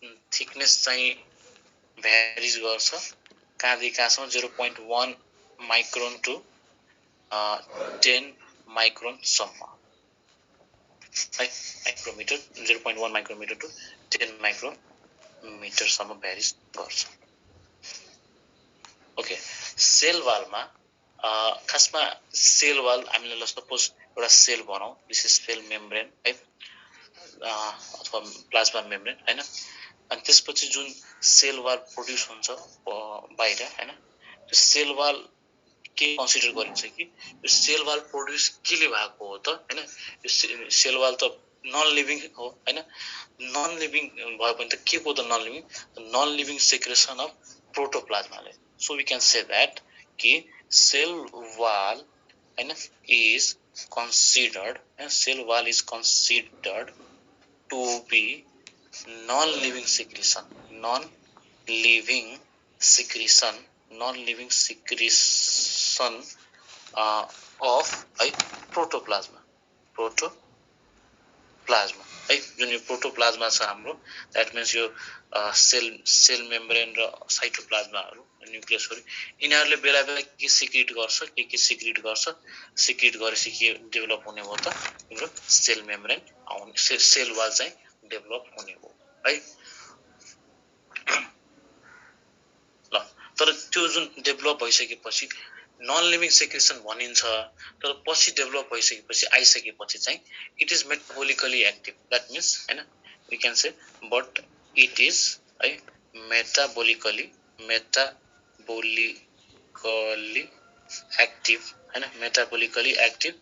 Thickness चाहिँ भ्यारिज गर्छ कहाँदेखि कहाँसम्म 0.1 माइक्रोन टु 10 माइक्रोन सम्म है माइक्रोमिटर 0.1 माइक्रोमिटर टु 10 माइक्रोमिटर सम्म भ्यारिज गर्छ ओके सेल वालमा खासमा सेल वाल हामीले ल सपोज एउटा सेल बनाऊ दिस इज सेल मेम्ब्रेन है अथवा प्लाज्मा मेम्ब्रेन हैन अनि त्यसपछि जुन सेल वाल प्रोड्युस हुन्छ बाहिर हैन त्यो सेल वाल के कन्सिडर गरिन्छ कि यो सेल वाल प्रोड्युस केले भएको हो त हैन यो सेल वाल त नन लिभिङ हो हैन नन लिभिङ भयो भने त के को त नन लिभिङ सेक्रेसन अफ प्रोटोप्लाज्माले so we can say that कि सेल वाल हैन is considered cell wall is considered to be non-living secretion of protoplasma है जुन यो प्रोटोप्लाज्मा छ हाम्रो दैट मीन्स यो सेल मेम्ब्रेन र साइटोप्लाज्माहरु न्यूक्लियसहरु यिनीहरुले बेला बेला के सिक्रेट गर्छ के सिक्रेट गर्छ सिक्रेट गरेपछि के डेभलप हुने हो त हाम्रो सेल मेम्ब्रेन आउने सेल वाल चाहिँ डेभलप हुने हो है ल तर त्यो जुन डेभलप भइसकेपछि नन लिभिङ सेक्रेसन भनिन्छ तर पछि डेभलप भइसकेपछि आइसकेपछि चाहिँ it is metabolically active that means हैन we can say but it is है मेटाबोलिकली एक्टिभ हैन metabolically active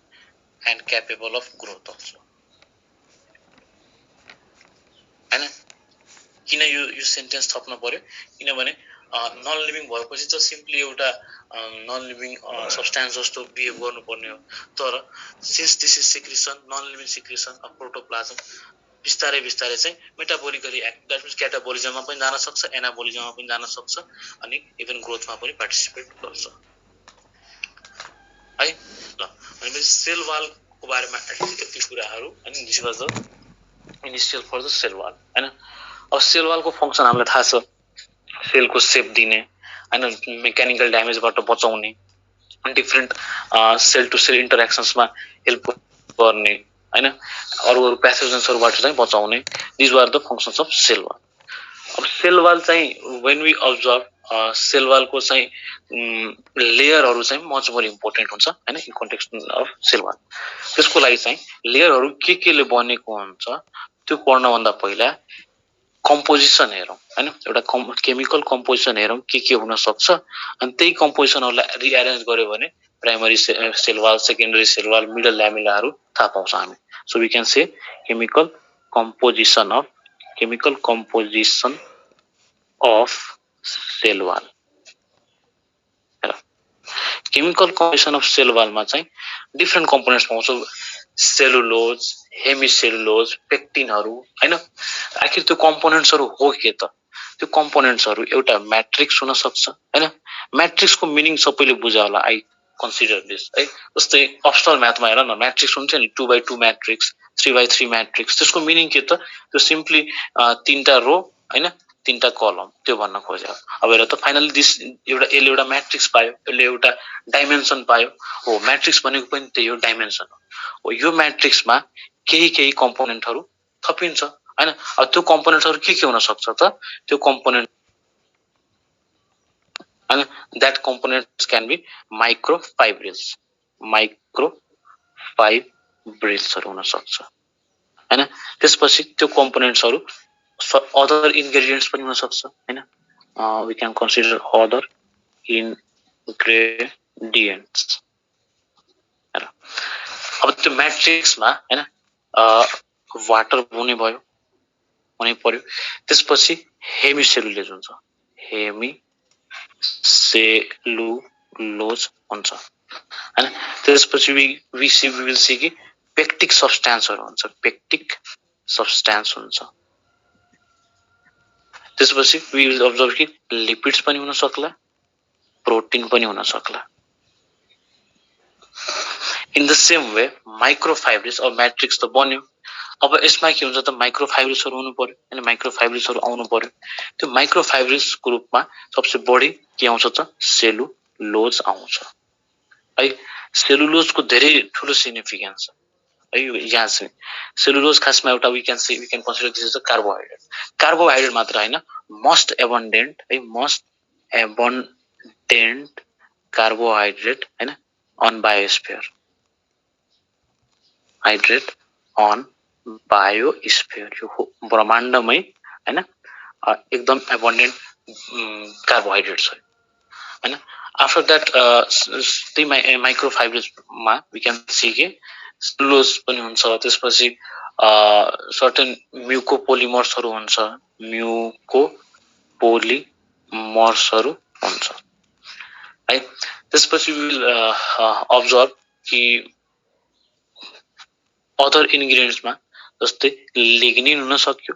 and capable of growth also हैन किन यो सेन्टेन्स थप्न पर्यो किनभने नन लिभिङ भएपछि त सिम्पली एउटा नन लिभिङ सब्स्टेन्स जस्तो बिहेभ गर्नुपर्ने हो तर since this is secretion non living secretion of protoplasm बिस्तारै चाहिँ मेटाबोलिकली एक्टिभ दैट मीन्स क्याटाबोलिजममा पनि जान सक्छ एनाबोलिजममा पनि जान सक्छ अनि इभन ग्रोथमा पनि पार्टिसिपेट गर्छ है ल अनि सेल वालको बारेमा यति कुराहरु अनि this was the initial for the cell wall हैन अब सेल वालको फंक्सन हामीलाई थाहा छ सेलको सेप दिने हैन मेकानिकल ड्यामेजबाट बचाउने डिफरेन्ट सेल टु सेल इन्टरेक्सन्समा हेल्प गर्ने हैन अरु प्याथोजेन्सहरुबाट चाहिँ बचाउने this are the functions of cell wall अब सेल वाल चाहिँ व्हेन वी अब्जर्भ सेल वालको चाहिँ लेयरहरु चाहिँ मच मोर इम्पोर्टेन्ट हुन्छ हैन in context of cell wall त्यसको लागि चाहिँ लेयरहरु केले बनेको हुन्छ त्यो पढ्न भन्दा पहिला कम्पोजिसन हेरौं हैन एउटा केमिकल कम्पोजिसन हेरौं के हुन सक्छ अनि त्यही कम्पोजिसनहरुलाई रिअरेन्ज गर्यो भने primary cell wall secondary cell wall middle ल्यामेलाहरु थाहा पाउँछ हामी so we can say chemical composition of cell wall chemical composition of cell वालमा चाहिँ डिफरेन्ट कम्पोनेन्ट्स पाउँछ सेलुलोज हेमिसेलुलोज पेक्टिनहरु हैन आखिर त्यो कम्पोनेन्ट्सहरु हो के त त्यो कम्पोनेन्ट्सहरु एउटा म्याट्रिक्स हुन सक्छ हैन म्याट्रिक्सको मिनिङ सबैले बुझ्या होला आई कन्सिडर दिस है जस्तै अब्स्ट्रल म्याथमा हेर न म्याट्रिक्स हुन्छ नि 2x2 म्याट्रिक्स 3x3 म्याट्रिक्स त्यसको मिनिङ के त त्यो सिम्पली तीनटा रो हैन तीनटा कलम त्यो भन्न खोज्यो अब हेर त फाइनली दिस एउटा एले एउटा म्याट्रिक्स पायो यसले एउटा डाइमेन्सन पायो हो म्याट्रिक्स भनेको पनि त्यही हो डाइमेन्सन हो यो म्याट्रिक्समा केही कम्पोनेन्टहरु थपिन्छ हैन अब त्यो कम्पोनेन्टहरु के हुन सक्छ त त्यो कम्पोनेन्ट हैन दैट कम्पोनेन्ट्स क्यान बी माइक्रोफाइब्रिल्सहरु हुन सक्छ हैन त्यसपछि त्यो कम्पोनेन्ट्सहरु अदर इन्ग्रेडिएन्ट्स पनि हुन सक्छ हैन we can consider other ingredients अब त्यो म्याट्रिक्समा हैन वाटर हुने पर्यो त्यसपछि हेमिसेलुलोज हुन्छ हेमिसेलुलोज हुन्छ हैन त्यसपछि वी विल सी कि पेक्टिक सब्स्टेन्सहरु हुन्छ त्यसपछि वी विल अब्जर्भ कि लिपिड्स पनि हुन सक्ला प्रोटिन पनि हुन सक्ला in the same way microfibrils और मैट्रिक्स तो बन्यो अब यसमा के हुन्छ त माइक्रोफाइब्रिल्सहरु हुनु पर्यो हैन माइक्रोफाइब्रिल्सहरु आउनु पर्यो त्यो माइक्रोफाइब्रिल्सको रूपमा सबसे बढी के आउँछ त सेलुलोज आउँछ है सेलुलोजको धेरै ठूलो सिग्निफिकेन्स छ है यहाँ चाहिँ सेलुलोज खासमा एउटा we can consider this is a carbohydrate मात्र हैन मोस्ट एबन्डेन्ट है मोस्ट एबन्डेन्ट कार्बोहाइड्रेट हैन on biosphere hydrate on biosphere यो ब्रह्माण्डमै हैन एकदम एबन्डेन्ट कार्बोहाइड्रेट छ हैन आफ्टर दैट त्यही माइक्रोफाइब्रिल्समा वी क्यान सी के सेलुलोज पनि हुन्छ त्यसपछि सर्टेन म्युकोपोलिमर्सहरु हुन्छ म्युकोपोलिमर्सहरु हुन्छ है त्यसपछि विल अब्जर्भ कि अदर इन्ग्रेडिएन्ट्समा जस्तै लिग्निन हुन सक्यो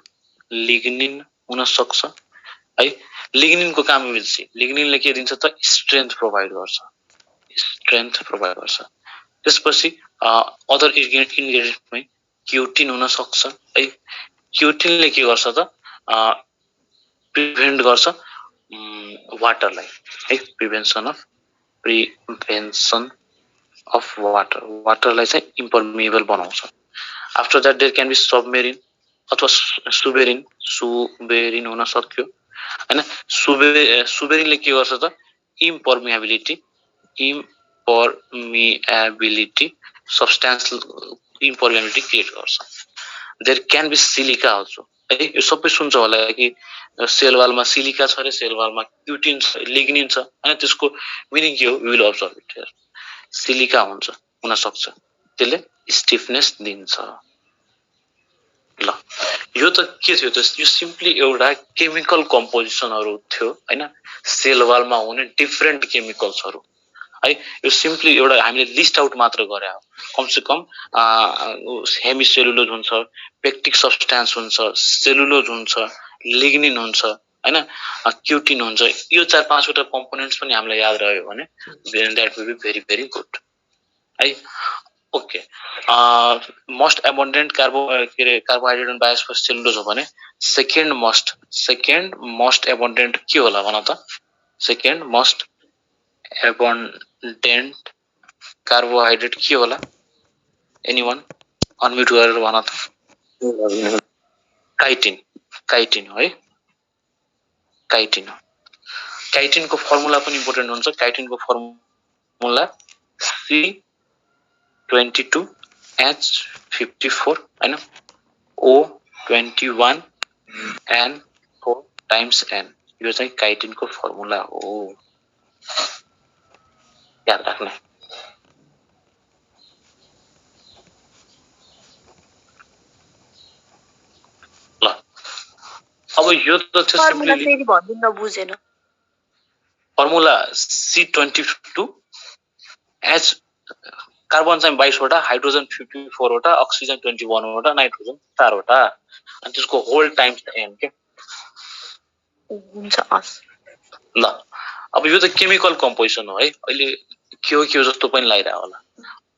लिग्निन हुन सक्छ है लिग्निनको काम विल सी लिग्निनले के दिन्छ त स्ट्रेन्थ प्रोभाइड गर्छ त्यसपछि अदर इन्ग्रेडिएन्ट्समै क्युटिन हुन सक्छ है क्युटिनले के गर्छ त प्रिभेन्ट गर्छ वाटरलाई है प्रिभेन्सन अफ वाटरलाई चाहिँ इम्पर्मिएबल बनाउँछ after that there can be submarine अथवा सुबेरिन हुन सक्यो हैन सुबेरिनले के गर्छ त इम्पर्मिएबिलिटी सब्स्टेन्स इम्पर्मिएबिलिटी क्रिएट गर्छ there can be silica also है यो सबै सुन्छ होला कि सेल वालमा सिलिका छ रे सेल वालमा क्युटिन छ लिग्निन छ हैन त्यसको मिनिङ के हो we will observe it here silica हुन्छ हुन सक्छ त्यसले स्टिफनेस दिन्छ ल यो त के थियो त यो सिम्पली एउटा केमिकल कम्पोजिसनहरु थियो हैन सेल वालमा हुने डिफरेन्ट केमिकल्सहरु है यो सिम्पली एउटा हामीले लिस्ट आउट मात्र गरे हो कमसे कम हेमिसेलुलोज हुन्छ पेक्टिक सब्स्टेन्स हुन्छ सेलुलोज हुन्छ लिग्निन हुन्छ हैन क्युटिन हुन्छ यो 4-5 वटा कम्पोनेन्ट्स पनि हामीलाई याद रह्यो भने that will be very very good है okay most abundant carbohydrate and biosphere cellulose हो भने सेकेन्ड मोस्ट एबन्डेन्ट के होला भन त सेकेन्ड मोस्ट एबन्डेन्ट कार्बोहाइड्रेट के होला एनीवन अनम्युट गरेर भन त काइटिन हो है काइटिनको फर्मुला पनि इम्पोर्टेन्ट हुन्छ काइटिनको फर्मुला C22H54 हैन O21 N4 टाइम्स N यो चाहिँ काइटिनको फर्मुला हो याद राख्नु ल अब यो त फर्मुला फेरि भन्दिन बुझेन फर्मुला C22H कार्बन चाहिँ 22 वटा हाइड्रोजन 54 वटा अक्सिजन 21 वटा नाइट्रोजन 4 वटा अनि त्यसको होल टाइम्स n के हुन्छ ल अब यो त केमिकल कम्पोजिसन हो है अहिले के हो जस्तो पनि लागिरा होला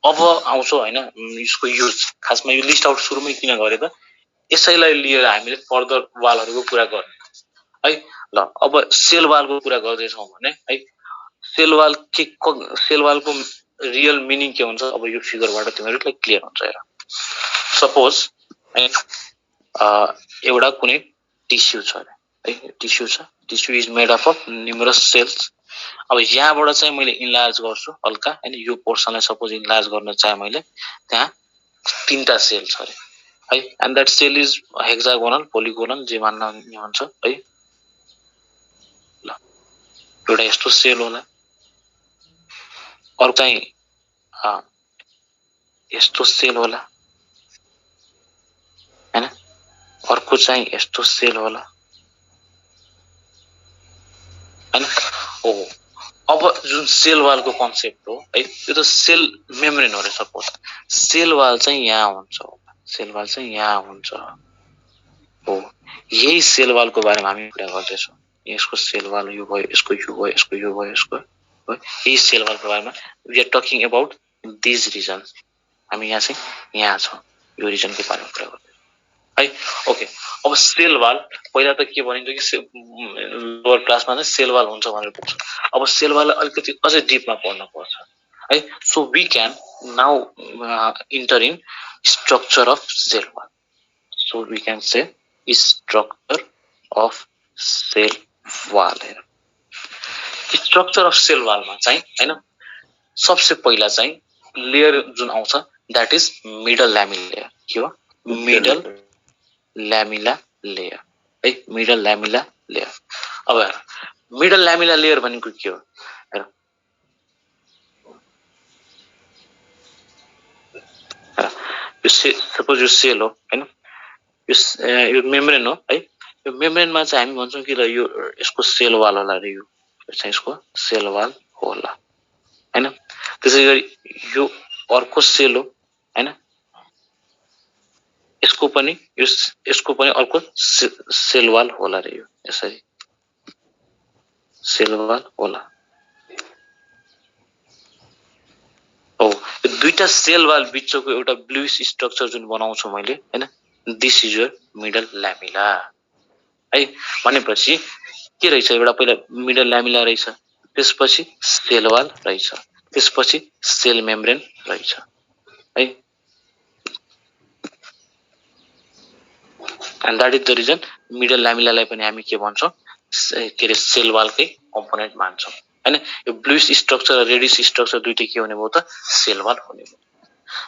अब आउँछ हैन यसको युज खासमा यो लिस्ट आउट सुरुमै किन गरे त यसैलाई लिएर हामीले फर्दर वालहरुको कुरा गर्ने है ल अब सेल वालको कुरा गर्दै छौं भने है सेल वालको रियल मिनिङ के हुन्छ अब यो फिगरबाट तिमीहरुलाई क्लियर हुन्छ हेर सपोज एउटा कुनै टिस्यु छ है tissue is made up of numerous cells अब यहाँबाट चाहिँ मैले इन्लार्ज गर्छु हल्का हैन यो पोर्सनलाई सपोज इन्लार्ज गर्न चाहे मैले त्यहाँ तीनटा सेल छ रे है and that cell is hexagonal polygonal जे मान्न हुन्छ है ल एउटा यस्तो सेल होला अर्को चाहिँ यस्तो सेल होला हैन अर्को चाहिँ यस्तो सेल होला हैन ओ अब जुन सेल वालको कन्सेप्ट हो है यो त सेल मेम्ब्रेन हो रे सपोज सेल वाल चाहिँ यहाँ हुन्छ हो यही सेल वालको बारेमा हामी कुरा गर्दै छौं यसको सेल वाल यो भयो यसको यो भयो यसको यही सेल वालको बारेमा we are talking about this region हामी यहाँ छौं यो रिजनको बारेमा कुरा गर्दै है। ओके, अब सेल वाल पहिला त के भनिन्छ कि लोअर क्लासमा चाहिँ सेल वाल हुन्छ भनेर पुग्छ। अब सेल वाल अलिकति अझै डिपमा पढ्न पर्छ है। So we can now enter in structure of cell wall. So we can say structure of cell wall. Structure of cell वालमा चाहिँ हैन सबसे पहिला चाहिँ लेयर जुन आउँछ that is middle lamella layer. के हो? मिडल ल्यामिला लेयर है, मिडल ल्यामिला लेयर। अब मिडल ल्यामिला लेयर भनेको के हो? हेर यो सपोज यो सेल हो हैन, यो मेम्ब्रेन हो है। यो मेम्ब्रेनमा चाहिँ हामी भन्छौँ कि यो यसको सेल वाल होला रे, यो चाहिँ यसको सेल वाल होला हैन। त्यसैगरी यो अर्को सेल हो हैन, यसको पनि अर्को सेल वाल होला रे, यो यसरी सेल वाल होला। हो, यो दुईटा सेल वाल बिचको एउटा ब्लुइश स्ट्रक्चर जुन बनाउँछु मैले हैन, this is your middle lamella है। भनेपछि के रहेछ? एउटा पहिला मिडल ल्यामिला रहेछ, त्यसपछि सेल वाल रहेछ, त्यसपछि सेल मेम्ब्रेन रहेछ है। And that is the reason middle ल्यामिलालाई पनि हामी के भन्छौँ? के रे सेल वालकै कम्पोनेन्ट मान्छौँ हैन। यो ब्लुइश स्ट्रक्चर र रेडिस स्ट्रक्चर दुईटै के हुने भयो त? सेल वाल हुने भयो।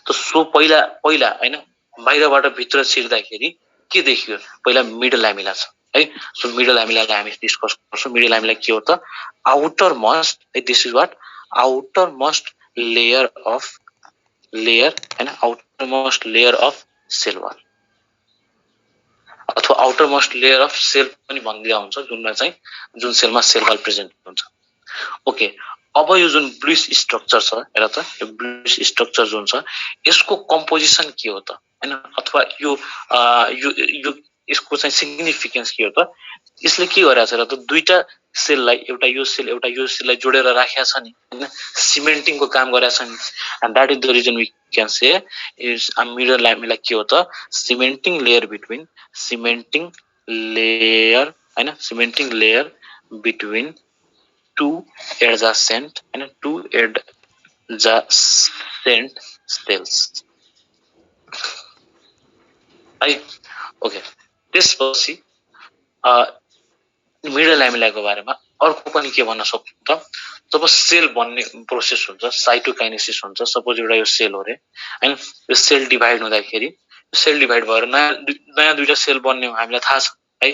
त सो पहिला हैन बाहिरबाट भित्र छिर्दाखेरि के देखियो? पहिला मिडल ल्यामिला छ है। सो मिडल ल्यामिलालाई हामी डिस्कस गर्छौँ। मिडल ल्यामिला के हो त? आउटर मोस्ट है, this is what outermost layer हैन, outermost layer of cell wall अथवा outermost layer of cell पनि भन्दिया हुन्छ, जुनमा चाहिँ जुन सेलमा सेल वाल प्रेजेन्ट हुन्छ। ओके, अब यो जुन ब्लुइश स्ट्रक्चर छ हेर त, यो ब्लुइश स्ट्रक्चर जुन छ यसको कम्पोजिसन के हो त हैन, अथवा यो यसको चाहिँ सिग्निफिकेन्स के हो त? यसले के गरेछ र त? दुईटा सेललाई एउटा यो सेललाई जोडेर राखेको छ नि हैन, सिमेन्टिङको काम गरेछ नि। And that is the reason we can say is a middle lamella के हो त? Cementing layer between two adjacent cells है। ओके, त्यसपछि मिडल ल्यामिलाको बारेमा अर्को पनि के भन्न सक्छौँ त? जब सेल बन्ने प्रोसेस हुन्छ, साइटोकाइनेसिस हुन्छ। सपोज एउटा यो सेल हो रे हैन, यो सेल डिभाइड हुँदाखेरि सेल डिभाइड भएर नयाँ दुईटा सेल बन्ने हो, हामीलाई थाहा छ है।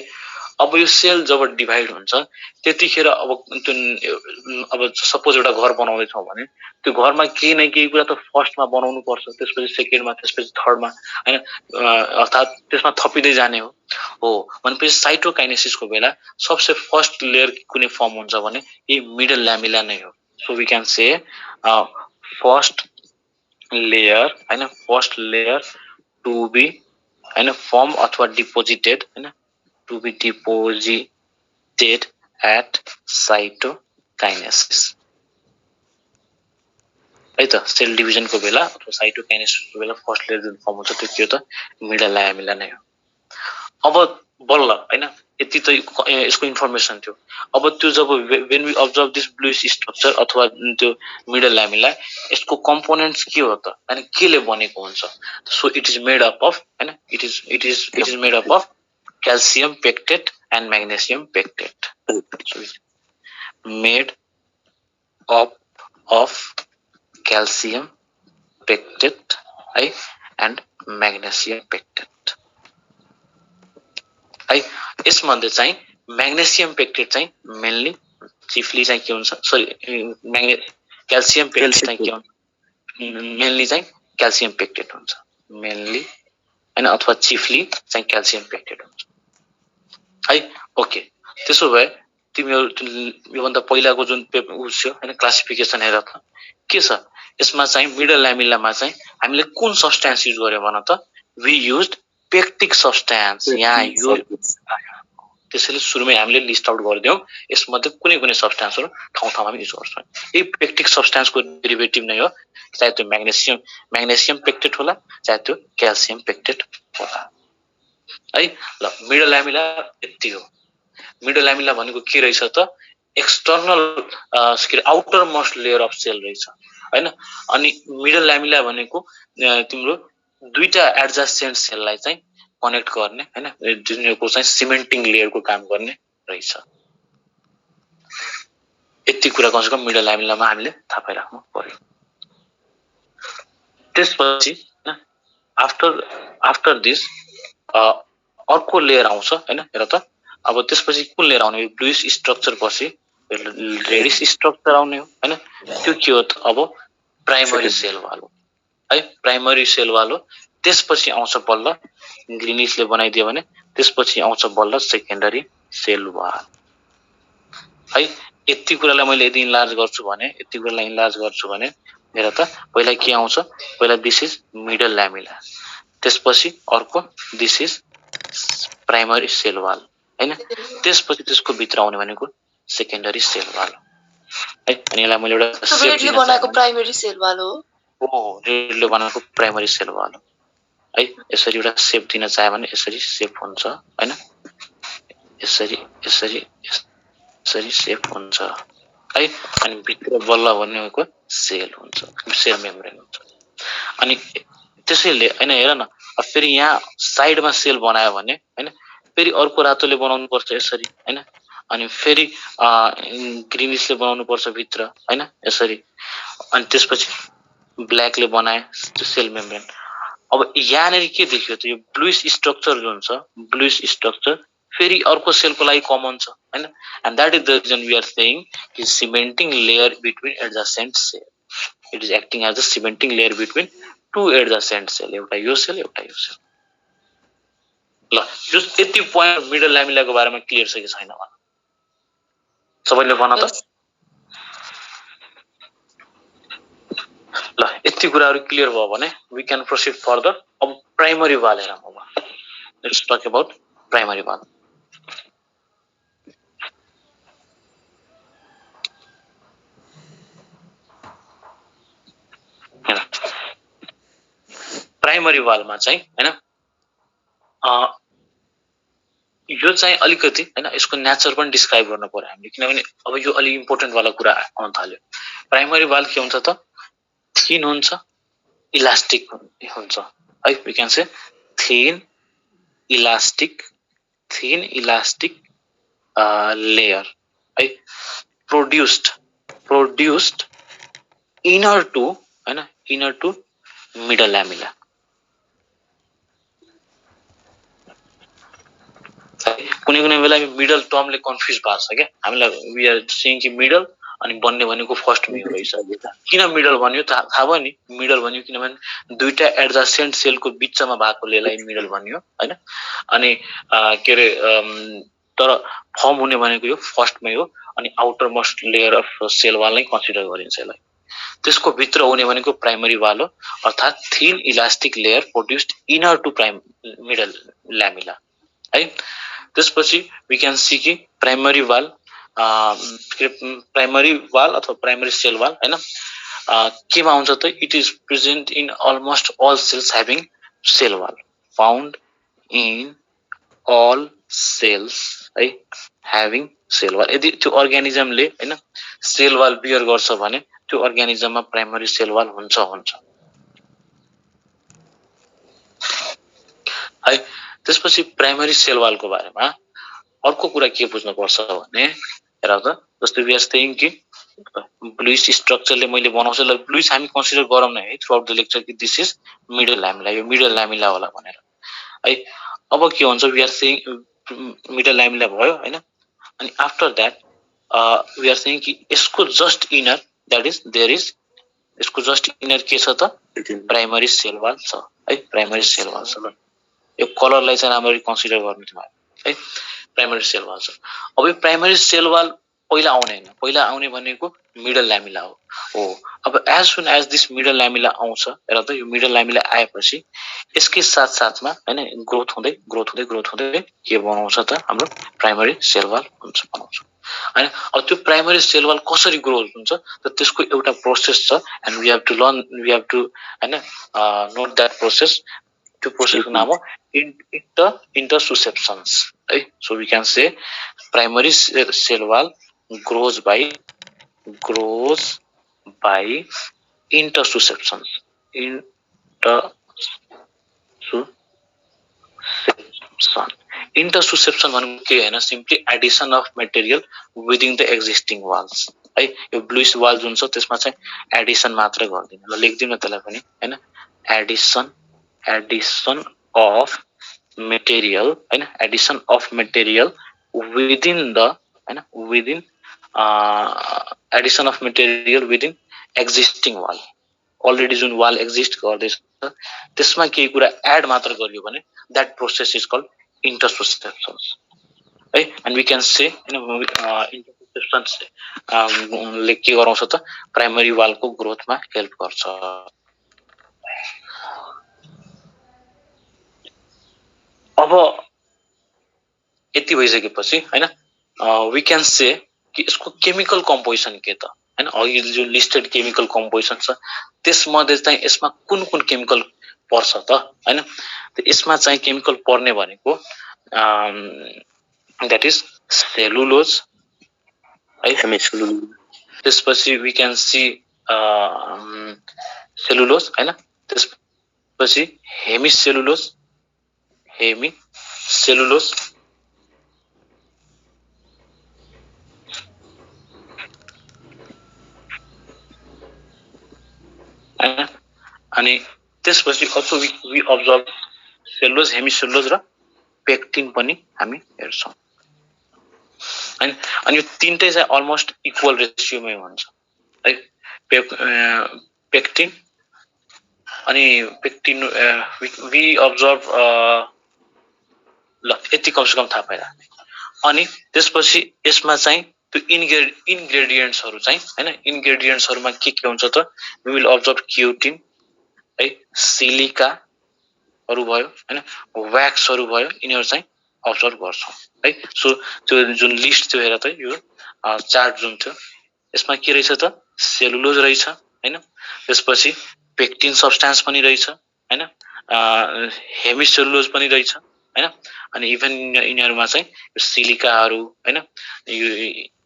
अब यो सेल जब डिभाइड हुन्छ त्यतिखेर अब सपोज एउटा घर बनाउँदैछौँ भने त्यो घरमा केही न केही कुरा त फर्स्टमा बनाउनु पर्छ, त्यसपछि सेकेन्डमा, त्यसपछि थर्डमा हैन, अर्थात् त्यसमा थपिँदै जाने हो। भनेपछि साइटोकाइनेसिसको बेला सबसे फर्स्ट लेयर कुनै फर्म हुन्छ भने यही मिडल ल्यामिला नै हो। So we can say first layer to be हैन फर्म अथवा डिपोजिटेड हैन, to be deposited at cytokinesis है त। सेल डिभिजनको बेला अथवा साइटोकाइनेसिसको बेला फर्स्ट लेयर जुन फर्म हुन्छ त्यो के हो त? मिडल ल्यामिला नै हो। अब बल्ल हैन, यति त यसको इन्फर्मेसन थियो। अब त्यो जब when we observe this bluish structure अथवा त्यो मिडल ल्यामिला, यसको कम्पोनेन्ट्स के हो त? हैन, केले बनेको हुन्छ? So it is made up of हैन, it is made up of calcium pectate and magnesium pectate. Made up of calcium pectate है एन्ड म्याग्नेसियम पेक्टेट है। यसमध्ये चाहिँ म्याग्नेसियम पेक्टेट चाहिँ मेनली चिफली चाहिँ के हुन्छ? क्याल्सियम पेक्टेट चाहिँ के हुन्छ? मेनली चाहिँ क्याल्सियम पेक्टेट हुन्छ, मेनली हैन, अथवा चिफली चाहिँ क्याल्सियम पेक्टेट हुन्छ है। ओके, त्यसो भए तिमीहरु योभन्दा पहिलाको जुन उस थियो हैन क्लासिफिकेसन हेर त के छ? यसमा चाहिँ मिडल ल्यामिलामा चाहिँ हामीले कुन सब्स्टेन्स युज गर्यो भन त? We used pectic substance. यहाँ यो त्यसैले सुरुमै हामीले लिस्ट आउट गरिदियौं, यसमध्ये कुनै कुनै सब्स्टेन्सहरु ठाउँ ठाउँमा युज गर्छौं। यही पेक्टिक सब्स्टेन्सको डेरिभेटिभ नै हो, चाहे त्यो म्याग्नेसियम पेक्टेट होला, चाहे त्यो क्याल्सियम पेक्टेट होला। है। ल मिडल ल्यामिला यति हो। मिडल ल्यामिला भनेको के रहेछ त external outermost layer of cell रहेछ हैन। अनि मिडल ल्यामिला भनेको तिम्रो दुईटा एडजस्टेन्ट सेललाई चाहिँ कनेक्ट गर्ने हैन, जुनको चाहिँ सिमेन्टिङ लेयरको काम गर्ने रहेछ। यति कुरा कमसेकम मिडल ल्यामिलामा हामीले थाहा पाइराख्नु पर्यो। त्यसपछि आफ्टर दिस अर्को लेयर आउँछ हैन। हेर त अब त्यसपछि कुन लेयर आउने? ब्लुइस स्ट्रक्चर पछि रेडिस स्ट्रक्चर आउने हो हैन। त्यो के हो त? अब प्राइमरी सेल वाल हो है, प्राइमरी सेल वाल हो। त्यसपछि आउँछ बल्ल ग्रिनिसले बनाइदियो भने त्यसपछि आउँछ बल्ल सेकेन्डरी सेल वाल है। यति कुरालाई मैले यदि इन्लार्ज गर्छु भने हेर त पहिला के आउँछ? पहिला दिस इज मिडल ल्यामिला, त्यसपछि अर्को this is primary cell wall हैन। त्यसपछि त्यसको भित्र आउने भनेको सेकेन्डरी सेल वाल है। अनि यसलाई मैले एउटा रेडले बनाएको प्राइमरी सेल वाल हो। रेडले बनाएको प्राइमरी सेल वाल हो है। यसरी एउटा सेप दिन चाहे भने यसरी सेप हुन्छ हैन, यसरी यसरी यसरी सेप हुन्छ है। अनि भित्र बल्ल भनेको सेल हुन्छ, सेल मेम्ब्रेन हुन्छ। अनि त्यसैले हैन हेर न, अब फेरि यहाँ साइडमा सेल बनायो भने हैन, फेरि अर्को रातोले बनाउनु पर्छ यसरी हैन। अनि फेरि ग्रिनिसले बनाउनु पर्छ भित्र हैन यसरी। अनि त्यसपछि ब्ल्याकले बनाए सेल मेम्ब्रेन। अब यहाँनिर के देखियो त? यो ब्लुइस स्ट्रक्चर जुन छ, ब्लुइस स्ट्रक्चर फेरि अर्को सेलको लागि कमन छ हैन। And that is the reason we are saying कि cementing layer between adjacent cell, it is acting as a cementing layer between two adjacent cell, एउटा यो सेल एउटा यो सेल। ल जो यति पोइन्ट मिडल ल्यामिलाको बारेमा क्लियर छ कि छैन सबैले भन त? ल यति कुराहरु क्लियर भयो भने वी क्यान प्रोसिड फर्दर। अब प्राइमरी वाल हेरौँ। अब let's talk about primary wall. Primary वालमा चाहिँ हैन यो चाहिँ अलिकति हैन यसको नेचर पनि डिस्क्राइब गर्न पर्यो हामीले, किनभने अब यो अलि इम्पोर्टेन्ट वाला कुरा आउन थाल्यो। प्राइमरी वाल के हुन्छ त? थिन हुन्छ, इलास्टिक हुन्छ है। We can say thin elastic layer है, produced inner to middle lamella. कुनै कुनै बेला मिडल टर्मले कन्फ्युज पार्छ क्या हामीलाई। वी आर सेइङ कि मिडल अनि बन्ने भनेको फर्स्ट मै रहेछ। किन मिडल भन्यो थाहा भयो नि? मिडल भन्यो किनभने दुईटा एडजसेन्ट सेलको बिचमा भएकोले मिडल भन्यो हैन। अनि के रे तर फर्म हुने भनेको यो फर्स्टमै हो। अनि outer most layer of cell wall नै कन्सिडर गरिन्छ यसलाई। त्यसको भित्र हुने भनेको प्राइमरी वाल हो, अर्थात् thin elastic layer produced inner to middle lamella है। त्यसपछि वी क्यान सी कि प्राइमरी वाल अथवा प्राइमरी सेल वाल हैन केमा हुन्छ त? It is present in almost all cells having cell wall, found in all cells है ह्याभिङ सेल वाल। यदि त्यो अर्गानिजमले हैन सेल वाल बियर गर्छ भने त्यो अर्गानिजममा प्राइमरी सेल वाल हुन्छ है। त्यसपछि प्राइमरी सेल वालको बारेमा अर्को कुरा के बुझ्नु पर्छ भने हेर त, जस्तै वी आर सेइङ कि ब्लुइस स्ट्रक्चरले मैले बनाउँछ। ल ब्लुइस हामी कन्सिडर गरौँ न है थ्रु आउट द लेक्चर कि दिस इज मिडल ल्यामिला, यो मिडल ल्यामिला होला भनेर है। अब के हुन्छ? We are saying middle lamella भयो हैन। अनि after that we are saying कि यसको just inner that is there is, यसको जस्ट इनर के छ त? प्राइमरी सेल वाल छ है, प्राइमरी सेल वाल छ। यो कलरलाई चाहिँ राम्ररी कन्सिडर गर्नु है, प्राइमरी सेल वाल छ। अब यो प्राइमरी सेल वाल पहिला आउने हैन, पहिला आउने भनेको मिडल ल्यामिला हो। अब as soon as this middle lamella आउँछ र त यो मिडल ल्यामिला आएपछि यसकै साथमा हैन ग्रोथ हुँदै के बनाउँछ त? हाम्रो प्राइमरी सेल वाल बनाउँछ हैन। अब त्यो प्राइमरी सेल वाल कसरी ग्रो हुन्छ त? त्यसको एउटा प्रोसेस छ एन्ड वी हेभ टु हैन नोट दैट प्रोसेस। त्यो प्रोसेसको नाम हो intersusceptions, right? So we can say primary cell wall grows by intersusceptions. Intersusception भनेको के हैन, simply addition of material within the existing walls है। यो ब्लुइस वाल जुन छ त्यसमा चाहिँ एडिसन मात्र गर्दिन। ल लेख्दिन त्यसलाई पनि हैन, एडिसन अफ मटेरियल हैन, addition of material within the हैन, within addition of material within existing wall. Already जुन वाल एक्जिस्ट गर्दैछ त्यसमा केही कुरा एड मात्र गरियो भने that process is called intersusceptions, है। And we can say intersusceptions ले के गराउँछ त, प्राइमरी वालको ग्रोथमा हेल्प गर्छ। अब यति भइसकेपछि हैन वी क्यान से कि यसको केमिकल कम्पोजिसन के त हैन, अघि जुन लिस्टेड केमिकल कम्पोजिसन छ त्यसमध्ये चाहिँ यसमा कुन कुन केमिकल पर्छ त हैन। यसमा चाहिँ केमिकल पर्ने भनेको दैट इज सेलुलोज है, हेमिसेलुलोज। त्यसपछि वी क्यान सी सेलुलोज हैन, त्यसपछि हेमिसेलुलोज अनि त्यसपछि also we observe cellulose, hemicellulose र पेक्टिन पनि हामी हेर्छौं। अनि यो तीनटै चाहिँ अलमोस्ट इक्वल रेशियोमै हुन्छ है। पेक्टिन अनि पेक्टिन वी अब्जर्भ ल यति कमसेकम थाहा पाइराख्ने। अनि त्यसपछि यसमा चाहिँ त्यो इन्ग्रेडियन्ट्सहरु चाहिँ हैन, इन्ग्रेडियन्ट्सहरुमा के हुन्छ त, वी विल अब्जर्भ क्युटिन है, सिलिकाहरु भयो हैन, व्याक्सहरु भयो, यिनीहरु चाहिँ अब्जर्भ गर्छौं है। सो त्यो जुन लिस्ट थियो हेर त, यो चार्ट जुन थियो यसमा के रहेछ त, सेलुलोज रहेछ हैन, त्यसपछि पेक्टिन सब्स्टेन्स पनि रहेछ हैन, हेमिसेलुलोज पनि रहेछ हैन, अनि इभन यिनीहरुमा चाहिँ सिलिकाहरु हैन,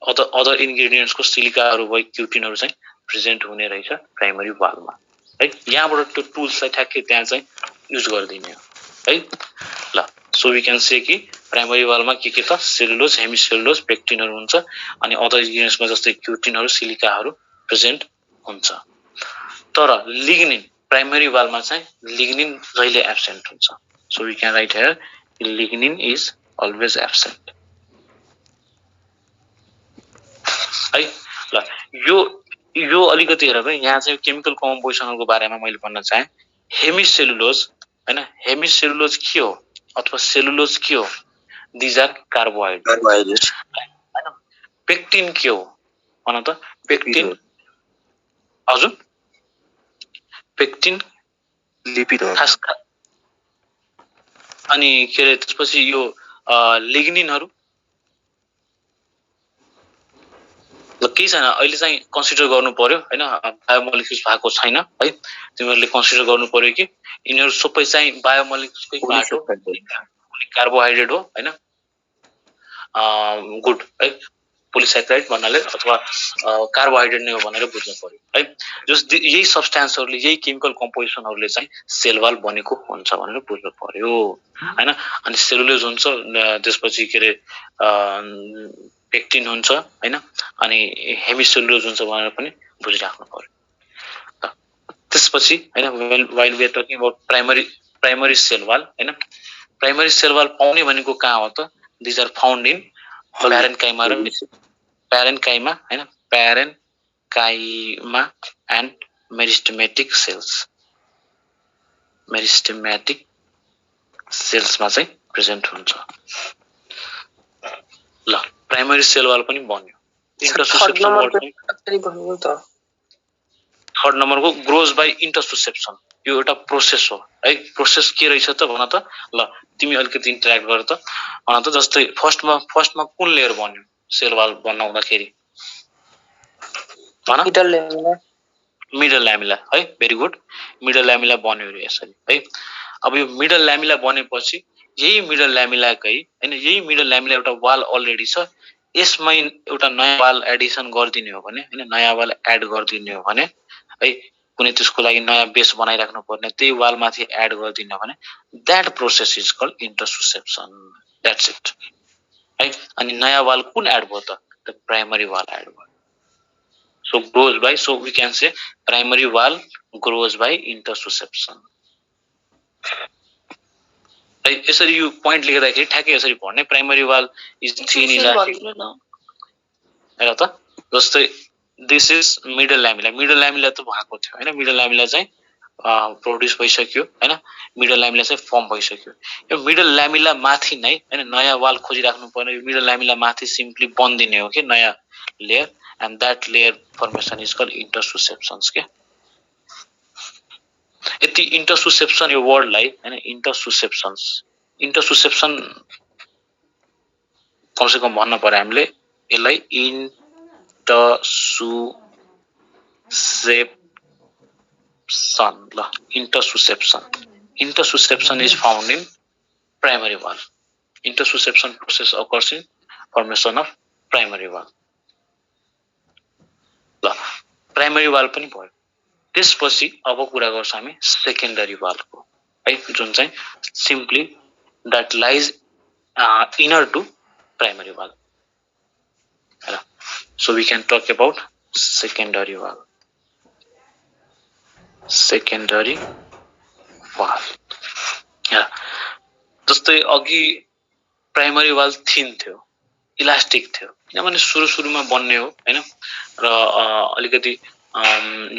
अदर इन्ग्रेडियन्ट्सको सिलिकाहरु भयो, क्युटिनहरु चाहिँ प्रेजेन्ट हुने रहेछ प्राइमरी वालमा है। यहाँबाट त्यो टुल्सलाई ठ्याक्कै त्यहाँ चाहिँ युज गर्दिने हो है। ल सो वी क्यान से कि प्राइमरी वालमा के त, सेलुलोज, हेमिसेलुलोज, पेक्टिनहरु हुन्छ, अनि अदर इन्ग्रेडियन्ट्समा जस्तै क्युटिनहरु, सिलिकाहरु प्रेजेन्ट हुन्छ। तर लिग्निन प्राइमरी वालमा चाहिँ लिग्निन जहिले एब्सेन्ट हुन्छ। So we can write here lignin is always absent है। ल यो अलिकति हेर भाइ, यहाँ चाहिँ केमिकल कम्पोजिसनको बारेमा मैले भन्न चाहे। हेमिसेलुलोज हैन, हेमिसेलुलोज के हो अथवा सेलुलोज के हो, दिज आर कार्बोहाइड्रेट्स हैन। पेक्टिन के हो भन त, पेक्टिन हजुर, पेक्टिन लिपिड हो खास। अनि के रे त्यसपछि यो लिग्निनहरु ल के छैन, अहिले चाहिँ कन्सिडर गर्नु पर्यो हैन, बायोमोलिक्युल्स भएको छैन है। तिमीहरुले कन्सिडर गर्नु पर्यो कि यिनीहरु सबै चाहिँ बायोमोलिक्युल्सकै पार्ट हो, कार्बोहाइड्रेट हो हैन। गुड है, पोलिस्याक्राइड भन्नाले अथवा कार्बोहाइड्रेट नै हो भनेर बुझ्नु पर्यो है। जस यही सब्स्टेन्सहरुले, यही केमिकल कम्पोजिसनहरुले चाहिँ सेल वाल बनेको हुन्छ भनेर बुझ्नु पर्यो हैन। अनि सेलुलोज हुन्छ, त्यसपछि के रे पेक्टिन हुन्छ हैन, अनि हेमिसेलुलोज हुन्छ भनेर पनि बुझिराख्नु पर्यो। त्यसपछि हैन, while we are talking about primary cell wall हैन, प्राइमरी सेल वाल पाउने भनेको कहाँ हो त, these are found in parenchyma र प्यारेन्काइमा हैन, parenchyma and meristematic cells, meristematic सेल्समा चाहिँ प्रेजेन्ट हुन्छ। ल प्राइमरी सेल वाल पनि बन्यो। थर्ड नम्बरको ग्रोज बाइ इंटरसुसेप्सन, यो एउटा प्रोसेस हो है। प्रोसेस के रहेछ त भन त, ल तिमी अलिकति इन्टरेक्ट गर त भन त। जस्तै फर्स्टमा कुन लेयर बन्यो सेल वाल बनाउँदाखेरि भन, मिडल ल्यामिला है, भेरी गुड, मिडल ल्यामिला बन्यो रे यसरी है। अब यो मिडल ल्यामिला बनेपछि यही मिडल ल्यामिलाकै हैन यही मिडल ल्यामिला एउटा वाल अलरेडी छ यसमै एउटा नयाँ वाल एडिसन गरिदिने हो भने हैन नयाँ वाल एड गरिदिने हो भने है कुनै त्यसको लागि नयाँ बेस बनाइराख्नु पर्ने त्यही वाल माथि एड गरिदिने हो भने that process is called intussusception that's it है अनि नयाँ वाल कुन एड भयो त द प्राइमरी वाल एड भयो so grows by so we can say primary wall grows by intersusception है यसरी यो प्वाइन्ट लेख्दाखेरि ठ्याक्कै यसरी पढ्ने primary wall is thin elastic हेर त जस्तै दिस इज मिडल ल्यामिला त भएको थियो हैन मिडल ल्यामिला चाहिँ प्रोड्युस भइसक्यो हैन मिडल ल्यामिला चाहिँ फर्म भइसक्यो यो मिडल ल्यामिला माथि नै हैन नयाँ वाल खोजिराख्नु पर्ने यो मिडल ल्यामिला माथि सिम्पली बन्दिने हो के नयाँ layer and that layer formation is called intersusceptions के यति intersusception यो वर्ड लाई हैन intersusception कमसे कम भन्न पर्यो हामीले यसलाई intersusception is found in primary wall intersusception process occurs in formation of primary wall primary wall पनि भयो त्यसपछि अब कुरा गर्छौं हामी सेकेन्डरी वालको है जुन चाहिँ simply that lies inner to primary wall हैन so we can talk about secondary wall जस्तै अघि प्राइमरी वाल थिन थियो इलास्टिक थियो किनभने सुरुमा बन्ने हो हैन र अलिकति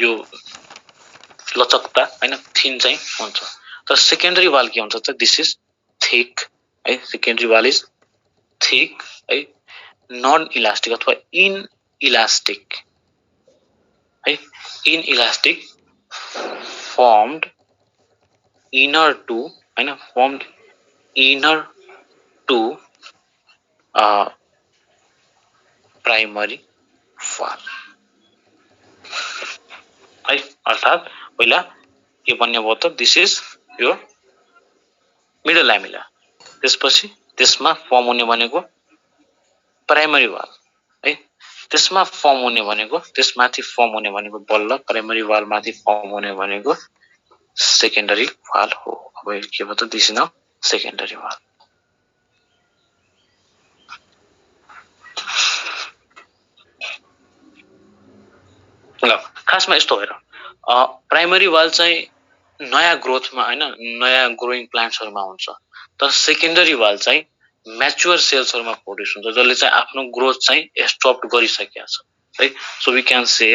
यो लचकता हैन थिन चाहिँ हुन्छ तर सेकेन्डरी वाल के हुन्छ त दिस इज थिक है सेकेन्डरी वाल इज थिक है नन इलास्टिक अथवा इन इलास्टिक है inelastic formed inner to primary wall है अर्थात पहिला के भन्ने भयो त दिस इज यो मिडल ल्यामिला त्यसपछि त्यसमा फर्म हुने भनेको प्राइमरी वाल है त्यसमा फर्म हुने भनेको त्यसमाथि फर्म हुने भनेको बल्ल प्राइमरी वाल माथि फर्म हुने भनेको सेकेन्डरी वाल हो अब के भयो त this is now secondary wall ल खासमा यस्तो होइन प्राइमरी वाल चाहिँ नयाँ ग्रोथमा हैन नयाँ ग्रोइङ प्लान्ट्सहरुमा हुन्छ तर सेकेन्डरी वाल चाहिँ म्याच्योर सेल्सहरुमा प्रोड्युस हुन्छ जसले चाहिँ आफ्नो ग्रोथ चाहिँ स्टप गरिसकेको छ है so we can say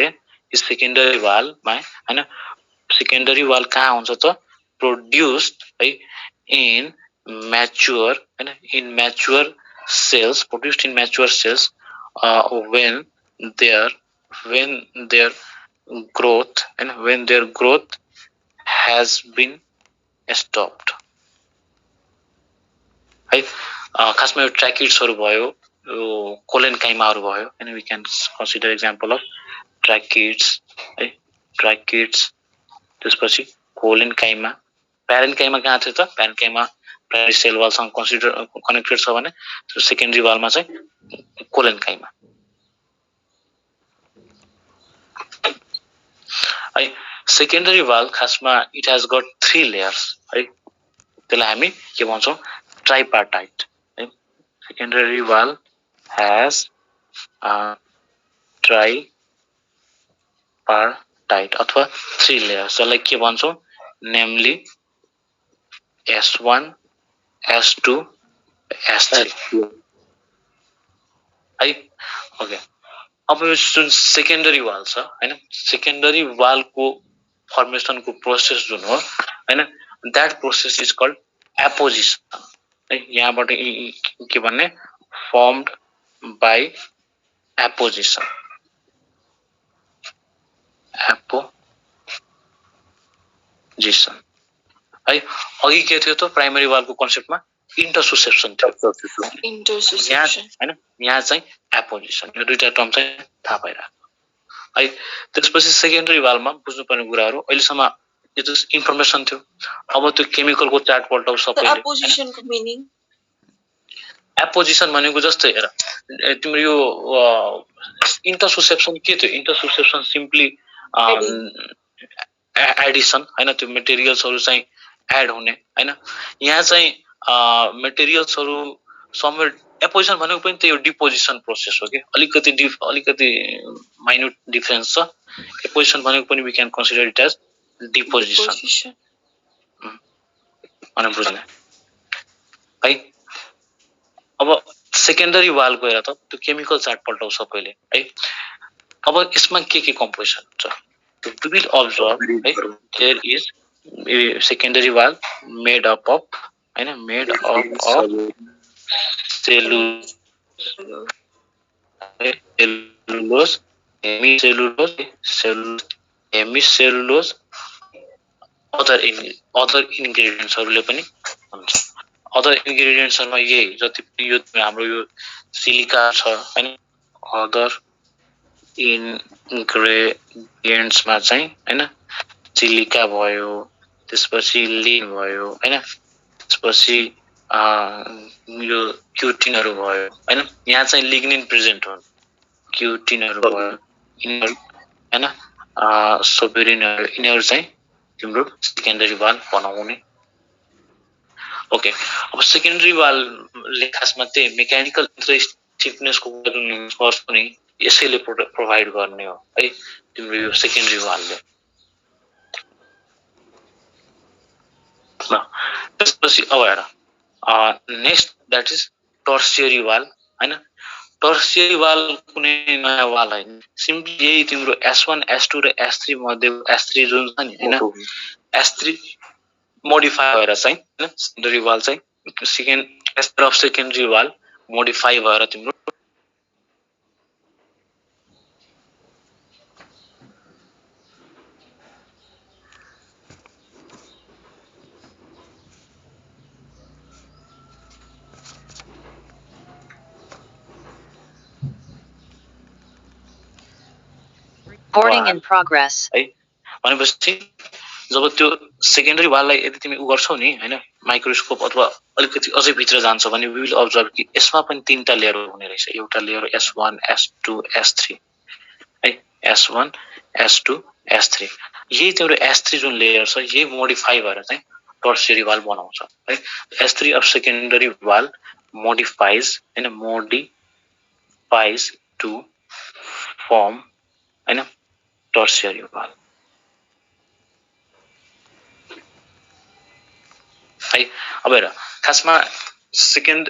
secondary वालमा हैन सेकेन्डरी वाल कहाँ हुन्छ त प्रोड्युस्ड है इन म्याच्योर हैन in mature cells produced in mature cells when their growth and when their growth has been stopped है खासमा यो ट्र्याकिड्सहरु भयो यो कोलेनकाइमाहरु भयो and we can consider example of ट्र्याकिड्स है ट्र्याकिड्स त्यसपछि कोलेनकाइमा प्यारेन्काइमा कहाँ थियो त प्यारेन्काइमा प्राइमरी सेल वालसँग कनेक्टेड छ भने सेकेन्डरी वालमा चाहिँ कोलेनकाइमा है सेकेन्डरी वाल खासमा इट हैज गट 3 लेयर्स है त्यसलाई हामी के भन्छौं ट्राइपार्टाइट है सेकेन्डरी वाल हैज ट्राइपार्टाइट अथवा 3 लेयर्स जसलाई के भन्छौं नेमली S1 S2 S3 है ओके अब यो जुन सेकेन्डरी वाल छ हैन सेकेन्डरी वालको फर्मेसनको प्रोसेस जुन हो हैन दैट प्रोसेस इज कल्ड एपोजिसन है यहाँबाट के भन्ने फर्मड बाइ एपोजिसन है अघि के थियो त प्राइमरी वालको कन्सेप्टमा इंटरसुसेप्सन थियो इंटरसुसेप्सन हैन यहाँ चाहिँ एपोजिसन यो दुईटा टर्म चाहिँ थाहा पाइराख्नु है त्यसपछि सेकेन्डरी वालमा बुझ्नुपर्ने कुराहरु अहिलेसम्म यो त इन्फर्मेसन थियो। अब त्यो केमिकलको चार्ट पल्टाउ सबैले। एपोजिसन को मिनिङ एपोजिसन भनेको जस्तै हेर तिम्रो यो इन्टरसुसेप्सन के थियो? इन्टरसुसेप्सन सिम्पली एडिसन हैन, त्यो मेटेरियल्सहरु चाहिँ एड हुने हैन। यहाँ चाहिँ मेटेरियल्सहरु समवेयर एपोजिसन भनेको पनि त्यो डिपोजिसन प्रोसेस हो के, अलिकति माइन्युट डिफरेन्स छ। एपोजिसन भनेको पनि we can consider it as deposition अनि बुझ्ने है। अब सेकेन्डरी वालको हेर त त्यो केमिकल चार्ट पल्टाउ सबैले है। अब यसमा के कम्पोजिसन हुन्छ? We will observe there is a secondary wall made up of cellulose, hemicellulose, other ingredients हरुले पनि हुन्छ। अदर इन्ग्रेडिएन्ट्सहरुमा यही जति पनि यो हाम्रो यो सिलिका छ हैन, अदर इन्ग्रेडिएन्ट्समा चाहिँ हैन सिलिका भयो, त्यसपछि लिन भयो हैन, त्यसपछि यो क्युटिनहरु भयो हैन। यहाँ चाहिँ लिग्निन प्रेजेन्ट हुन्छ, क्युटिनहरु भयो यिनीहरु हैन, सोबेरिनहरु यिनीहरु चाहिँ तिम्रो सेकेन्डरी वाल बनाउने। ओके, अब सेकेन्डरी वालले खासमा त्यही मेकानिकल स्टिफनेसको गर्छ पनि यसैले प्रोभाइड गर्ने हो है तिम्रो यो सेकेन्डरी वालले। त्यसपछि अब हेर next that is tertiary wall हैन। टर्सियरी वाल कुनै नयाँ वाल हैन, सिम्पली यही तिम्रो S1 S2 र S3 मध्ये S3 जुन छ नि हैन, S3 मोडिफाई भएर चाहिँ हैन सेकेन्डरी वाल चाहिँ सेकेन्डरी वाल मोडिफाई भएर तिम्रो Recording in progress. है। भनेपछि जब त्यो सेकेन्डरी वाललाई यदि तिमी उ गर्छौ नि हैन माइक्रोस्कोप अथवा अलिकति अझै भित्र जान्छ भने वी विल अब्जर्भ कि यसमा पनि तीनटा लेयर हुने रहेछ। एउटा लेयर S1 S2 S3 है, S1 S2 S3। यही तिम्रो S3 जुन लेयर छ यही मोडिफाई भएर चाहिँ टर्सियरी वाल बनाउँछ है। S3 of secondary wall modifies हैन, मोडिफाइज टु फर्म हैन टर्सियरी वाल है। अब हेर खासमा सेकेन्ड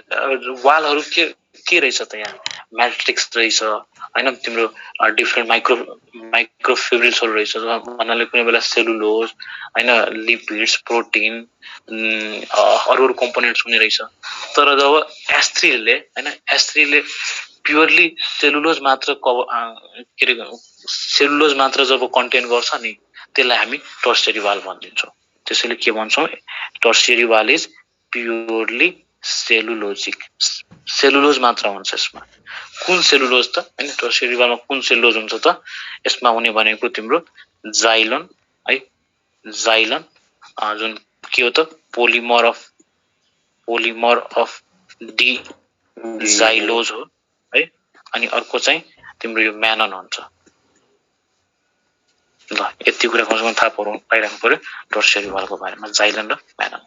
वालहरु के रहेछ त? यहाँ म्याट्रिक्स रहेछ हैन, तिम्रो डिफरेन्ट माइक्रोफिब्रिल्सहरु रहेछ भन्नाले कुनै बेला सेलुलोज हैन, लिपिड्स, प्रोटिन अरु कम्पोनेन्ट्स हुने रहेछ। तर जब S3 ले हैन S3 ले प्युरली सेलुलोज मात्र सेलुलोज मात्र जब कन्टेन गर्छ नि त्यसलाई हामी टर्सियरी वाल भनिदिन्छौँ। त्यसैले के भन्छौँ? Tertiary wall is purely cellulosic, cellulose मात्र हुन्छ यसमा। कुन सेलुलोज त हैन? टर्सियरी वालमा कुन सेलुलोज हुन्छ त? यसमा हुने भनेको तिम्रो जाइलन है, जाइलन जुन के हो त? पोलिमर अफ डी जाइलोज हो है। अनि अर्को चाहिँ तिम्रो यो म्यानन हुन्छ। ल यति कुरा कमसेकम थाहा पाइराख्नु पर्यो टर्सियरी वालको बारेमा, जाइलन र म्यानन।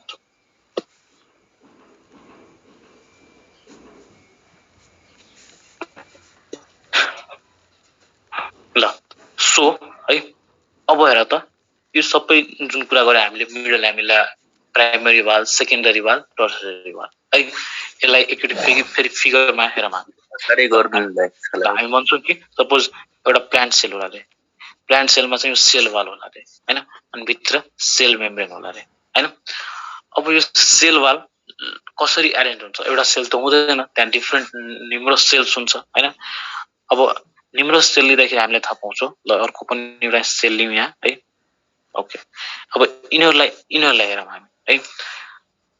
ल सो है अब हेर त यो सबै जुन कुरा गरे हामीले middle lamella, primary wall, secondary wall, tertiary wall है। यसलाई एकचोटि फेरि फिगरमा हेरमा हामी भन्छौँ कि सपोज एउटा प्लान्ट सेल होला रे, प्लान्ट सेलमा चाहिँ यो सेल वाल होला रे हैन, अनि भित्र सेल मेम्ब्रेन होला रे हैन। अब यो सेल वाल कसरी एरेन्ज हुन्छ? एउटा सेल त हुँदैन, त्यहाँ डिफरेन्ट न्युमरस सेल्स हुन्छ हैन। अब न्युमरस सेल लिँदाखेरि हामीले थाहा पाउँछौँ। ल अर्को पनि एउटा सेल लियौँ यहाँ है। ओके, अब यिनीहरूलाई हेरौँ हामी है।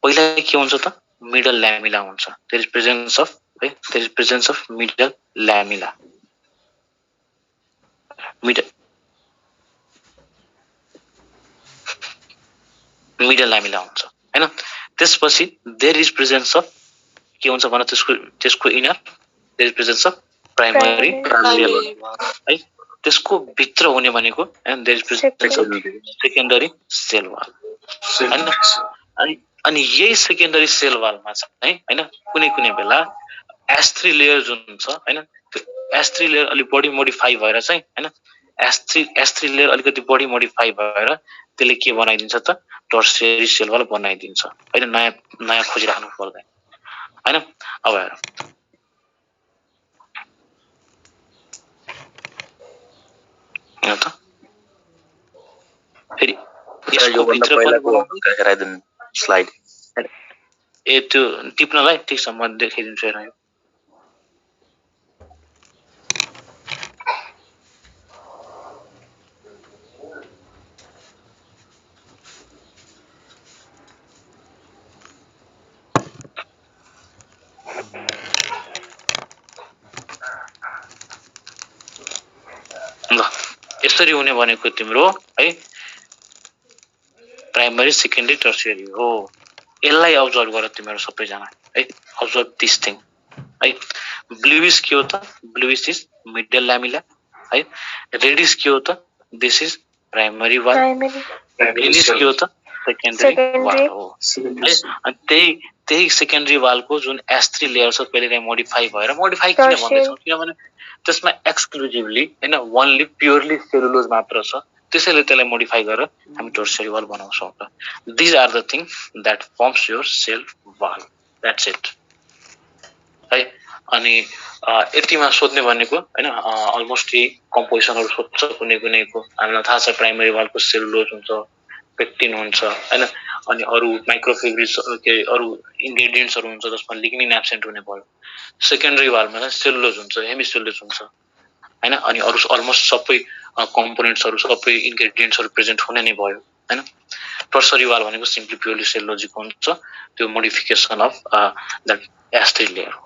पहिला के हुन्छ त? मिडल ल्यामिला हुन्छ। देयर इज प्रेजेन्स अफ है, there is presence of middle lamella. Middle middle lamella हुन्छ हैन। त्यसपछि देयर इज प्रेजेन्स अफ के हुन्छ भने त्यसको inner there is presence of primary cell है। त्यसको भित्र हुने भनेको हैन there is presence of secondary cell wall हैन। अनि यही सेकेन्डरी सेल वालमा चाहिँ हैन कुनै कुनै बेला S3 लेयर जुन हुन्छ हैन त्यो S3 लेयर अलि बढी मोडिफाई भएर चाहिँ हैन S3 लेयर अलिकति बढी मोडिफाई भएर त्यसले के बनाइदिन्छ त टर्सियरी सेल वाल बनाइदिन्छ हैन। नयाँ नयाँ खोजिराख्नु पर्दैन हैन। अब हेर त फेरि यसको भित्र गराइदिनु स्लाइड ए त्यो टिप्नलाई ठीक छ म देखाइदिन्छु हेर। ल यसरी हुने भनेको तिम्रो है प्राइमरी सेकेन्डरी टर्सियरी हो। यसलाई अब्जर्भ गर तिमीहरु सबैजना है। अब्जर्भ दिस थिङ है। ब्लुइश के हो त ब्लुइश इज मिडल ल्यामिला है। रेडिश के हो त this is primary wall. Greenish के हो त सेकेन्डरी वाल हो है। अनि त्यही सेकेन्डरी वालको जुन S3 लेयर छ कहिलेकाहीँ मोडिफाई भएर मोडिफाई किन भन्दैछौँ किनभने त्यसमा एक्सक्लुजिभली हैन वनली प्योरली सेलुलोज मात्र छ त्यसैले त्यसलाई मोडिफाई गरेर हामी टर्सियरी वाल बनाउँछौँ त। These are the thing that forms your cell wall that's it है। अनि यतिमा सोध्ने भनेको हैन अलमोस्ट यही कम्पोजिसनहरु सोध्छ कुनै कुनैको। हामीलाई थाहा छ प्राइमरी वालको सेलुलोज हुन्छ पेक्टिन हुन्छ हैन। अनि अरु माइक्रोफिब्रिल्स के अरु इन्ग्रेडियन्ट्सहरु हुन्छ जसमा लिग्निन एब्सेन्ट हुने भयो। सेकेन्डरी वालमा चाहिँ सेलुलोज हुन्छ हेमिसेलुलोज हुन्छ हैन। अनि अरु अलमोस्ट सबै कम्पोनेन्ट्सहरु सबै इन्ग्रेडियन्ट्सहरु प्रेजेन्ट हुने नै भयो हैन। टर्सरी वाल भनेको सिम्पली प्योरली सेलुलोजिक हुन्छ त्यो modification of that S3 layer हो।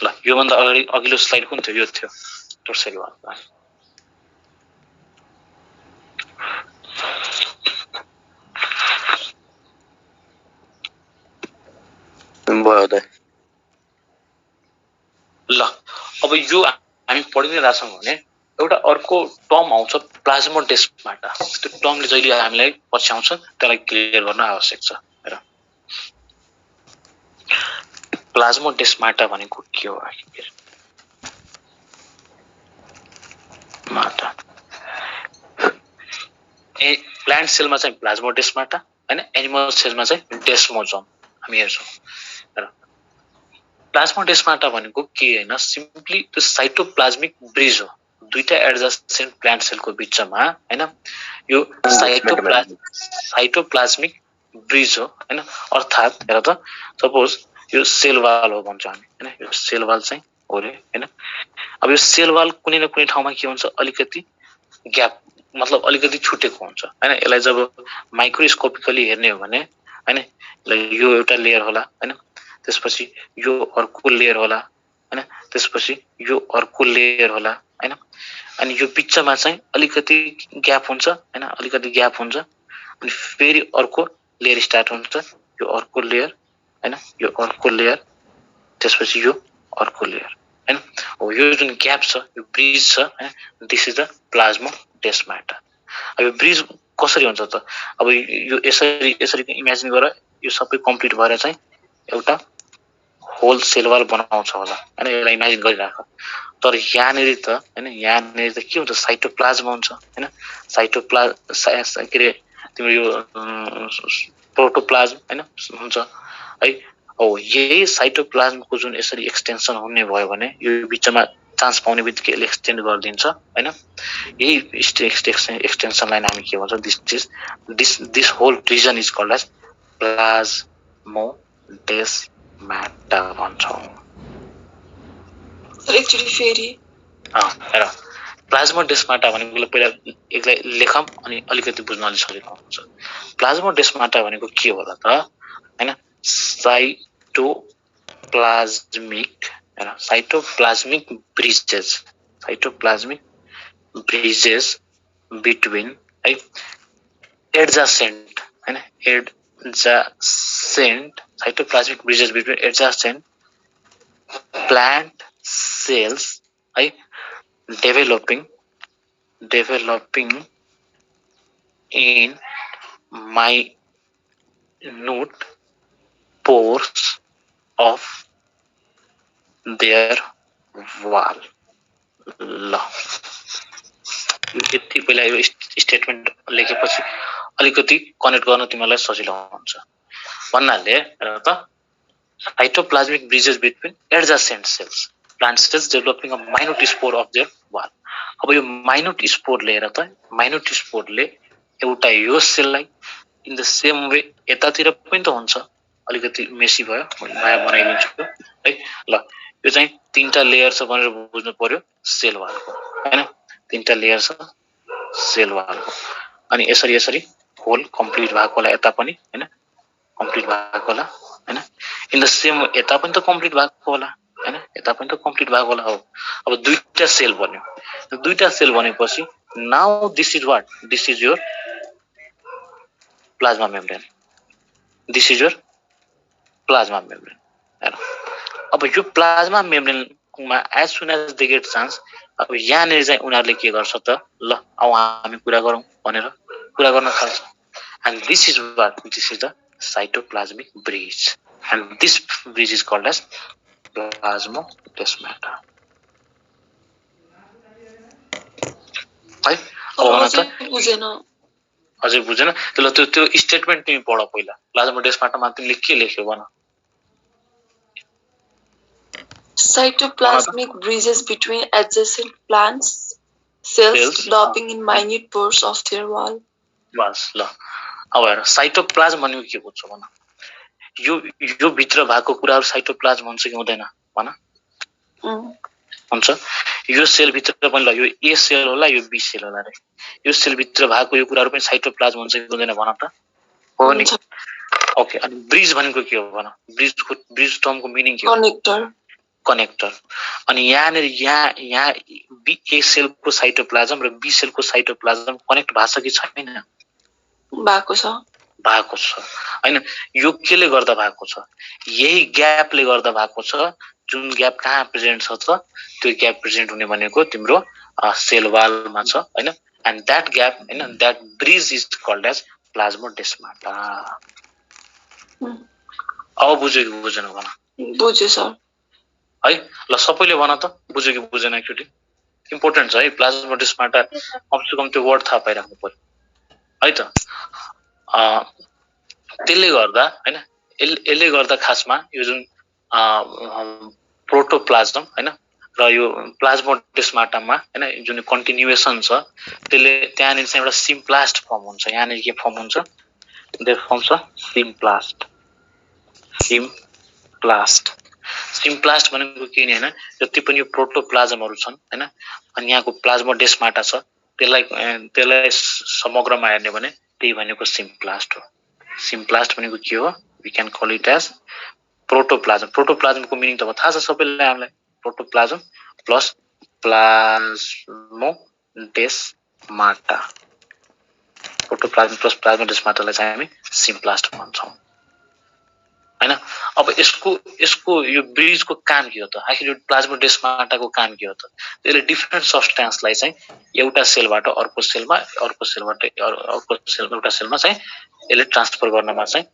ल यो भन्दा अगाडि अघिल्लो स्लाइड कुन थियो यो थियो टर्सरी वाल। ल अब यो हामी पढिनै राछौं भने एउटा अर्को टर्म आउँछ प्लाज्मोडेस्माटा। त्यो टर्मले जहिले हामीलाई पछ्याउँछ त्यसलाई क्लियर गर्न आवश्यक छ। हेर प्लाज्मोडेस्माटा भनेको के हो आखिर? माटा ए प्लान्ट सेलमा चाहिँ प्लाज्मोडेस्माटा हैन। एनिमल सेलमा चाहिँ डेस्मोजोम हामी हेर्छौं। हेर प्लाज्मोडेस्माटा भनेको के हैन सिम्पली त्यो साइटोप्लाज्मिक ब्रिज हो दुईटा एडजसेन्ट प्लान्ट सेलको बीचमा हैन। यो साइटोप्लाज्मिक ब्रिज हो हैन। अर्थात हेर त सपोज यो सेल वाल हो भन्छौं हामी हैन। यो सेल वाल चाहिँ हो रे हैन। अब यो सेल वाल कुनै न कुनै ठाउँमा के हुन्छ अलिकति ग्याप मतलब अलिकति छुटेको हुन्छ हैन। यसलाई जब माइक्रोस्कोपिकली हेर्ने हो भने हैन यो एउटा लेयर होला हैन। त्यसपछि यो अर्को लेयर होला हैन। त्यसपछि यो अर्को लेयर होला हैन। अनि यो बिचमा चाहिँ अलिकति ग्याप हुन्छ हैन। अलिकति ग्याप हुन्छ अनि फेरि अर्को लेयर स्टार्ट हुन्छ यो अर्को लेयर हैन। यो अर्को लेयर त्यसपछि यो अर्को लेयर हैन। हो यो जुन ग्याप छ यो ब्रिज छ हैन। This is the plasmodesmata. अब यो ब्रिज कसरी हुन्छ त अब यो यसरी यसरी इमेजिन गर यो सबै कम्प्लिट भएर चाहिँ एउटा होल सेल वाल बनाउँछ होला हैन। यसलाई इमेजिन गरिराख। तर यहाँनेरि त हैन यहाँनेरि त के हुन्छ साइटोप्लाज्म हुन्छ हैन। साइटोप्लाज्म के रे तिम्रो यो प्रोटोप्लाज्म हैन हुन्छ है। हो यही साइटोप्लाज्मको जुन यसरी एक्सटेन्सन हुने भयो भने यो बिचमा चान्स पाउने बित्तिकै यसले एक्सटेन्ड गरिदिन्छ हैन। यही एक्सटेन्सनलाई हामी के भन्छौं this whole reason is called as plasmodesmata भन्छौं। एक्चुअली फेरि हेर प्लाज्मोडेस्माटा भनेको पहिला एकलाई लेखौं अनि अलिकति बुझ्न अलि सजिलो हुन्छ। प्लाज्मोडेस्माटा भनेको के होला त हैन साइटोप्लाज्मिक ब्रिजेस बिट्विन है एडजसेन्ट हैन adjacent cytoplasmic bridges between adjacent plant cells है developing in minute pores of their wall. ल यति पहिला यो स्टेटमेन्ट लेखेपछि अलिकति कनेक्ट गर्न तिमीलाई सजिलो हुन्छ भन्नाले त cytoplasmic bridges between adjacent cells plant cells developing a minute spore of their wall अब यो माइन्यूट स्पोर लिएर त माइन्यूट स्पोरले एउटा यो सेललाई इन द सेम वे यतातिर पनि त हुन्छ अलिकति मेसी भयो नयाँ बनाइदिन्छु है ल यो चाहिँ तीनटा लेयर छ भनेर बुझ्नु पर्यो सेल वालको हैन तीनटा लेयर छ सेल वालको अनि यसरी यसरी होल कम्प्लिट भएको होला यता पनि हैन कम्प्लिट भएको होला हैन इन द सेम यता पनि त कम्प्लिट भएको होला हैन यता पनि त कम्प्लिट भएको होला हो अब दुईटा सेल बन्यो दुईटा सेल बनेपछि now this is what this is your plasma membrane this is your plasma membrane हैन अब यो प्लाज्मा मेम्ब्रेनमा as soon as they get chance अब यहाँनिर चाहिँ उनीहरूले के गर्छ त ल अब हामी कुरा गरौँ भनेर कुरा गर्न थाल्छ and this is the cytoplasmic bridge and this bridge is called as plasmodesmata है अझै बुझेन ल त्यो स्टेटमेन्ट तिमी पढ पहिला प्लाज्मोडेस्माटामा तिमीले के लेख्यौ भन Cytoplasmic bridges between adjacent plants cells developing in minute pores of their wall. बस ल अब हेर साइटोप्लाज्म भनेको के बुझ्छ भन यो भित्र भएको कुराहरु साइटोप्लाज्म हुन्छ कि हुँदैन भन हुन्छ यो सेल भित्र पनि ल यो ए सेल होला यो बी सेल होला रे यो सेल भित्र भएको यो कुराहरु पनि साइटोप्लाज्म हुन्छ कि हुँदैन भन त हो नि ओके अनि ब्रिज भनेको के हो भन ब्रिज टर्मको मिनिङ के हो कनेक्टर अनि यहाँ बी ए सेलको साइटोप्लाज्म र बी सेलको साइटोप्लाज्म कनेक्ट भएको छ कि छैन भएको छ हैन यो केले गर्दा भएको छ यही ग्यापले गर्दा भएको छ जुन ग्याप कहाँ प्रेजेन्ट छ त त्यो ग्याप प्रेजेन्ट हुने भनेको तिम्रो सेल वालमा छ हैन एन्ड दैट ग्याप हैन that bridge is called as plasmodesmata अब बुझ्यो कि बुझेन भन बुझ्यो सर है ल सबैले भन त बुझ्यो कि बुझेन एक्चुअली इम्पोर्टेन्ट छ है प्लाज्मोडेस्माटा कमसे कम त्यो वर्ड थाहा पाइराख्नु पर्यो है त त्यसले गर्दा हैन यसले गर्दा खासमा यो जुन प्रोटोप्लाज्म हैन र यो प्लाज्मोडेस्माटामा हैन जुन कन्टिन्युएसन छ त्यसले त्यहाँनिर चाहिँ एउटा सिम्प्लास्ट फर्म हुन्छ यहाँनिर के फर्म हुन्छ देयर फर्म्स अ सिम्प्लास्ट भनेको के नि हैन जति पनि यो प्रोटोप्लाज्महरु छन् हैन अनि यहाँको प्लाज्मोडेस्माटा छ त्यसलाई समग्रमा हेर्ने भने त्यही भनेको सिम्प्लास्ट हो सिम्प्लास्ट भनेको के हो we can call it as प्रोटोप्लाज्मको मिनिङ त थाहा छ सबैलाई हामीलाई protoplasm plus plasmodesmata protoplasm plus प्लाज्मोडेस्माटालाई चाहिँ हामी सिम्प्लास्ट भन्छौं हैन अब यसको यो ब्रिजको काम के हो त आखिर यो प्लाज्मोडेस्माटाको काम के हो त त्यसले डिफरेन्ट सब्स्टेन्सलाई चाहिँ एउटा सेलबाट अर्को सेलमा एउटा सेलमा चाहिँ यसले ट्रान्सफर गर्नमा चाहिँ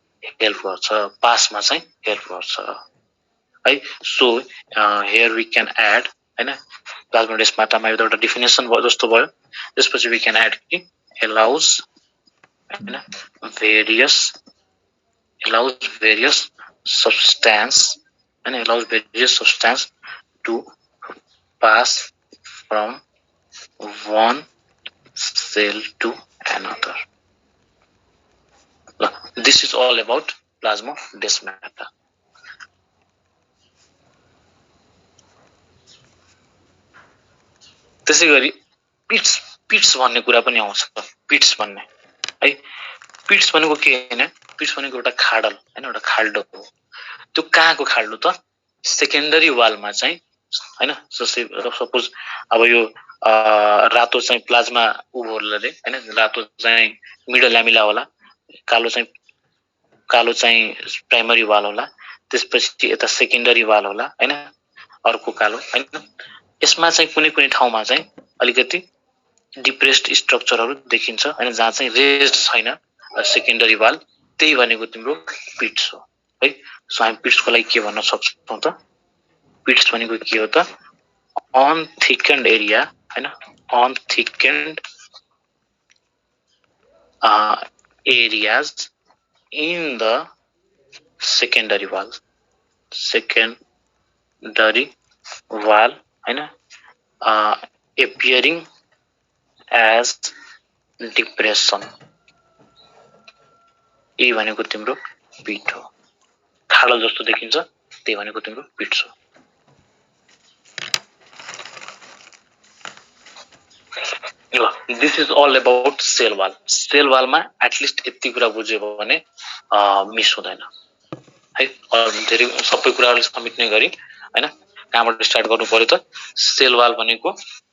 हेल्प गर्छ पासमा चाहिँ हेल्प गर्छ है so here we can add हैन प्लाज्मोडेस्माटामा एउटा डेफिनेसन जस्तो भयो त्यसपछि वी क्यान एड कि allows various substance to pass from one cell to another. This is all about plasmodesmata. त्यसैगरी पिट्स भन्ने कुरा पनि आउँछ पिट्स भन्ने है पिट्स भनेको के हैन पिट्स भनेको एउटा खाडल हैन एउटा खाल्डो हो त्यो कहाँको खाल्डो त सेकेन्डरी वालमा चाहिँ हैन जस्तै सपोज अब यो रातो चाहिँ प्लाज्मा उभो होला रे हैन रातो चाहिँ मिडल ल्यामिला होला कालो चाहिँ प्राइमरी वाल होला, त्यसपछि यता सेकेन्डरी वाल होला हैन, अर्को कालो हैन। यसमा चाहिँ कुनै ठाउँमा चाहिँ अलिकति डिप्रेस्ड स्ट्रक्चरहरू देखिन्छ हैन, जहाँ चाहिँ रेस्ट छैन सेकेन्डरी वाल, त्यही भनेको तिम्रो पिट्स हो है। सो हामी पिट्सको लागि के भन्न सक्छौं त, पिट्स भनेको के हो त, अनथिकेन्ड एरिया हैन, अनथिकेन्ड areas in the secondary wall हैन, appearing as depression, यही भनेको तिम्रो पिट हो। खाडल जस्तो देखिन्छ त्यही भनेको तिम्रो पिट्स हो। This is all about cell wall. Cell वालमा एटलिस्ट यति कुरा बुझ्यो भने मिस हुँदैन है। धेरै सबै कुराहरु समेट्ने गरी हैन, कहाँबाट स्टार्ट गर्नु पर्यो त, सेल वाल भनेको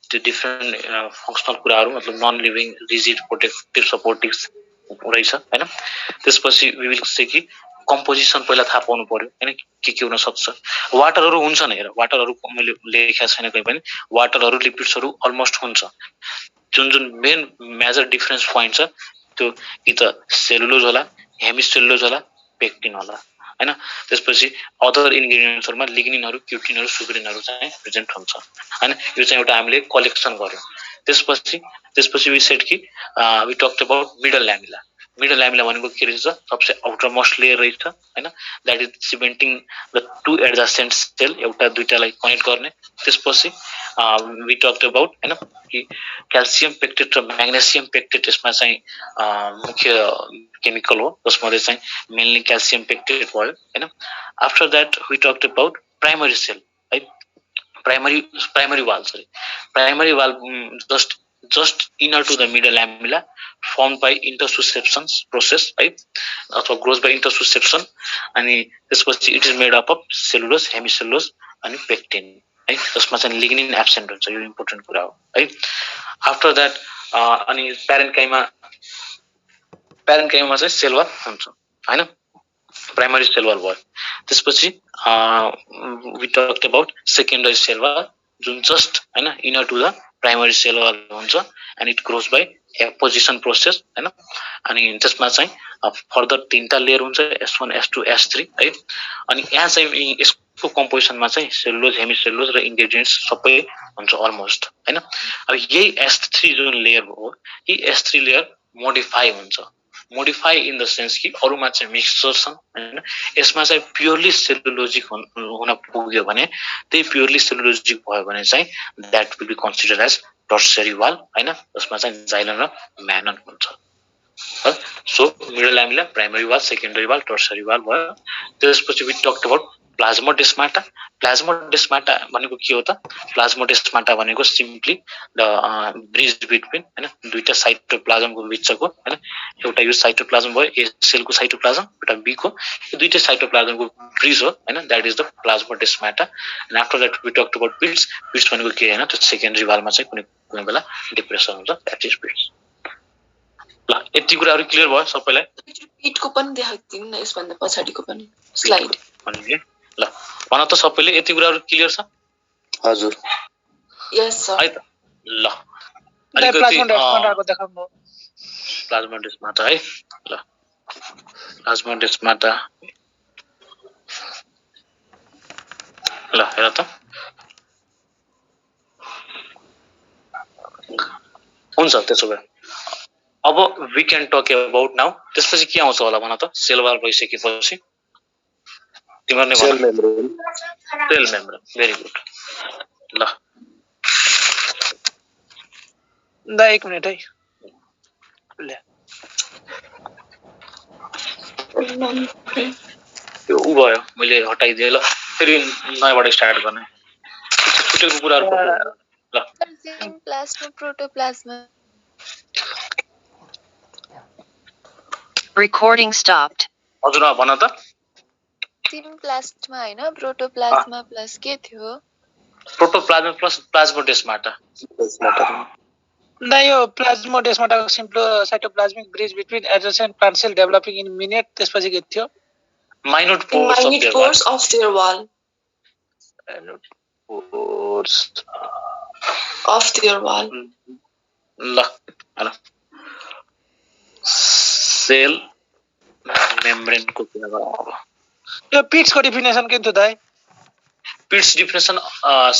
त्यो डिफरेन्ट फंक्सनल कुराहरु, मतलब non living, rigid, protective, supportive रहेछ हैन। त्यसपछि वी विल से कि कम्पोजिसन पहिला थाहा पाउनु पर्यो हैन, के हुन सक्छ। वाटरहरु हुन्छन्, हेर वाटरहरु मैले लेखेको छैन कहीं पनि, वाटरहरु लिपिड्सहरु अलमोस्ट हुन्छ। जुन मेन मेजर डिफरेन्स पोइन्ट छ त्यो कि त सेलुलोज होला, हेमिसेलुलोज होला, पेक्टिन होला हैन। त्यसपछि अदर इन्ग्रेडियन्ट्सहरुमा लिग्निनहरु, क्युटिनहरु, सुब्रिनहरु चाहिँ प्रेजेन्ट हुन्छ हैन। यो चाहिँ एउटा हामीले कलेक्सन गर्यौं। त्यसपछि वी सेड कि we talked about middle lamella. Middle lamella भनेको के रहेछ, सबसे आउटर मोस्ट लेयर रहेछ हैन, that is cementing the two adjacent cell, एउटा दुईटालाई कनेक्ट गर्ने। त्यसपछि वी टक्ड अबाउट हैन कि क्याल्सियम पेक्टेट र म्याग्नेसियम पेक्टेट यसमा चाहिँ मुख्य केमिकल हो, जसमध्ये चाहिँ मेनली क्याल्सियम पेक्टेट भयो हैन। After that we talked about primary cell है, primary wall, primary wall just inner to the middle lamella, formed by intersusception process है, अथवा grows by intersusception। अनि त्यसपछि it is made up of cellulose, hemicellulose अनि pectin है, जसमा चाहिँ lignin absent हुन्छ, यो इम्पोर्टेन्ट कुरा हो है। आफ्टर दैट अनि प्यारेन्काइमा चाहिँ सेल वाल हुन्छ हैन, प्राइमरी सेल वाल भयो। त्यसपछि we talked about secondary cell wall, जुन जस्ट हैन inner to the primary cell wall हुन्छ, and it grows by apposition process हैन। अनि त्यसमा चाहिँ फर्दर तीनटा लेयर हुन्छ, S1, S2, S3 है। अनि यहाँ चाहिँ यसको कम्पोजिसनमा चाहिँ सेलुलोज, हेमिसेलुलोज र इन्ग्रेडियन्ट्स सबै हुन्छ अलमोस्ट हैन। अब यही S3 जुन लेयर हो, यही S3 लेयर मोडिफाई हुन्छ। मोडिफाई इन द सेन्स कि अरुमा चाहिँ मिक्सचर छन् हैन, यसमा चाहिँ प्योरली सेलुलोजिक हुन पुग्यो भने, त्यही प्योरली सेलुलोजिक भयो भने चाहिँ that will be considered as tertiary wall हैन, जसमा चाहिँ जाइलन र म्यानन हुन्छ। So middle lamella, primary wall, secondary wall, tertiary wall भयो। त्यसपछि we talked about plasmodesmata. Plasmodesmata भनेको के हो त, प्लाज्मोडेस्माटा भनेको सिम्पली द ब्रिज बिट्विन हैन दुईटा साइटोप्लाज्मको बिचको हैन, एउटा यो साइटोप्लाज्म भयो, ए सेलको साइटोप्लाज्म, एउटा बी को, यो दुईटै साइटोप्लाज्मको ब्रिज हो हैन, that is the plasmodesmata. And after that we talked about pits. Pits भनेको के हैन, त्यो सेकेन्डरी वालमा चाहिँ कुनै बेला डिप्रेसन हुन्छ, दैट इज पिट्स। ल यति कुराहरु क्लियर भयो सबैलाई? पिटको पनि देखाइदिनु न, यसभन्दा पछाडीको पनि स्लाइड भन्ने। ल भन त सबैले यति कुराहरु क्लियर छ? हजुर, यस सर। है त ल प्लाज्मोडेस्माटाको देखाउनु। प्लाज्मोडेस्माटा है, ल प्लाज्मोडेस्माटा ल हेर त हुन्छ। त्यसो भए अब we can talk about now. त्यसपछि के आउँछ होला भन त, सेल वाल भइसकेपछि तिम्रो नै सेल भन। Membrane. Cell membrane, very good. ल दा एक मिनेट है, ले यो उ भयो, मैले हटाइदिएँ। ल फेरि नयाँबाट स्टार्ट गर्ने, छुटेको कुराहरु ल। प्लाज्मा, प्रोटोप्लाज्मा। Recording stopped. हजुर भन त। सिम प्लाज्मा हैन, प्रोटोप्लाज्मा प्लस के थियो? Protoplasm plus plasmodesmata. दाइ यो प्लाज्मोडेस्माटाको सिम्प्लो cytoplasmic bridge between adjacent plant cell developing in minute त्यसपछि के थियो minute In pores of minute their wall. pores of their wall. Pores Of their wall. ल हेर सेल मेम्ब्रेन को कुरा गरौँ अब यो पिट्सको डिफिनेसन के थियो दाइ पिट्स डिफिनेसन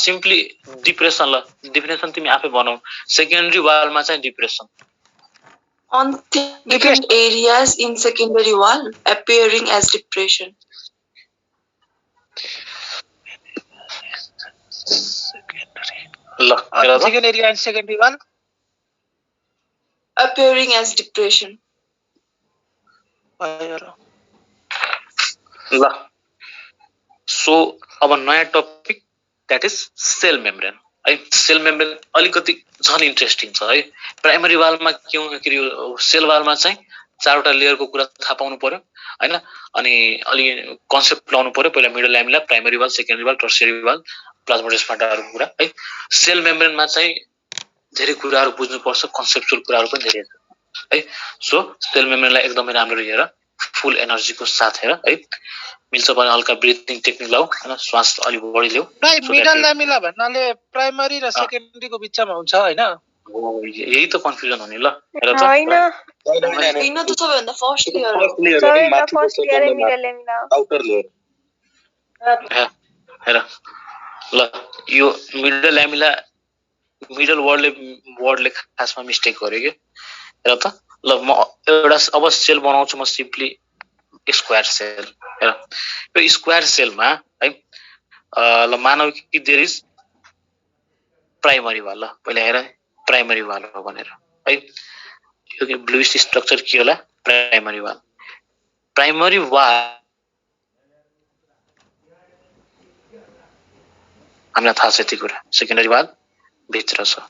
सिम्पली डिप्रेसन ल डिफिनेसन तिमी आफै बनाऊ सेकेन्डरी वालमा चाहिँ depression On different areas in secondary wall appearing as depression. ल हेर त second area and secondary wall Appearing as depression. ल सो अब नयाँ topic that is cell membrane है सेल मेम्ब्रेन अलिकति झन् इन्ट्रेस्टिङ छ है प्राइमरी वालमा के अरे सेल वालमा चाहिँ चारवटा लेयरको कुरा थाहा पाउनु पर्यो हैन अनि अलि कन्सेप्ट लाउनु पर्यो पहिला middle lamella primary wall secondary wall tertiary wall प्लाज्मोडेस्माटाहरूको कुरा है सेल मेम्ब्रेनमा चाहिँ धेरै कुराहरू बुझ्नुपर्छ कन्सेप्चुअल कुराहरू पनि धेरै छ है सो सेल मेम्ब्रेनलाई एकदमै राम्रो हेर फुल एनर्जीको साथ हेर है मिल्छ भने हल्का ब्रिथिङ टेक्निक लाऊ हैन श्वास अलि बढी लिऊ दाइ मिडल ल्यामिला भन्नाले प्राइमरी र सेकेन्डरीको बिचमा हुन्छ हैन यही त कन्फ्युजन हो नि ल हेर त होइन त सबैभन्दा फर्स्ट लेयर हो आउटर लेयर हेर ल यो मिडल ल्यामिला मिडल वर्डले खासमा मिस्टेक गर्यो के हेर त ल म एउटा अब सेल बनाउँछु म सिम्पली स्क्वायर सेल हेर यो स्क्वायर सेलमा है ल मानौ कि देयर इज प्राइमरी वाल ल पहिला हेर प्राइमरी वाल हो भनेर है यो ब्लुइश स्ट्रक्चर के होला प्राइमरी वाल हामीलाई थाहा छ यति कुरा सेकेन्डरी वाल भित्र छ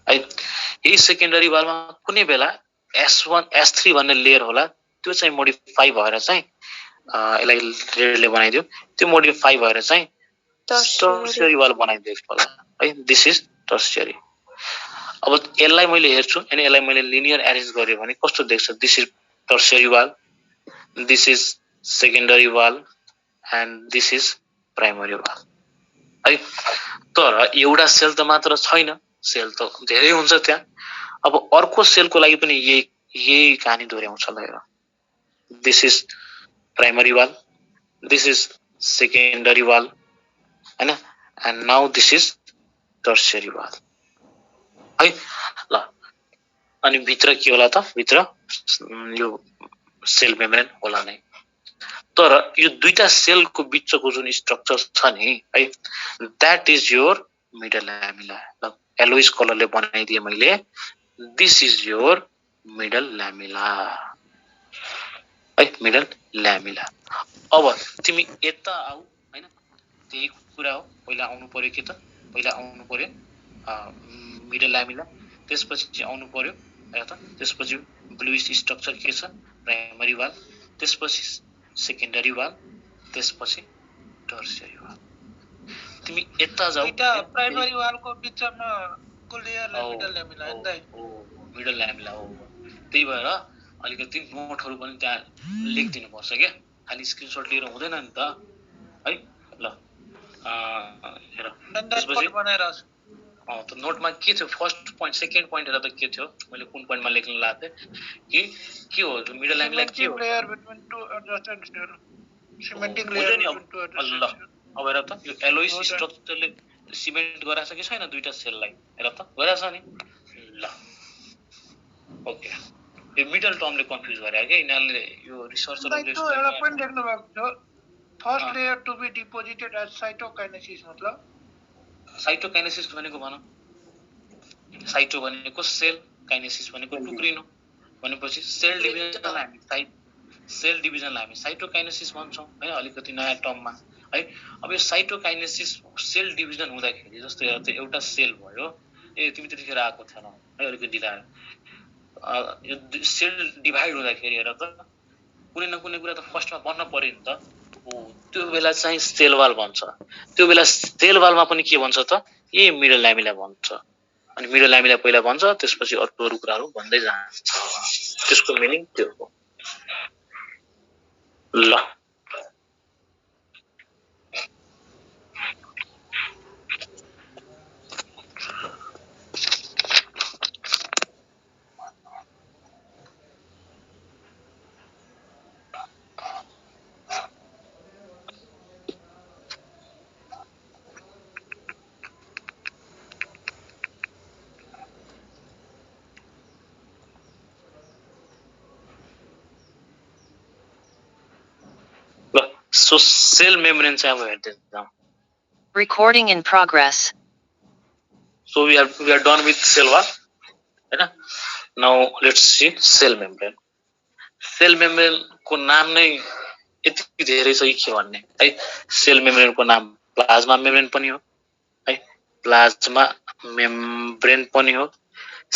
है यही सेकेन्डरी वालमा कुनै बेला S1 S3 भन्ने लेयर होला त्यो चाहिँ मोडिफाई भएर चाहिँ यसलाई रेडले बनाइदियो त्यो मोडिफाई भएर चाहिँ टर्सियरी वाल बनाइदियो होला है दिस इज टर्सियरी अब यसलाई मैले हेर्छु अनि यसलाई मैले लिनियर एरेन्ज गर्यो भने कस्तो देख्छ this is tertiary wall this is secondary wall and this is primary wall है तर एउटा सेल त मात्र छैन सेल त धेरै हुन्छ त्यहाँ अब अर्को सेलको लागि पनि यही कहानी दोहोऱ्याउँछ ल हेर this is primary wall this is secondary wall हैन and now this is tertiary wall है ल अनि भित्र के होला त भित्र यो सेल मेम्ब्रेन होला नै तर यो दुईटा सेलको बीचको जुन स्ट्रक्चर छ नि है that is your middle lamella yellowish कलरले बनाइदिए मैले this is your middle lamella है मिडल ल्यामिला अब तिमी यता आऊ हैन त्यही कुरा हो पहिला आउनु पर्यो के त पहिला आउनु पर्यो मिडल ल्यामिला त्यसपछि आउनु पर्यो है त त्यसपछि ब्लुइश स्ट्रक्चर के छ प्राइमरी वाल त्यसपछि सेकेन्डरी वाल त्यसपछि टर्सियरी वाल तिमी यता जाऊ दुईटा प्राइमरी वालको बिचमा को लेयरलाई मिडल ल्यामिला हैन दाइ मिडल ल्यामिला हो त्यही भएर अलिकति नोटहरु पनि त्यहाँ लेखिदिनु पर्छ के खाली स्क्रिनशट लिएर हुँदैन नि त है ल हेर त्यसपछि बनाइराछु त नोटमा के थियो फर्स्ट पोइन्ट सेकेन्ड पोइन्ट हेर त के थियो मैले कुन पोइन्टमा लेख्न लाग्थे कि के हो मिडल ल्यामिला के हो layer between two adjacent layer cementing layer between two adjacent अब हेर त यो एलोइस स्ट्रक्चरले सिमेन्ट गराछ कि छैन दुईटा सेललाई हेर त गराछ नि ल ओके यो मिडल टर्मले कन्फ्युज गरे के यिनीहरुले यो रिसर्चरले एउटा पोइन्ट लेख्नु भएको छ first layer to be deposited as cytokinesis मतलब साइटोकाइनेसिस भनेको भन साइटो भनेको सेल काइनेसिस भनेको टुक्रिनु भनेपछि सेल डिभिजनलाई हामी साइटोकाइनेसिस भन्छौं हैन अलिकति नयाँ टर्ममा है अब यो साइटोकाइनेसिस सेल डिभिजन हुँदाखेरि जस्तो एउटा सेल भयो ए तिमी त्यतिखेर आएको थिएन है अलिकति ढिला यो सेल डिभाइड हुँदाखेरि हेर त कुनै न कुनै कुरा त फर्स्टमा बन्न पर्यो नि त त्यो बेला चाहिँ सेल वाल भन्छ त्यो बेला सेल वालमा पनि के भन्छ त ए मिडल ल्यामिला भन्छ अनि मिडल हामीलाई पहिला भन्छ त्यसपछि अरू कुराहरू भन्दै जान्छ त्यसको मिनिङ त्यो हो ल So cell membrane चाहिँ अब हेर्दै जाउँ Recording in progress. So we are done with cell wall हैन now let's see cell membrane को नाम नै यति धेरै छ के भन्ने है सेल मेम्ब्रेन को नाम प्लाज्मा मेम्ब्रेन पनि हो है प्लाज्मा मेम्ब्रेन पनि हो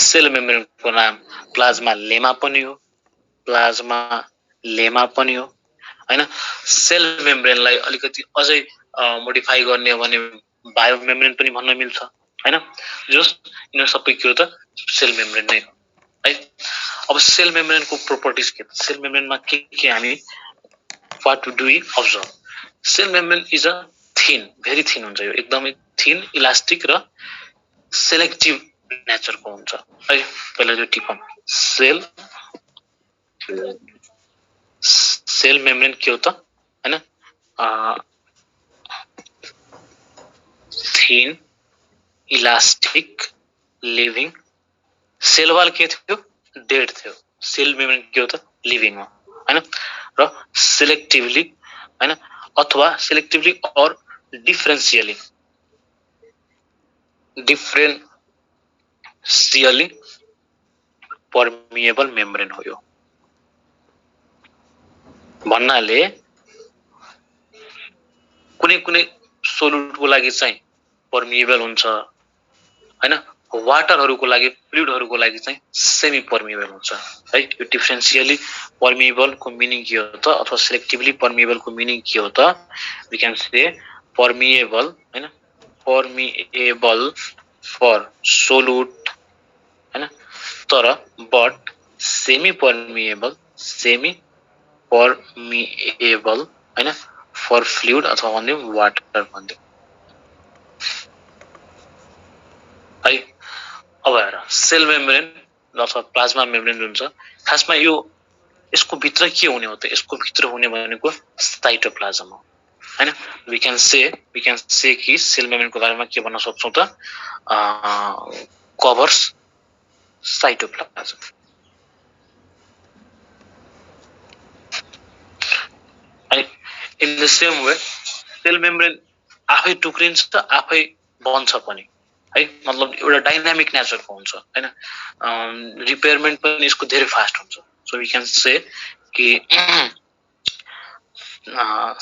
सेल मेम्ब्रेन को नाम प्लाज्मा लेमा पनि हो हैन सेल मेम्ब्रेनलाई अलिकति अझै मोडिफाई गर्ने भने बायो मेम्ब्रेन पनि भन्न मिल्छ हैन जस यिनीहरु सबै के हो त सेल मेम्ब्रेन नै हो है अब सेल मेम्ब्रेन को प्रोपर्टिज के सेल मेम्ब्रेन मा के हामी what do we observe cell membrane is a thin very thin हुन्छ यो एकदमै थिन इलास्टिक र सेलेक्टिभ नेचरको हुन्छ है पहिला यो टिपम सेल मेम्ब्रेन के हो त हैन thin elastic living cell wall के थियो डेड थियो सेल मेम्ब्रेन के हो त लिभिङ हो हैन र सेलेक्टिभली हैन अथवा सेलेक्टिभली और डिफरेन्शियली पर्मिएबल मेम्ब्रेन हो यो भन्नाले कुनै सोलुटको लागि चाहिँ पर्मिएबल हुन्छ हैन वाटरहरुको लागि फ्लुइडहरुको लागि चाहिँ सेमी पर्मिएबल हुन्छ है यो डिफरेन्शियली पर्मिएबल को मिनिङ के हो त अथवा सेलेक्टिभली पर्मिएबल को मिनिङ के हो त वी क्यान से पर्मिएबल हैन पर्मिएबल फर सोलुट हैन तर बट सेमी पर्मिएबल हैन फर फ्लुइड अथवा भन्ने वाटर भन्ने है अब हेर सेल मेम्ब्रेन अथवा प्लाज्मा मेम्ब्रेन हुन्छ खासमा यो यसको भित्र के हुने हो त यसको भित्र हुने भनेको साइटोप्लाज्म हो हैन वी क्यान से कि सेल मेम्ब्रेन को बारेमा के भन्न सक्छौं त covers cytoplasm in the same way cell membrane आफै टुक्रिन्छ आफै बन्छ पनि है मतलब एउटा डाइनामिक नेचरको हुन्छ हैन रिपेयरमेन्ट पनि यसको धेरै फास्ट हुन्छ सो वी क्यान से कि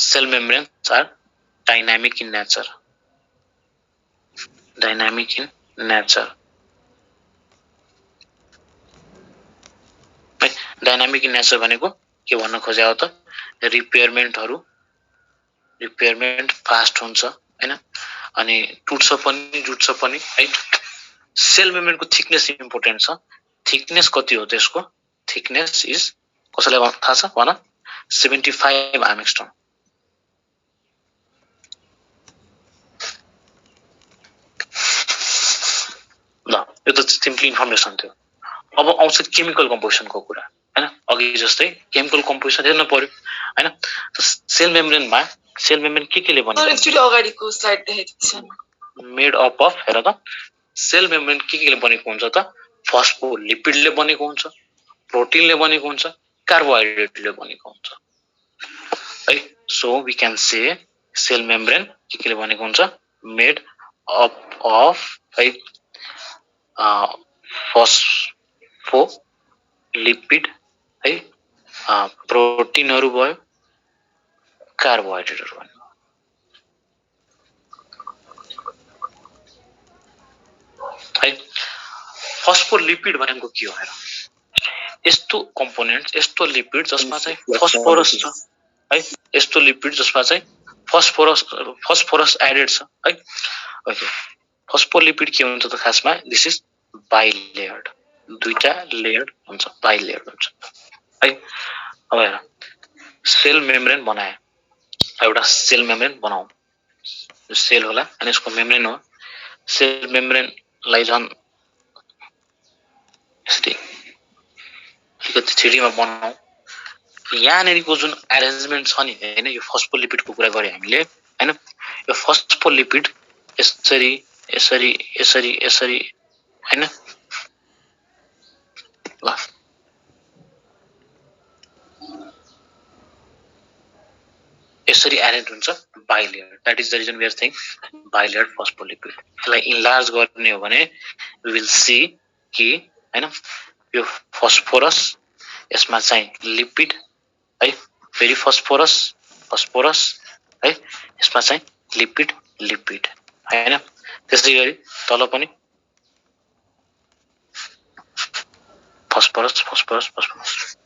cell membranes are dynamic in nature dynamic in nature भनेको के भन्न खोजे हो त रिपेयरमेन्ट फास्ट हुन्छ हैन अनि टुट्छ पनि जुट्छ पनि है सेल मेम्ब्रेनको थिकनेस इम्पोर्टेन्ट छ थिकनेस कति हो त्यसको थिकनेस इज कसैलाई थाहा छ भन 75 एंगस्ट्रम ल यो त सिम्पली इन्फर्मेसन थियो अब आउँछ केमिकल कम्पोजिसन को कुरा हैन अघि जस्तै केमिकल कम्पोजिसन हेर्न पर्यो हैन सेल मेम्ब्रेन केले बनेको एक्चुअली अगाडिको स्लाइड देखेको छ मेड अप अफ हेर त सेल मेम्ब्रेन केले बनेको हुन्छ त फस्फोलिपिडले बनेको हुन्छ प्रोटिनले बनेको हुन्छ कार्बोहाइड्रेटले बनेको हुन्छ है so we can say cell membrane केले बनेको हुन्छ मेड अप अफ है फस्फोलिपिड है प्रोटिनहरु भयो कार्बोहाइड्रेटहरु भयो है फस्फोलिपिड भनेको के हो हेर यस्तो कम्पोनेन्ट यस्तो लिपिड जसमा चाहिँ फस्फोरस छ है यस्तो लिपिड जसमा चाहिँ फस्फोरस एडेड छ है ओके फस्फोलिपिड के हुन्छ त खासमा दिस इज बाइलेयर्ड, दुईटा लेयर्ड हुन्छ, बाइलेयर्ड हुन्छ है। अब हेर सेल मेम्ब्रेन बनाए, एउटा सेल मेम्ब्रेन बनाऊ, यो सेल होला अनि यसको मेम्ब्रेन हो। सेल मेम्ब्रेनलाई झन् यस्तै अलिकति 3D मा बनाऊ। यहाँनिरको जुन एरेन्जमेन्ट छ नि हैन, यो फस्फोलिपिडको कुरा गरे हामीले हैन, यो फस्फोलिपिड यसरी यसरी यसरी यसरी हैन, ल यसरी एरेन्ज हुन्छ bilayer. That is the reason we are saying bilayer phospholipid. यसलाई इन्लार्ज गर्ने हो भने वी विल सी कि हैन यो फस्फोरस, यसमा चाहिँ लिपिड है, फेरि फस्फोरस फस्फोरस है, यसमा चाहिँ लिपिड लिपिड हैन। त्यसैगरी तल पनि फस्फोरस फस्फोरस फस्फोरस।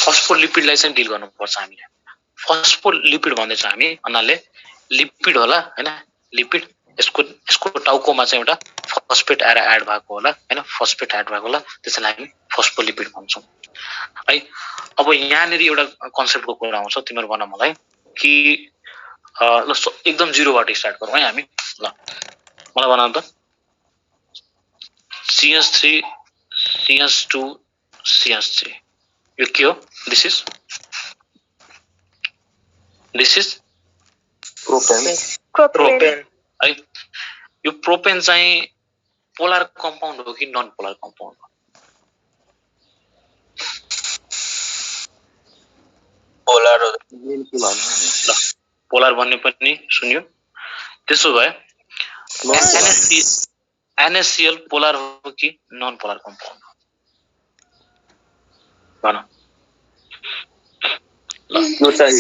फस्फोलिपिडलाई चाहिँ डिल गर्नुपर्छ हामीले। फस्फोलिपिड भन्दैछ हामी अन्नाले लिपिड होला हैन, लिपिड यसको यसको टाउकोमा चाहिँ एउटा फस्फेट आएर एड भएको होला हैन, फस्फेट एड भएको होला, त्यसैलाई हामी फस्फोलिपिड भन्छौँ है। अब यहाँनिर एउटा कन्सेप्टको कुरा आउँछ, तिम्रो भन मलाई कि ल एकदम जिरोबाट स्टार्ट गरौँ है हामी। ल मलाई भन त CH3 CH2 CH3 यो के हो? दिस इज प्रोपेन है। यो प्रोपेन चाहिँ पोलर कम्पाउन्ड हो कि नन पोलर कम्पाउन्ड हो? पोलर हो। ल पोलर भन्ने पनि सुन्यो। त्यसो भए NaCl पोलर हो कि नन पोलर कम्पाउन्ड हो? भन। ल यो चाहिँ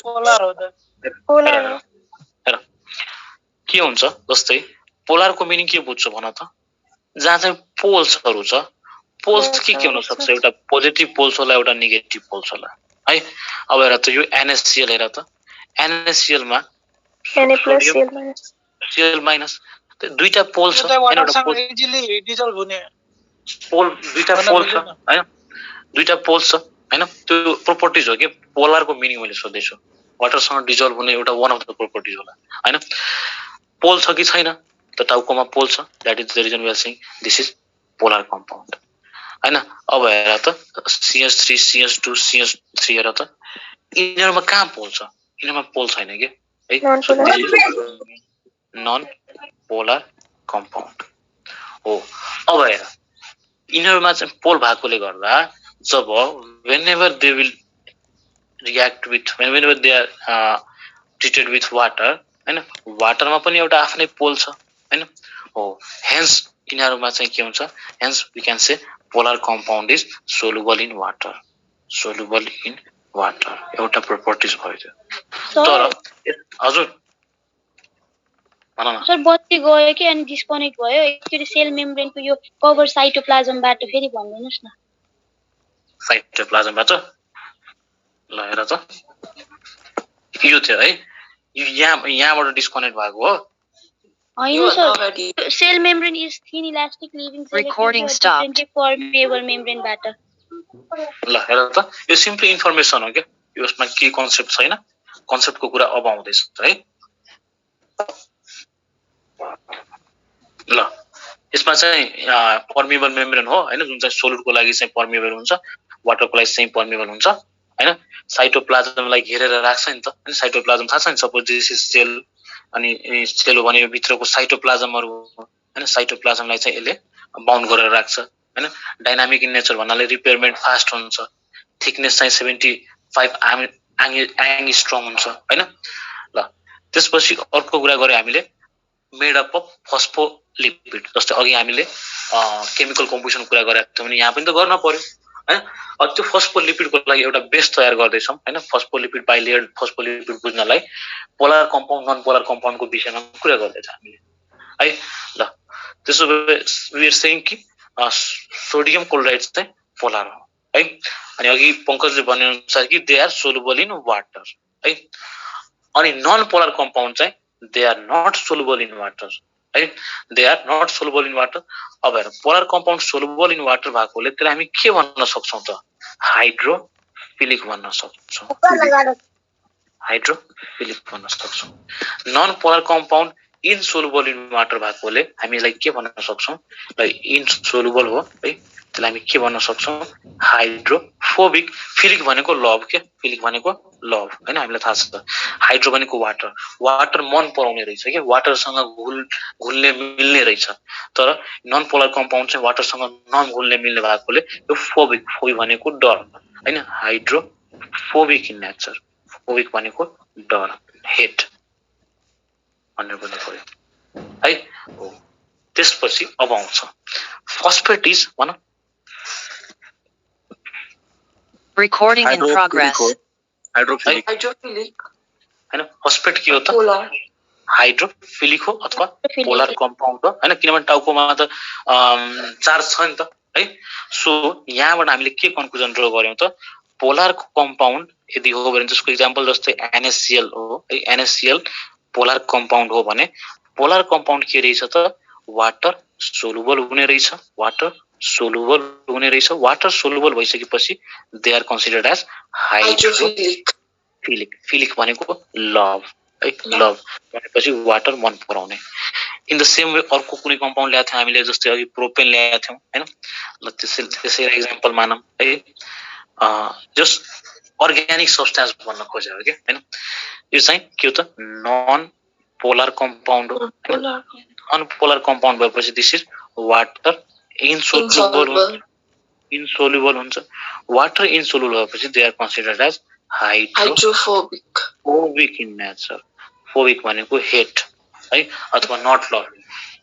पोलर हो त। हेर के हुन्छ, जस्तै पोलरको मिनिङ के बुझ्छौ भन त? जहाँ चाहिँ पोल्सहरु छ, पोल्स के हुन सक्छ? एउटा पोजिटिभ पोल्स होला, एउटा नेगेटिभ पोल्स होला है। अब हेर त यो NaCl हेर त, NaCl मा Cl माइनस दुईटा पोल्स छ, एउटा पोल इजिली डिजल्भ हुने पोल दुईटा पोल्स छ हैन, दुईटा पोल्स छ हैन। त्यो प्रोपर्टिज हो के पोलरको मिनिङ मैले सोध्दैछु। वाटरसँग डिजल्भ हुने एउटा वान अफ द प्रोपर्टिज होला हैन। पोल छ कि छैन? त टाउकोमा पोल छ, that is the reason we are saying this is polar compound हैन। अब हेर त CH3 CH2 CH3 हेर त, यिनीहरुमा कहाँ पोल छ? यिनीहरुमा पोल छैन के है, नन पोलर कम्पाउन्ड हो। अब हेर यिनीहरुमा चाहिँ पोल भएकोले गर्दा जब whenever they will react with, whenever they are treated with water हैन, वाटरमा पनि एउटा आफ्नै पोल छ हैन हो। हेन्स यिनीहरुमा चाहिँ के हुन्छ? Hence we can say polar compound is soluble in water, soluble in water एउटा प्रोपर्टिज भयो त्यो। तर हजुर सर बत्ती गयो कि अनि डिस्कनेक्ट भयो एक्चुअली सेल मेम्ब्रेनको यो कभर साइटोप्लाज्मबाट फेरि भन्दिनुस् न। साइटोप्लाज्मबाट ल हेर त यो थियो है, यहाँबाट डिस्कनेक्ट भएको हो हैन sir, cell membrane is thin elastic living cell permeable मेम्ब्रेनबाट। ल हेर त यो सिम्पली इन्फर्मेसन हो के, यसमा के कन्सेप्ट छैन, कन्सेप्टको कुरा अब आउँदैछ है। ल यसमा चाहिँ पर्मिएबल मेम्ब्रेन हो हैन, जुन चाहिँ सोलिडको लागि चाहिँ पर्मिएबल हुन्छ, वाटरको लागि चाहिँ पर्मिएबल हुन्छ हैन। साइटोप्लाज्मलाई घेरेर राख्छ नि त हैन, साइटोप्लाज्म थाहा छ नि, सपोज दिस इज सेल अनि सेल हो भने यो भित्रको साइटोप्लाज्महरु हैन, साइटोप्लाज्मलाई चाहिँ यसले बाउन्ड गरेर राख्छ हैन। डायनामिक इन नेचर भन्नाले रिपेयरमेन्ट फास्ट हुन्छ, थिकनेस चाहिँ 75 एङ्स्ट्रम हुन्छ हैन। ल त्यसपछि अर्को कुरा गरे हामीले मेड अप अफ फस्फोलिपिड, जस्तै अघि हामीले केमिकल कम्पोजिसन कुरा गरेका थियौँ भने यहाँ पनि त गर्न पर्यो हैन। अब त्यो फस्फोलिपिडको लागि एउटा बेस तयार गर्दै छौं हैन, फस्फोलिपिड बाइलेयर्ड फस्फोलिपिड बुझ्नलाई पोलर कम्पाउन्ड नन पोलर कम्पाउन्डको विषयमा कुरा गर्दैछ हामीले है। ल त्यसो भए वी आर सेइङ कि सोडियम क्लोराइड चाहिँ पोलर हो है। अनि अघि पंकजले भने अनुसार कि they are soluble in water है। अनि नन पोलर कम्पाउन्ड चाहिँ they are not soluble in water है, they are not soluble in water. अब हेर polar compound soluble in water भएकोले त्यसलाई हामी के भन्न सक्छौं त? हाइड्रोफिलिक भन्न सक्छौं, हाइड्रोफिलिक भन्न सक्छौं। Non polar compound insoluble in water भएकोले हामी यसलाई के भन्न सक्छौं? इनसोलुबल हो है, त्यसलाई हामी के भन्न सक्छौं? हाइड्रोफोबिक। फिलिक भनेको लभ के, फिलिक भनेको लभ हैन, हामीलाई थाहा छ। हाइड्रो भनेको वाटर, वाटर मन पराउने रहेछ के, वाटरसँग घुल्ने मिल्ने रहेछ। तर नन पोलर कम्पाउन्ड चाहिँ वाटरसँग नघुल्ने मिल्ने भएकोले यो फोबिक, फोबिक भनेको डर हैन, हाइड्रोफोबिक इन नेचर। फोबिक भनेको डर, हेट भनेर बोल्नु पर्यो है। हो त्यसपछि अब आउँछ फस्फेट इज भन। Recording in progress. हाइड्रोफिलिक हैन, फस्फेट के हो त? पोलर, हाइड्रोफिलिक हो अथवा पोलर कम्पाउन्ड हो हैन, किनभने टाउकोमा त चार्ज छ नि त है। सो यहाँबाट हामीले के कन्क्लुजन ड्र गर्यौं त? पोलर कम्पाउन्ड यदि हो भने जसको एक्जाम्पल जस्तै NaCl हो है, NaCl पोलर कम्पाउन्ड हो भने पोलर कम्पाउन्ड के रहेछ त? वाटर सोलुबल हुने रहेछ, वाटर सोलुबल हुने रहेछ। वाटर सोलुबल भइसकेपछि they are considered as hydrophilic. Philic भनेको लभ है, लभ भनेपछि वाटर मन पराउने। इन द सेम वे अर्को कुनै कम्पाउन्ड ल्याएको थियौं हामीले, जस्तै अघि प्रोपेन ल्याएको थियौं हैन, ल त्यसै एक्जाम्पल मानौं है। जस अर्ग्यानिक सब्स्टेन्स भन्न खोजेको हो के हैन, यो चाहिँ के हो त? नन पोलर कम्पाउन्ड हो। नन पोलर कम्पाउन्ड भएपछि this is water insoluble, insoluble हुन्छ। वाटर इनसोलुबल भएपछि they are considered as hydrophobic, phobic in nature. Phobic भनेको हेट है, अथवा नट लभ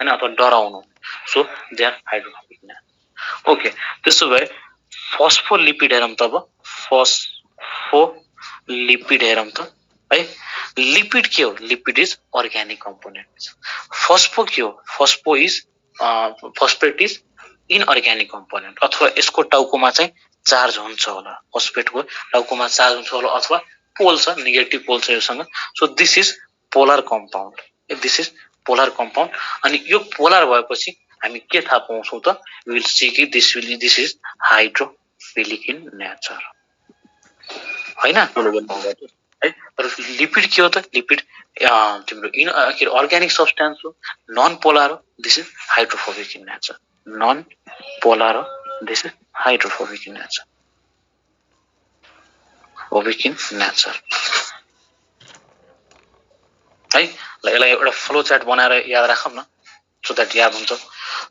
हैन, अथवा डराउनु। So they are hydrophobic in nature. Okay, त्यसो भए फस्फोलिपिड हेरौं त। अब फस्फोलिपिड हेरौं त है। लिपिड के हो? Lipid is organic component. Phospho के हो? Phospho is phosphate is inorganic component, अथवा यसको टाउकोमा चाहिँ चार्ज हुन्छ होला, फस्फेटको टाउकोमा चार्ज हुन्छ होला, अथवा पोल छ, नेगेटिभ पोल छ योसँग। So this is polar compound, this is polar compound. अनि यो पोलर भएपछि हामी के थाहा पाउँछौं त? विल सी कि this is hydrophilic in nature हैन है। तर लिपिड के हो त? लिपिड तिम्रो अर्ग्यानिक सब्स्टेन्स हो, नन पोलर हो, this is hydrophobic in nature. Non polar हो, this is hydrophobic in nature, phobic in nature है। ल यसलाई एउटा फ्लो चार्ट बनाएर याद राखौं न, सो दैट याद हुन्छ।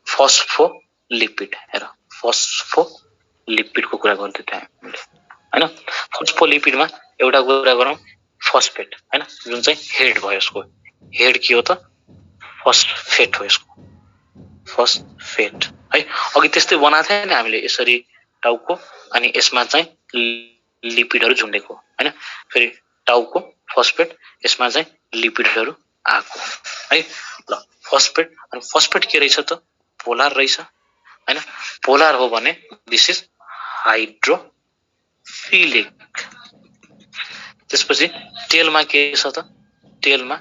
फस्फोलिपिड हेर, फस्फोलिपिडको कुरा गर्दै थियौं हामीले हैन। फस्फोलिपिडमा एउटा कुरा गरौँ, फस्फेट हैन, जुन चाहिँ हेड भयो, यसको हेड के हो त? फस्फेट हो, यसको फस्फेट है। अघि त्यस्तै बनाएको थियो नि हामीले यसरी टाउको, अनि यसमा चाहिँ लिपिडहरू झुन्डेको हैन, फेरि टाउको फस्फेट, यसमा चाहिँ लिपिडहरू आएको है। ल फस्फेट, अनि फस्फेट के रहेछ त? पोलर रहेछ हैन। पोलर हो भने दिस इज हाइड्रोफिलिक। त्यसपछि टेलमा के छ त? टेलमा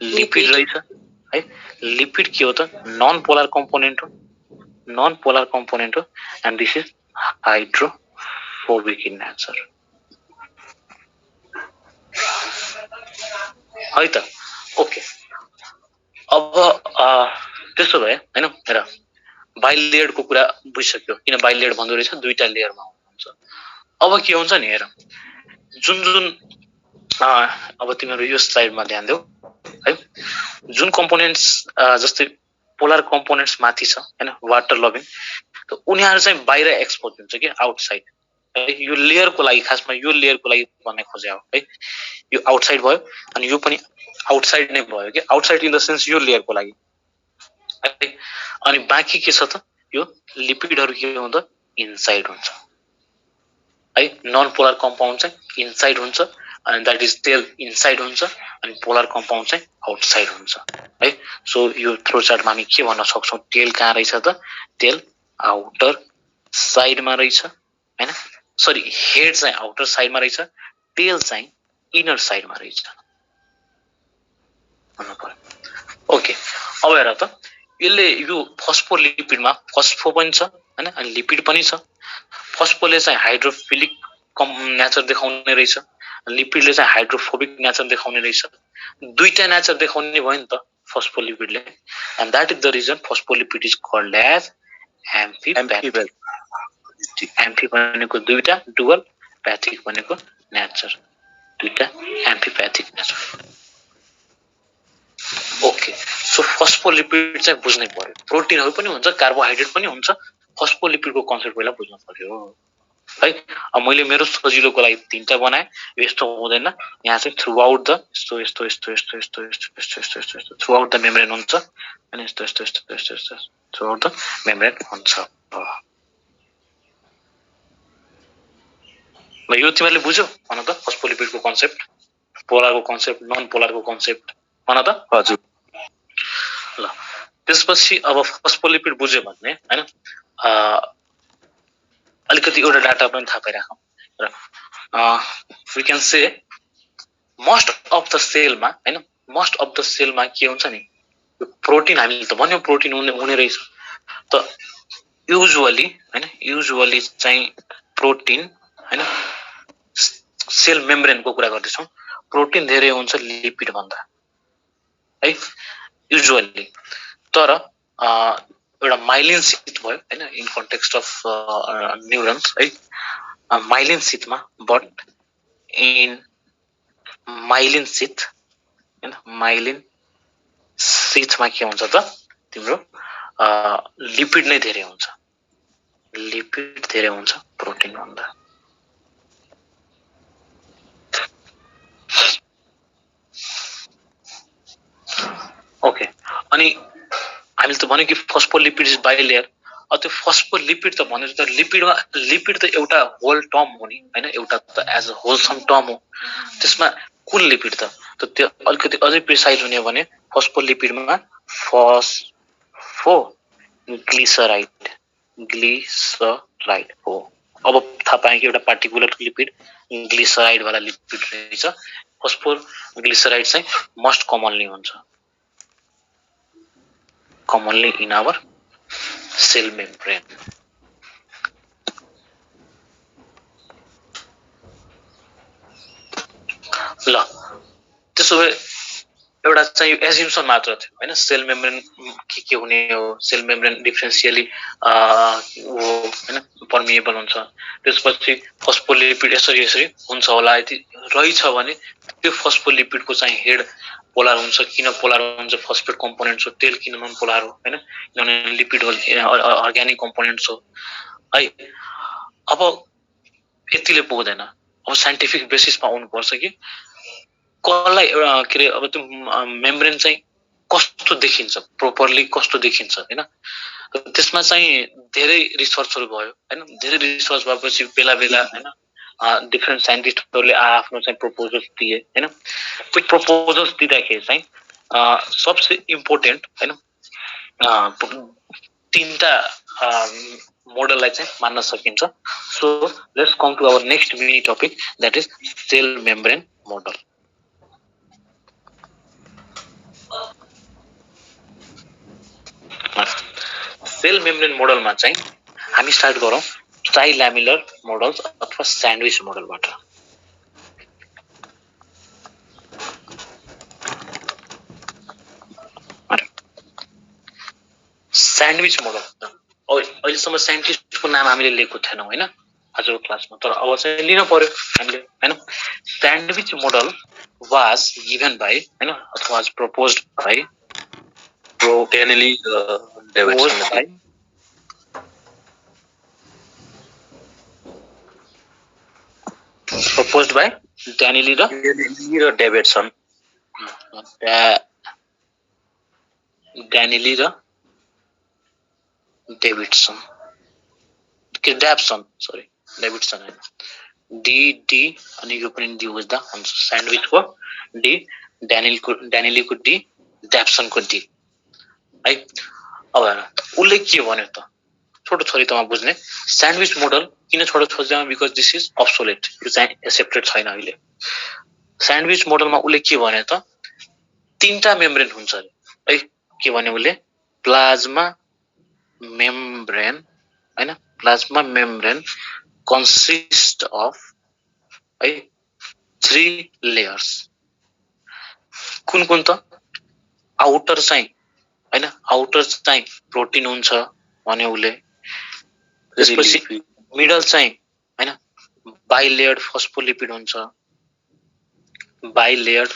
लिपिड रहेछ है। लिपिड के हो त? नन पोलर कम्पोनेन्ट हो, नन पोलर कम्पोनेन्ट हो, and this is hydrophobic in nature है त। ओके, अब त्यसो भए हैन, हेर बाइलेयरको कुरा बुझिसक्यो, किन बाइलेयर भन्दो रहेछ, दुईटा लेयरमा हुन्छ। अब के हुन्छ नि, हेर जुन जुन अब तिमीहरू यो स्लाइडमा ध्यान देऊ है। जुन कम्पोनेन्ट्स जस्तै पोलर कम्पोनेन्ट्स माथि छ हैन, वाटर लभिङ, त उनीहरू चाहिँ बाहिर एक्सपोज हुन्छ कि आउटसाइड है। यो लेयरको लागि, खासमा यो लेयरको लागि भन्ने खोज्या हो है। यो आउटसाइड भयो, अनि यो पनि आउटसाइड नै भयो कि, आउटसाइड इन द सेन्स यो लेयरको लागि है। अनि बाँकी के छ त? यो लिपिडहरू के हुन्छ? इनसाइड हुन्छ है। नन पोलर कम्पाउन्ड चाहिँ इनसाइड हुन्छ, अनि द्याट इज टेल इनसाइड हुन्छ, अनि पोलर कम्पाउन्ड चाहिँ आउटसाइड हुन्छ है। सो यो थ्रो चार्टमा हामी के भन्न सक्छौं? टेल कहाँ रहेछ त? टेल आउटर साइडमा रहेछ हैन, सरी हेड चाहिँ आउटर साइडमा रहेछ, टेल चाहिँ इनर साइडमा रहेछ भन्न अब हेर त यसले यो फस्फोलिपिडमा फस्फो पनि छ हैन अनि लिपिड पनि छ फस्फोले चाहिँ हाइड्रोफिलिक नेचर देखाउने रहेछ लिपिडले चाहिँ हाइड्रोफोबिक नेचर देखाउने रहेछ दुईटा नेचर देखाउने भयो नि त फस्फोलिपिडले and that is the reason phospholipid is called as amphipathic amphi भनेको दुईटा डुअल पैथिक भनेको नेचर दुईटा amphipathic nature okay so phospholipid चाहिँ बुझ्नै पर्यो प्रोटिनहरु पनि हुन्छ कार्बोहाइड्रेट पनि हुन्छ फस्फोलिपिडको कन्सेप्ट पहिला बुझ्नु पर्यो है अब मैले मेरो सजिलोको लागि तीनटा बनाए यस्तो हुँदैन यहाँ चाहिँ थ्रु आउट द यस्तो यस्तो यस्तो यस्तो यस्तो यस्तो यस्तो यस्तो यस्तो यस्तो थ्रु आउट द मेम्ब्रेन हुन्छ अनि यस्तो यस्तो यस्तो यस्तो यस्तो थ्रु आउट द मेम्ब्रेन हुन्छ ल यो तिमीले बुझ्यौ भन त फस्फोलिपिडको कन्सेप्ट पोलरको कन्सेप्ट नन पोलरको कन्सेप्ट भन त हजुर ल त्यसपछि अब फस्फोलिपिड बुझ्यो भने हैन अलिकति एउटा डाटा पनि थाहा पाइराखौँ र we can say most of the सेलमा हैन मोस्ट अफ द सेलमा के हुन्छ नि प्रोटिन हामीले त भन्यौ प्रोटिन हुने रहेछ त युजुअली हैन युजुअली चाहिँ प्रोटिन हैन सेल मेम्ब्रेनको कुरा गर्दैछौँ प्रोटिन धेरै हुन्छ लिपिड भन्दा है युजुअली तर एउटा माइलिन शीट भयो हैन इन कन्टेक्स्ट अफ न्यूरन्स है माइलिन शीटमा बट इन माइलिन शीट हैन माइलिन शीटमा के हुन्छ त तिम्रो लिपिड नै धेरै हुन्छ लिपिड धेरै हुन्छ प्रोटिन भन्दा ओके अनि हामीले त भन्यो कि फस्फोलिपिड इज बाइलेयर अब त्यो फस्फोलिपिड त भनेर त लिपिड त एउटा होल टर्म हो नि हैन एउटा त एज अ होलसम टर्म हो त्यसमा कुन लिपिड त त्यो अलिकति अझै प्रिसाइज हुने भने फस्फोलिपिडमा ग्लिसराइड हो अब थाहा पाएँ कि एउटा पार्टिकुलर लिपिड ग्लिसराइड वाला लिपिड रहेछ फस्फोग्लिसराइड चाहिँ मोस्ट कमनली हुन्छ commonly in our cell membrane. ल त्यसो भए एउटा चाहिँ एज्युम्सन मात्र थियो हैन सेल मेम्ब्रेन के हुने हो सेल मेम्ब्रेन डिफरेन्शियली हैन पर्मिएबल हुन्छ त्यसपछि फस्फोलिपिड यसरी हुन्छ होला यदि रहिछ भने त्यो फस्फोलिपिडको चाहिँ हेड पोलर हुन्छ किन पोलर हुन्छ फस्फेट कम्पोनेन्ट हो तेल किन नन पोलर हो हैन किनभने लिपिड अर्ग्यानिक कम्पोनेन्ट्स हो है अब यतिले पुग्दैन अब साइन्टिफिक बेसिसमा आउनुपर्छ कि कसलाई के रे अब त्यो मेम्ब्रेन चाहिँ कस्तो देखिन्छ प्रोपरली कस्तो देखिन्छ हैन त्यसमा चाहिँ धेरै रिसर्चहरु भयो हैन धेरै रिसर्च भएपछि बेला हैन डिफरेन्ट साइन्टिस्टहरुले आफ्नो चाहिँ प्रपोजल्स दिए हैन त्यो प्रपोजल्स दिँदाखेरि चाहिँ सबसे इम्पोर्टेन्ट हैन तीनटा मोडललाई चाहिँ मान्न सकिन्छ so let's come to our next mini topic that is cell membrane model cell membrane मोडलमा चाहिँ हामी स्टार्ट गरौँ ट्राइल्यामिलर मोडल्स अथवा स्यान्डविच मोडलबाट स्यान्डविच मोडल अहिलेसम्म साइन्टिस्टको नाम हामीले लिएको थिएनौँ हैन आजको क्लासमा तर अब चाहिँ लिन पर्यो हामीले हैन sandwich model was given by हैन अथवा was proposed by Danieli Davidson. Proposed by Danieli Davidson. Danieli Davidson. Okay, Davidson. Sorry, Davidson. D अनि यो पनि डी बुझ्दा हुन्छ स्यान्डविच को डी Danieli को डी Davidson को डी है अब उले के भन्यो त छोटो छोरी तमा बुझ्ने स्यान्डविच मोडल किन छोटो छोड्दिमा बिकज दिस इज अब्सोलेट यो चाहिँ एक्सेप्टेड छैन अहिले स्यान्डविच मोडलमा उले के भन्यो त तीनटा मेम्ब्रेन हुन्छ है के भन्यो उले प्लाज्मा मेम्ब्रेन हैन प्लाज्मा मेम्ब्रेन कन्सिस्ट अफ है 3 लेयर्स कुन कुन त आउटर चाहिँ हैन आउटर चाहिँ प्रोटिन हुन्छ भन्यो उले त्यसपछि मिडल चाहिँ हैन बाइलेयर्ड फस्फोलिपिड हुन्छ बाइलेयर्ड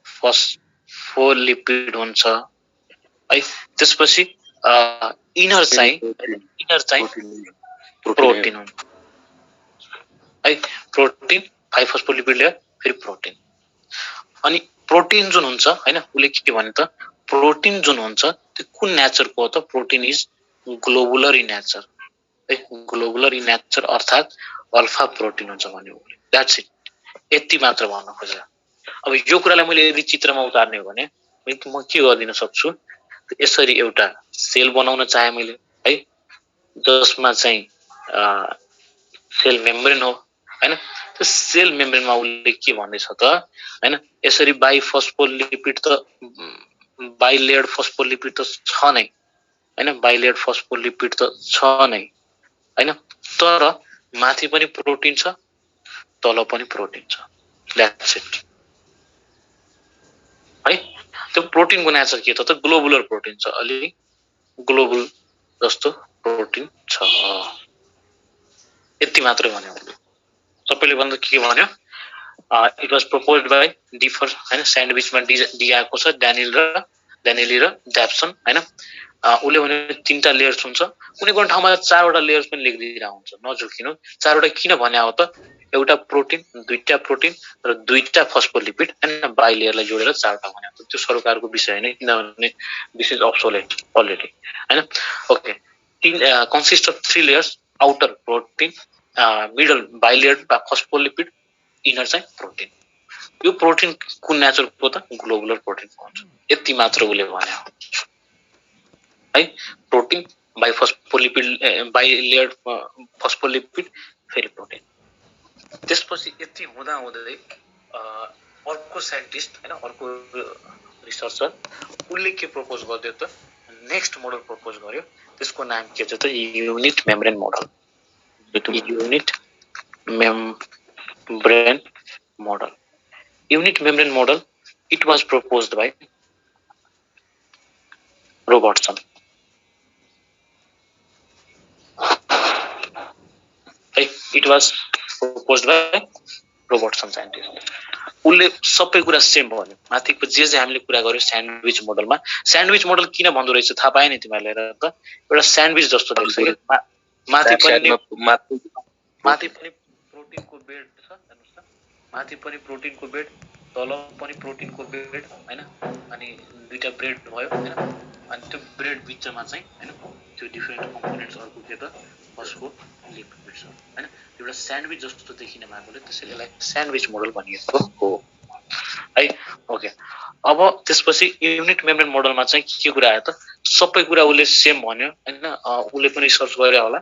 फस्फोलिपिड हुन्छ है त्यसपछि इनर चाहिँ प्रोटिन हुन्छ है प्रोटिन बाइफस्फोलिपिड लेयर फेरि प्रोटिन अनि प्रोटिन जुन हुन्छ हैन उले के भने त प्रोटिन जुन हुन्छ त्यो कुन नेचरको हो त protein is globular in nature है ग्लोबुलर इन नेचर अर्थात अल्फा प्रोटिन हुन्छ भन्यो उले दैट्स इट यति मात्र भन्न खोजे अब यो कुरालाई मैले यदि चित्रमा उतार्ने हो भने म के गर्न सक्छु यसरी एउटा सेल बनाउन चाहे मैले है जसमा चाहिँ सेल मेम्ब्रेन हो हैन त्यो सेल मेम्ब्रेनमा उले के भन्दैछ त हैन यसरी बाइफस्फोलिपिड त बाइलेयर्ड फस्फोलिपिड त छ नै हैन बाइलेयर्ड फस्फोलिपिड त छ नै हैन तर माथि पनि प्रोटिन छ तल पनि प्रोटिन छ दैट्स इट है त्यो प्रोटिनको नेचर के त ग्लोबुलर प्रोटिन छ अलि ग्लोबुल जस्तो प्रोटिन छ यति मात्रै भन्यो सबैले भन्दा के भन्यो इट वाज प्रपोज्ड बाइ डिफर हैन स्यान्डविचमा दिएको छ ड्यानिली र ड्याप्सन हैन उले भने 3टा लेयर्स हुन्छ कुनै कुनै ठाउँमा 4वटा लेयर्स पनि लेखिदिरा हुन्छ नझुकिनु 4वटा किन भन्या हो त एउटा प्रोटिन 2टा प्रोटिन र 2टा फस्फोलिपिड हैन बाइलेयरलाई जोडेर 4वटा भन्या हो त्यो सरकारको विषय नै किनभने दिस इज अब्सोलेट अलरेडी हैन okay consist of 3 layers outer protein middle bilayered phospholipid inner चाहिँ प्रोटिन यो प्रोटिन कुन नेचरको त ग्लोबुलर प्रोटिन हुन्छ यति मात्र उले भन्यो है प्रोटिन बाइफस्फोलिपिड बाइलेयर्ड फस्फोलिपिड फेरि प्रोटिन त्यसपछि यति हुँदा हुँदै अर्को साइन्टिस्ट हैन अर्को रिसर्चर उले के प्रपोज गर्यो त नेक्स्ट मोडल प्रपोज गर्यो त्यसको नाम के छ त unit membrane model unit membrane model unit membrane model it was proposed by Robertson it was proposed by Robertson scientist उले सबै कुरा सेम भन्यो माथिको जे हामीले कुरा गर्यो स्यान्डविच मोडलमा स्यान्डविच मोडल किन भन्दो रहेछ थाहा पाए नि तिमीहरुले त एउटा स्यान्डविच जस्तो देख्छ के माथि पनि प्रोटिनको बेड छ हेर्नुस् त माथि पनि प्रोटिनको बेड तल पनि प्रोटिनको बेड हैन अनि 2टा ब्रेड भयो हैन अनि त्यो ब्रेड बीचमा चाहिँ हैन त्यो डिफरेन्ट कम्पोनेन्ट्स अर्को के त फस्फोलिपिड्स हैन एउटा स्यान्डविच जस्तो देखिने भएकोले त्यसैले यसलाई स्यान्डविच मोडल भनिएको हो है ओके अब त्यसपछि युनिट मेम्ब्रेन मोडलमा चाहिँ के कुरा आयो त सबै कुरा उले सेम भन्यो हैन उले पनि रिसर्च गरे होला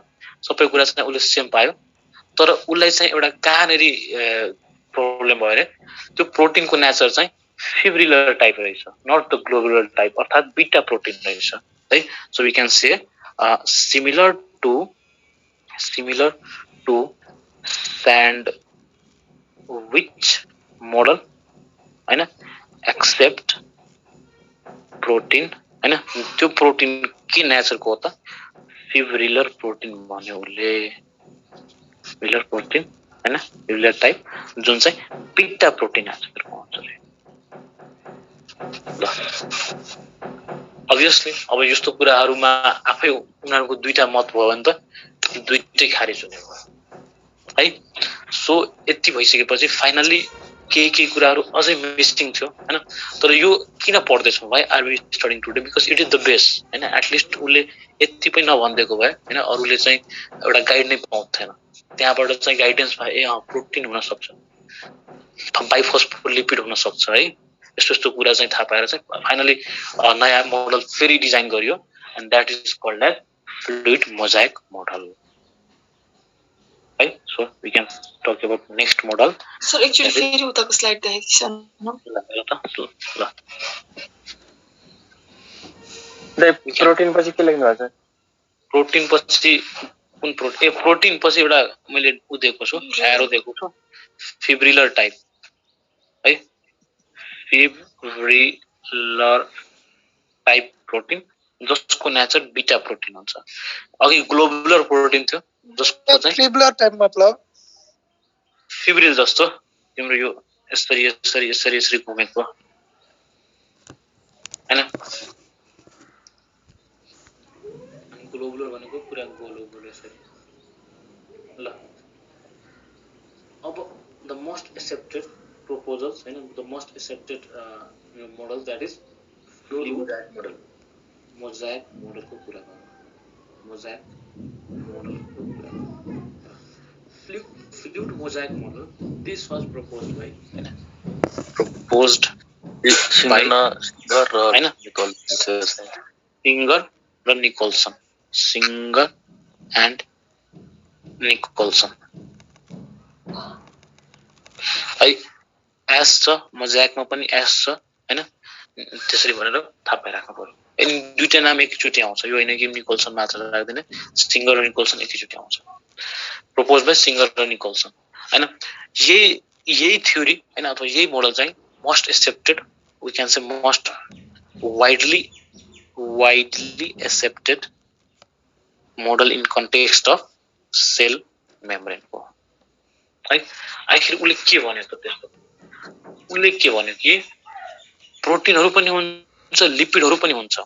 सबै कुरा चाहिँ उले सेम पायो तर उलाई चाहिँ एउटा कहाँनेरी प्रब्लम भयो रे त्यो प्रोटिनको नेचर चाहिँ फिब्रिलर टाइप रहेछ नट द ग्लोबुलर टाइप अर्थात बीटा प्रोटिन रहेछ है so we can say similar to sandwich model हैन एक्सेप्ट प्रोटीन हैन त्यो प्रोटीन के नेचर को हो त फिब्रिलर प्रोटीन भन्यो उले फिब्रिलर प्रोटीन हैन फिब्रिलर टाइप जुन चाहिँ बीटा प्रोटीन नेचर को हुन्छ रे obviously अब यस्तो कुराहरुमा आफै उनीहरुको दुईटा मत भयो भने त दुईटै खारेज हुने भयो है सो यति भइसकेपछि फाइनली के कुराहरु अझै मिसिङ थियो हैन तर यो किन पढ्दैछौं why are we studying today because it is the best हैन एटलिस्ट उले यति पनि नभन्देको भए हैन अरूले चाहिँ एउटा गाइड नै पाउँथेन त्यहाँबाट चाहिँ गाइडेन्स भए ए प्रोटिन हुन सक्छ बाइफस्फोलिपिड हुन सक्छ है यस्तो कुरा चाहिँ थाहा पाएर चाहिँ फाइनली नयाँ मोडल फेरि डिजाइन गरियो and that is called as fluid mosaic model right so we can talk about next model sir actually फेरि उताको स्लाइड देखेको छ न प्रोटिन पछि के लेख्नु भएको छ? प्रोटिन पछि कुन प्रोटिन? प्रोटिन पछि एउटा मैले उ दिएको छु, एरो दिएको छु, फिब्रिलर टाइप है, फिब्रिलर टाइप प्रोटिन जसको नेचर बीटा प्रोटिन हुन्छ। अघि ग्लोबुलर प्रोटिन थियो जसको चाहिँ फिब्रिलर टाइप मतलब फिब्रिल जस्तो तिम्रो यो यसरी यसरी यसरी यसरी घुमेको हैन। ग्लोबुलर भनेको पुरा ग्लोबुलर यसरी। ल अब द मोस्ट एक्सेप्टेड proposals हैन, the most accepted model that is mosaic model. Mosaic मोडलको कुरा गरौँ। मोजाइक मोडलको कुरा गरौँ। Fluid mosaic model this was proposed by हैन, प्रपोज्ड सिंगर र निकोल्सन, सिंगर एन्ड निकोल्सन है। एस छ मोजाइकमा पनि एस छ हैन, त्यसरी भनेर थाहा पाइराख्नु पर्यो। अनि दुईटा नाम एकैचोटि आउँछ, यो होइन कि निकोल्सन मात्र लाग्दैन, सिंगर र निकोल्सन एकैचोटि आउँछ। प्रपोज बाइ सिंगर र निकोल्सन हैन। यही थ्योरी हैन अथवा यही मोडल चाहिँ most accepted, we can say most widely accepted model in context of cell membrane को है। आखिर उसले के भन्यो त त्यस्तो? उसले के भन्यो कि प्रोटिनहरु पनि हुन्छ, लिपिडहरु पनि हुन्छ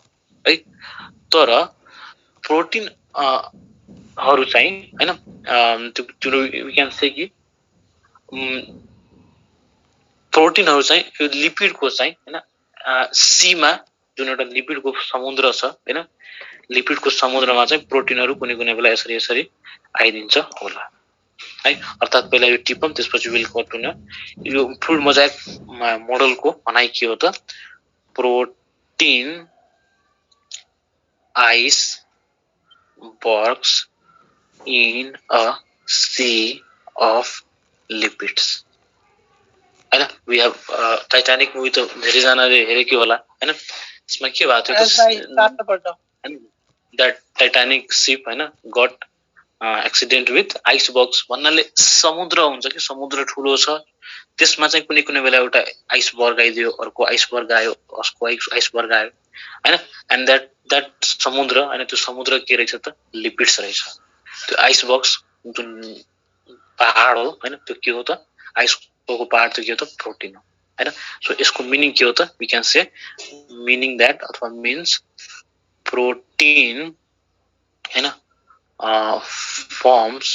है, तर प्रोटिन हरु चाहिँ हैन त्यो वी क्यान से कि प्रोटिनहरु चाहिँ यो लिपिडको चाहिँ हैन सीमा जुन एउटा लिपिडको समुद्र छ हैन, लिपिडको समुद्रमा चाहिँ प्रोटिनहरु कुनै कुनै बेला यसरी यसरी आइदिन्छ होला है। अर्थात पहिला यो टिपम त्यसपछि विल कटुन। यो फ्लुइड मोजाइक मोडलको भनाइ के हो त? Protein ice works in a sea of lipids हैन। वी हेभ टाइटानिक मुभी त धेरै जनाले हेरेकै होला हैन। यसमा के भएको थियो त? दैट टाइटानिक शिप हैन गट एक्सिडेन्ट विथ आइसबर्ग्स भन्नाले समुद्र हुन्छ कि समुद्र ठुलो छ, त्यसमा चाहिँ कुनै कुनै बेला एउटा आइसबर्ग आइदियो, अर्को आइसबर्ग आयो, अर्को आइसबर्ग आयो हैन। एन्ड दैट समुद्र हैन, त्यो समुद्र के रहेछ त? लिपिड्स रहेछ। त्यो आइसबर्ग्स जुन पहाड हो हैन, त्यो के हो त? आइसबर्गको पहाड त्यो के हो त? प्रोटिन हो हैन। सो यसको मिनिङ के हो त? We can say meaning that अथवा मीन्स प्रोटिन हैन forms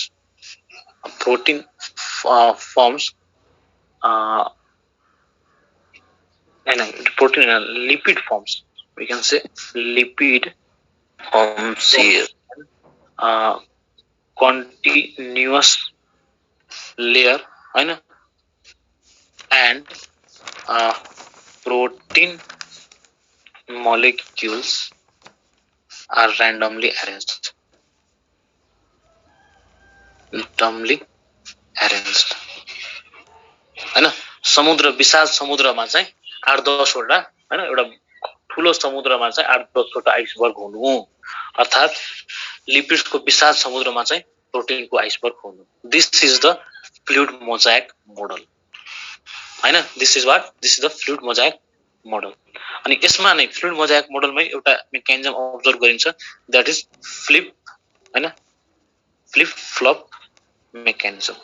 protein forms and protein lipid forms, we can say lipid forms here, continuous layer हैन, and protein molecules are randomly arranged हैन। समुद्र विशाल समुद्रमा चाहिँ 8-10 वटा हैन, एउटा ठुलो समुद्रमा चाहिँ 8-10 वटा आइसबर्ग हुनु, अर्थात लिपिड्सको विशाल समुद्रमा चाहिँ प्रोटिनको आइसबर्ग हुनु। This is the fluid mosaic model हैन। This is the fluid mosaic model. अनि यसमा नै फ्लुइड मोजाइक मोडलमै एउटा मेकानिजम अब्जर्भ गरिन्छ, दैट इज फ्लिप हैन, फ्लिप फ्लप मेकानिजम है।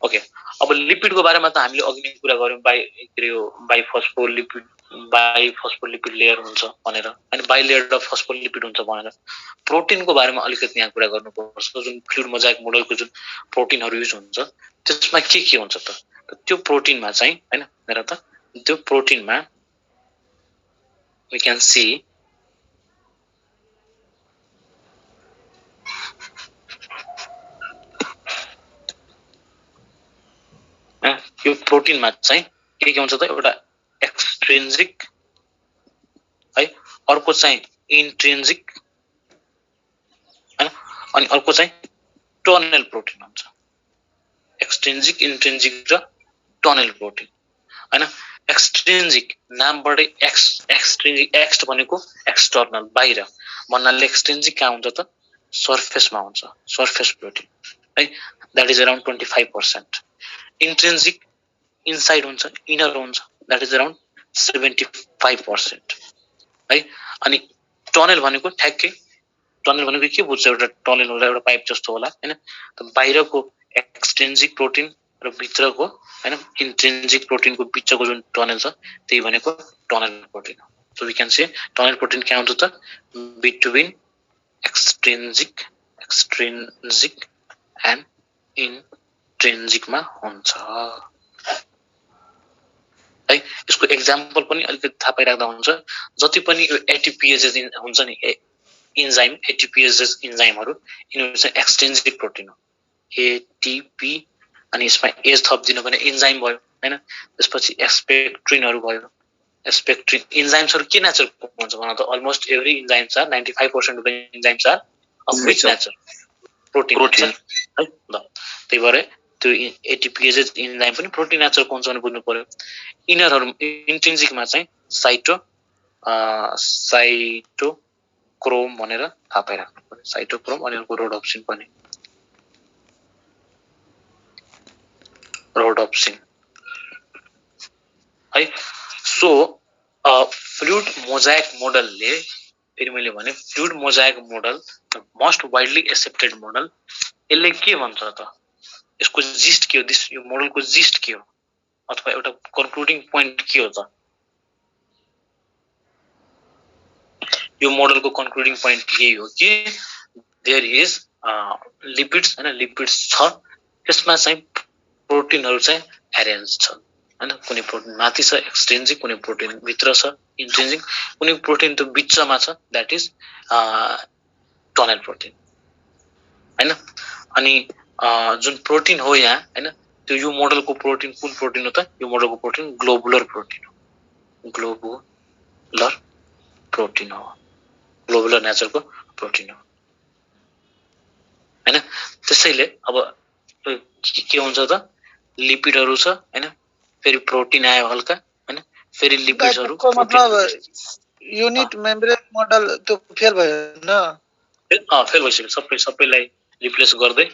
ओके, अब लिपिडको बारेमा त हामीले अघि नै कुरा गर्यौं, बाइफस्फोलिपिड लेयर हुन्छ भनेर, अनि बाइलेयर अफ फस्फोलिपिड हुन्छ भनेर। प्रोटिनको बारेमा अलिकति यहाँ कुरा गर्नुपर्छ। जुन फ्लुइड मोजाइक मोडलको जुन प्रोटिनहरु युज हुन्छ त्यसमा के हुन्छ त? त्यो प्रोटिनमा चाहिँ हैन हेर त, त्यो प्रोटिनमा we can see यो प्रोटिनमा चाहिँ के हुन्छ त? एउटा एक्सट्रिन्जिक है, अर्को चाहिँ इन्ट्रिन्जिक हैन, अनि अर्को चाहिँ टर्मिनल प्रोटिन हुन्छ। एक्सट्रिन्जिक, इन्ट्रिन्जिक र टनल प्रोटिन हैन एक्सट्रिन्जिक नामबाटै एक्सट्रिन्जिक एक्स भनेको एक्सटर्नल बाहिर भन्नाले एक्सट्रिन्जिक कहाँ हुन्छ त सरफेसमा हुन्छ सरफेस प्रोटिन है दैट इज अराउन्ड 25%. इन्ट्रिन्जिक इनसाइड हुन्छ इनर हुन्छ दैट इज अराउन्ड 75% है अनि टनल भनेको ठ्याक्कै टनल भनेको के बुझ्छ एउटा टनल होला एउटा पाइप जस्तो होला हैन त बाहिरको एक्सट्रिन्जिक प्रोटिन र भित्रको हैन इन्ट्रिन्जिक प्रोटिनको बिचको जुन टनल छ त्यही भनेको टनल प्रोटिन हो. So we can say tunnel protein के हुन्छ त बिट्विन एक्सट्रिन्जिक एन्ड इन्ट्रिन्जिकमा हुन्छ है. यसको एक्जाम्पल पनि अलिकति थाहा पाइराख्दा हुन्छ. जति पनि यो एटिपिएजेस हुन्छ नि इन्जाइम एटिपिएजेस इन्जाइमहरु यिनीहरु चाहिँ एक्सट्रिन्जिक प्रोटिन हो एटिपी अनि यसमा एज थप्दिनु भने इन्जाइम भयो हैन त्यसपछि एक्सपेक्ट्रिनहरु भयो एक्सपेक्ट्रिन इन्जाइम्सहरु के नेचरको हुन्छ भन त almost every enzymes are 95% of the enzymes are of which nature protein है ल त्यही भएर त्यो एटिपिएजेस इन्जाइम पनि प्रोटिन नेचरको हुन्छ भने बुझ्नु पर्यो. इनरहरु इन्ट्रिन्जिकमा चाहिँ साइटोक्रोम भनेर थाहा पाइराख्नु पर्यो साइटोक्रोम अनि अर्को रोडोप्सिन पनि रोडोप्सिन है. सो फ्लुइड मोजाइक मोडलले फेरि मैले भने fluid mosaic model most widely accepted model यसले के भन्छ त यसको जिस्ट के हो दिस यो मोडलको जिस्ट के हो अथवा एउटा कन्क्लुडिङ पोइन्ट के हो त यो मोडलको कन्क्लुडिङ पोइन्ट यही हो कि देयर इज लिपिड्स हैन लिपिड्स छ त्यसमा चाहिँ प्रोटिनहरु चाहिँ एरेन्ज छ हैन कुनै प्रोटिन माथि छ एक्सट्रिन्जिक कुनै प्रोटिन भित्र छ इन्ट्रिन्जिक कुनै प्रोटिन त बिचमा छ दैट इज टनल प्रोटिन हैन अनि जुन प्रोटिन हो यहाँ हैन त्यो यो मोडलको प्रोटिन कुन प्रोटिन हो त यो मोडलको प्रोटिन ग्लोबुलर प्रोटिन हो ग्लोबुलर प्रोटिन हो ग्लोबुलर नेचरको प्रोटिन हो हैन. त्यसैले अब के हुन्छ त लिपिडहरु छ हैन फेरि प्रोटिन आयो हल्का हैन फेरि लिपिड्सहरु मतलब युनिट मेम्ब्रेन मोडल त्यो फेल भयो न फेल भइसक्यो सबैलाई रिप्लेस गर्दै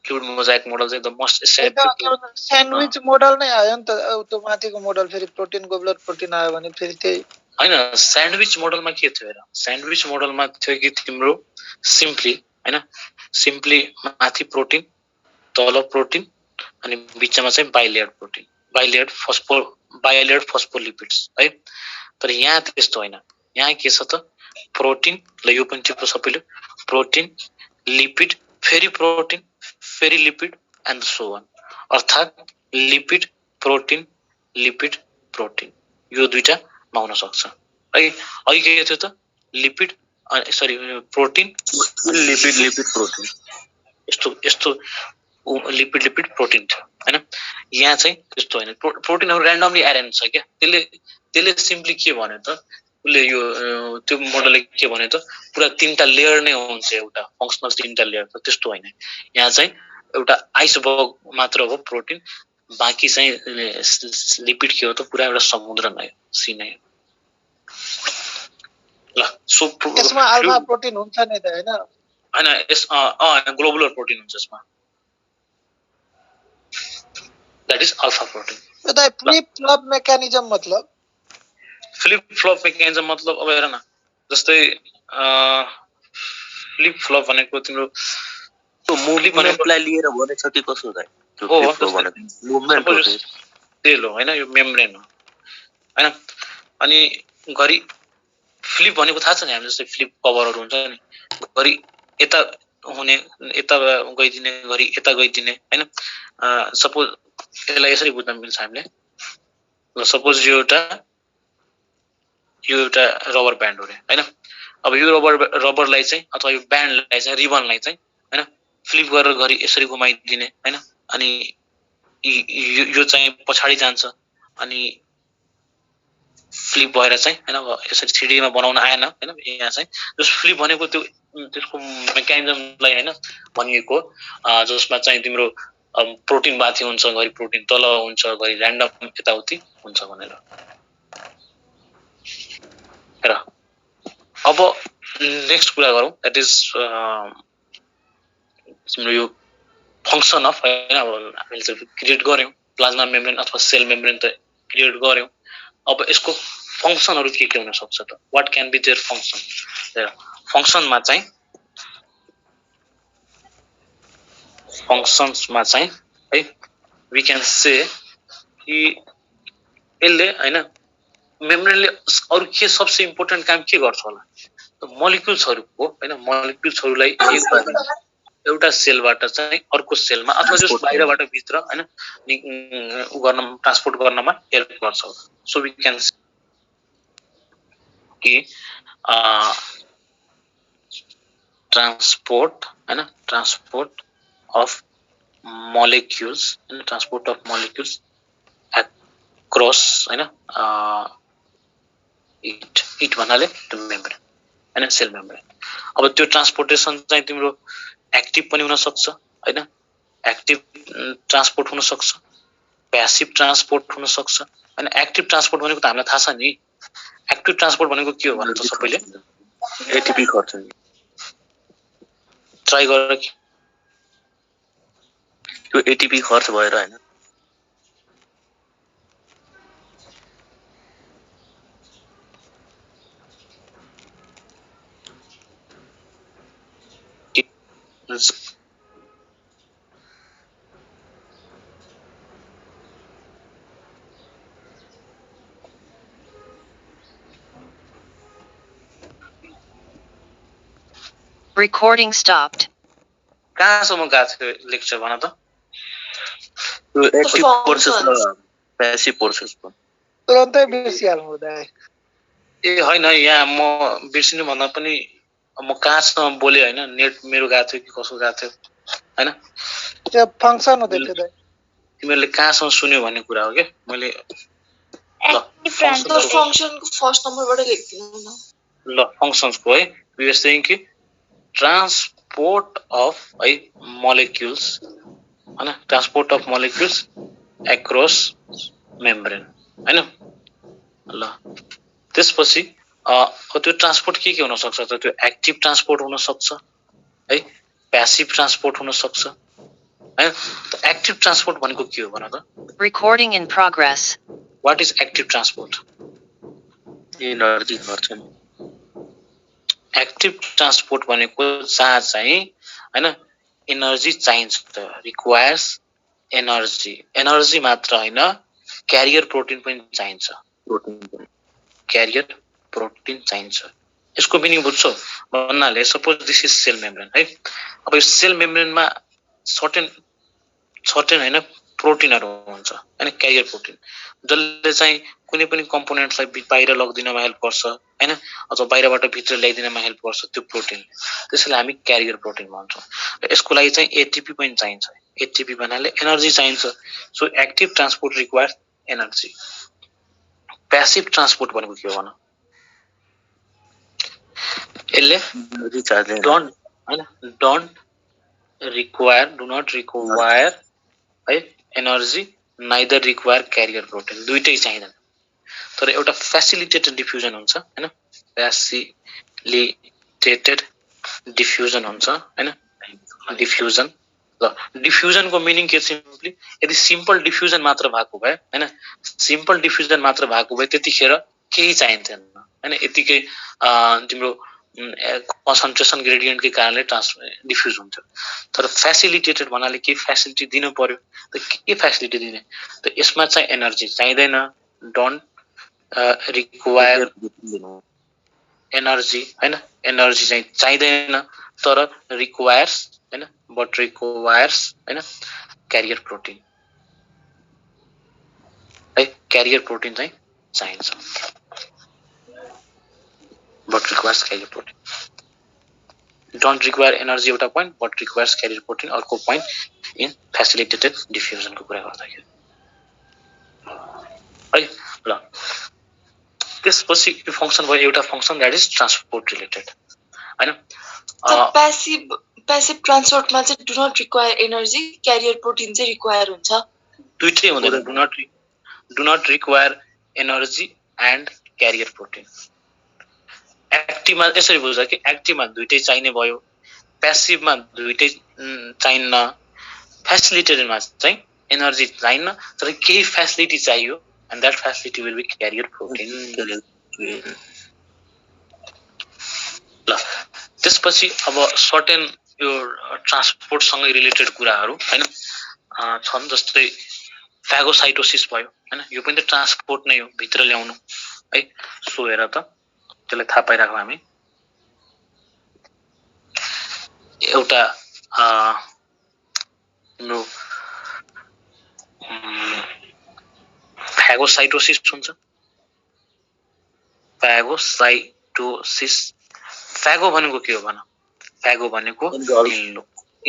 फ्लुइड मोजाइक मोडल चाहिँ the most accepted sandwich model नै आयो नि त त्यो माथिको मोडल फेरि प्रोटिन ग्लोबुलर प्रोटिन आयो भने फेरि त्यही हैन. स्यान्डविच मोडलमा के थियो र स्यान्डविच मोडलमा थियो कि तिम्रो सिम्पली माथि प्रोटिन तल प्रोटिन अनि बिचमा चाहिँ बाइलेयर्ड फस्फोलिपिड्स है. तर यहाँ त्यस्तो हैन यहाँ के छ त प्रोटिन ल यो पनि टिप्नु सबैले प्रोटिन लिपिड फेरि लिपिड एन्ड सो अन अर्थात् लिपिड प्रोटिन यो दुईटामा हुन सक्छ है. अहिले के थियो त लिपिड प्रोटिन लिपिड प्रोटिन यस्तो लिपिड प्रोटिन थियो हैन. यहाँ चाहिँ त्यस्तो हैन प्रोटिनहरु र्यान्डमली एरेन्ज छ क्या त्यसले सिम्पली के भन्यो त उले यो त्यो मोडलले के भन्यो त पुरा तीनटा लेयर नै हुन्छ एउटा फंक्सनल तीनटा लेयर त त्यस्तो हैन यहाँ चाहिँ एउटा आइसबर्ग मात्र हो प्रोटिन बाँकी चाहिँ लिपिड के हो त पुरा एउटा समुद्र नै सी नै ल. सो यसमा अल्फा प्रोटिन हुन्छ नि त हैन हैन यस ग्लोबुलर प्रोटिन हुन्छ यसमा दैट इज अल्फा प्रोटिन. यो फ्लिप फ्लप मेकानिजम मतलब अब हेर न जस्तै फ्लिप फ्लप भनेको तिम्रो त्यो मुभमेन्टलाई लिएर भनेछ कि कसो हो त्यो फ्लिप फ्लप भनेको मुभमेन्ट हो तेल हो हैन यो मेम्ब्रेन हो हैन. अनि घरि फ्लिप भनेको थाहा छ नि हामी जस्तै फ्लिप कभरहरु हुन्छ नि घरि यता हुने यता गइदिने घरि यता गइदिने हैन. सपोज यसलाई यसरी बुझ्न मिल्छ हामीले ल सपोज यो एउटा रबर ब्यान्ड हो रे हैन. अब यो रबरलाई चाहिँ अथवा यो ब्यान्डलाई चाहिँ रिबनलाई चाहिँ हैन फ्लिप गरेर घरि यसरी घुमाइदिने हैन अनि यो चाहिँ पछाडी जान्छ अनि फ्लिप भएर चाहिँ हैन यसरी 3D मा बनाउन आएन हैन. यहाँ चाहिँ जस फ्लिप भनेको त्यो त्यसको मेकानिजमलाई हैन भनिएको जसमा चाहिँ तिम्रो प्रोटिन माथि हुन्छ घरि प्रोटिन तल हुन्छ घरि र्यान्डम यताउति हुन्छ भनेर। र अब नेक्स्ट कुरा गरौँ, द्याट इज तिम्रो यो फंक्सन अफ हैन। अब हामीले चाहिँ क्रिएट गर्यौं प्लाज्मा मेम्ब्रेन अथवा सेल मेम्ब्रेन त क्रिएट गर्यौं। अब यसको फंक्सनहरु के हुन सक्छ त? What can be their function? फंक्सनमा चाहिँ है वी क्यान से कि यसले हैन मेम्ब्रेनले अरु के सबसे इम्पोर्टेन्ट काम के गर्छ होला त? मोलिक्युल्सहरुको हैन मोलिक्युल्सहरुलाई एउटा सेलबाट चाहिँ अर्को सेलमा अथवा जस बाहिरबाट भित्र हैन उ गर्न ट्रान्सपोर्ट गर्नमा हेल्प गर्छ। सो वी क्यान कि ट्रान्सपोर्ट अफ मोलिक्युल्स हैन ट्रान्सपोर्ट अफ मोलिक्युल्स अक्रॉस हैन इट भन्नाले द मेम्ब्रेन हैन सेल मेम्ब्रेन। अब त्यो ट्रान्सपोर्टेसन चाहिँ तिम्रो एक्टिभ पनि हुन सक्छ हैन, एक्टिभ ट्रान्सपोर्ट हुन सक्छ, प्यासिभ ट्रान्सपोर्ट हुन सक्छ हैन। एक्टिभ ट्रान्सपोर्ट भनेको त हामीलाई थाहा छ नि। एक्टिभ ट्रान्सपोर्ट भनेको के हो भने त सबैले एटीपी खर्च नि ट्राई गरेर त्यो एटीपी खर्च भएर हैन Recording stopped. कहाँसम्म गएको थियो लेक्चर भन त? त्यो एक्टिभ प्रोसेस र प्यासिभ प्रोसेस हो। तुरन्तै बिर्सिहाल्नु हुँदै। ए हैन, यहाँ म बिर्सिनु भन्दा पनि म कहाँसम्म बोले हैन, नेट मेरो गएको थियो कि कसो गएको थियो हैन। त्यो फंक्सन हुँदै थियो दाइ। तिमीले कहाँसम्म सुन्यो भन्ने कुरा हो के मैले। ल फंक्सनको फर्स्ट नम्बरबाट लेख्दिनु न। ल फंक्सन्सको है वी आर सेइङ कि ट्रान्सपोर्ट अफ है मोलिक्युल्स हैन, transport of molecules across membrane हैन। ल त्यसपछि त्यो ट्रान्सपोर्ट के हुन सक्छ त? त्यो एक्टिभ ट्रान्सपोर्ट हुन सक्छ है, प्यासिभ ट्रान्सपोर्ट हुन सक्छ हैन। एक्टिभ ट्रान्सपोर्ट भनेको के हो भन त? Recording in progress. What is active transport? Energy खर्च नि। एक्टिभ ट्रान्सपोर्ट भनेको जहाँ चाहिँ हैन एनर्जी चाहिन्छ, रिक्वायर्स एनर्जी। एनर्जी मात्र हैन, क्यारियर प्रोटिन पनि चाहिन्छ। क्यारियर प्रोटिन चाहिन्छ। यसको मिनिङ बुझ्छौ भन्नाले suppose this is cell membrane है। अब यो सेल मेम्ब्रेनमा सर्टेन हैन प्रोटिनहरु हुन्छ हैन, क्यारियर प्रोटिन जसले चाहिँ कुनै पनि कम्पोनेन्ट्सलाई बाहिर लग्दिनमा हेल्प गर्छ हैन, अथवा बाहिरबाट भित्र ल्याइदिनमा हेल्प गर्छ त्यो प्रोटिन। त्यसैले हामी क्यारियर प्रोटिन भन्छौँ। र यसको लागि चाहिँ एटीपी पनि चाहिन्छ। एटीपी भन्नाले एनर्जी चाहिन्छ। So active transport requires energy. Passive transport भनेको के हो भन? यसले डु नट रिक्वायर है energy, neither require career protein. दुईटै चाहिँदैन। तर एउटा फेसिलिटेटेड डिफ्युजन हुन्छ हैन, फेसिलिटेटेड डिफ्युजन हुन्छ हैन, डिफ्युजन। ल डिफ्युजनको मिनिङ के? सिम्पली यदि सिम्पल डिफ्युजन मात्र भएको भए हैन, सिम्पल डिफ्युजन मात्र भएको भए त्यतिखेर केही चाहिन्थेन हैन, यतिकै तिम्रो कन्सन्ट्रेसन ग्रेडियन्टकै कारणले डिफ्युज हुन्थ्यो। तर फेसिलिटेटेड भन्नाले के फेसिलिटी दिनु पर्यो त? के फेसिलिटी दिने त? यसमा चाहिँ एनर्जी चाहिँदैन, डोन्ट रिक्वायर एनर्जी हैन, एनर्जी चाहिँ चाहिँदैन तर रिक्वायर्स हैन, बट रिक्वायर्स हैन क्यारियर प्रोटिन है। क्यारियर प्रोटिन चाहिँ चाहिन्छ but requires carrier protein. Don't require energy एउटा point, but requires carrier protein अर्को पोइन्ट इन फेसिलिटेटेड डिफ्युजनको कुरा गर्दाखेरि है। ल त्यसपछि फंक्सन भयो एउटा function that is transport related हैन। प्यासिभ प्यासिभ ट्रान्सपोर्टमा चाहिँ do not require energy, carrier protein चाहिँ रिक्वायर हुन्छ। दुईटै हुँदैन, do not require energy and carrier protein. एक्टिभमा यसरी बुझ्छ कि एक्टिभमा दुईटै चाहिने भयो, प्यासिभमा दुईटै चाहिन्न, फेसिलिटेडमा चाहिँ एनर्जी चाहिन्न तर केही फेसिलिटी चाहियो and that facility will be carrier protein. ल त्यसपछि अब सर्टेन यो ट्रान्सपोर्टसँगै रिलेटेड कुराहरू हैन छन्, जस्तै फागोसाइटोसिस भयो हैन, यो पनि त ट्रान्सपोर्ट नै हो, भित्र ल्याउनु है। सो हेर त त्यसलाई थाहा पाइराखौँ हामी। एउटा हाम्रो फागोसाइटोसिस हुन्छ। फागोसाइटोसिस, फागो भनेको के हो भन? फागो भनेको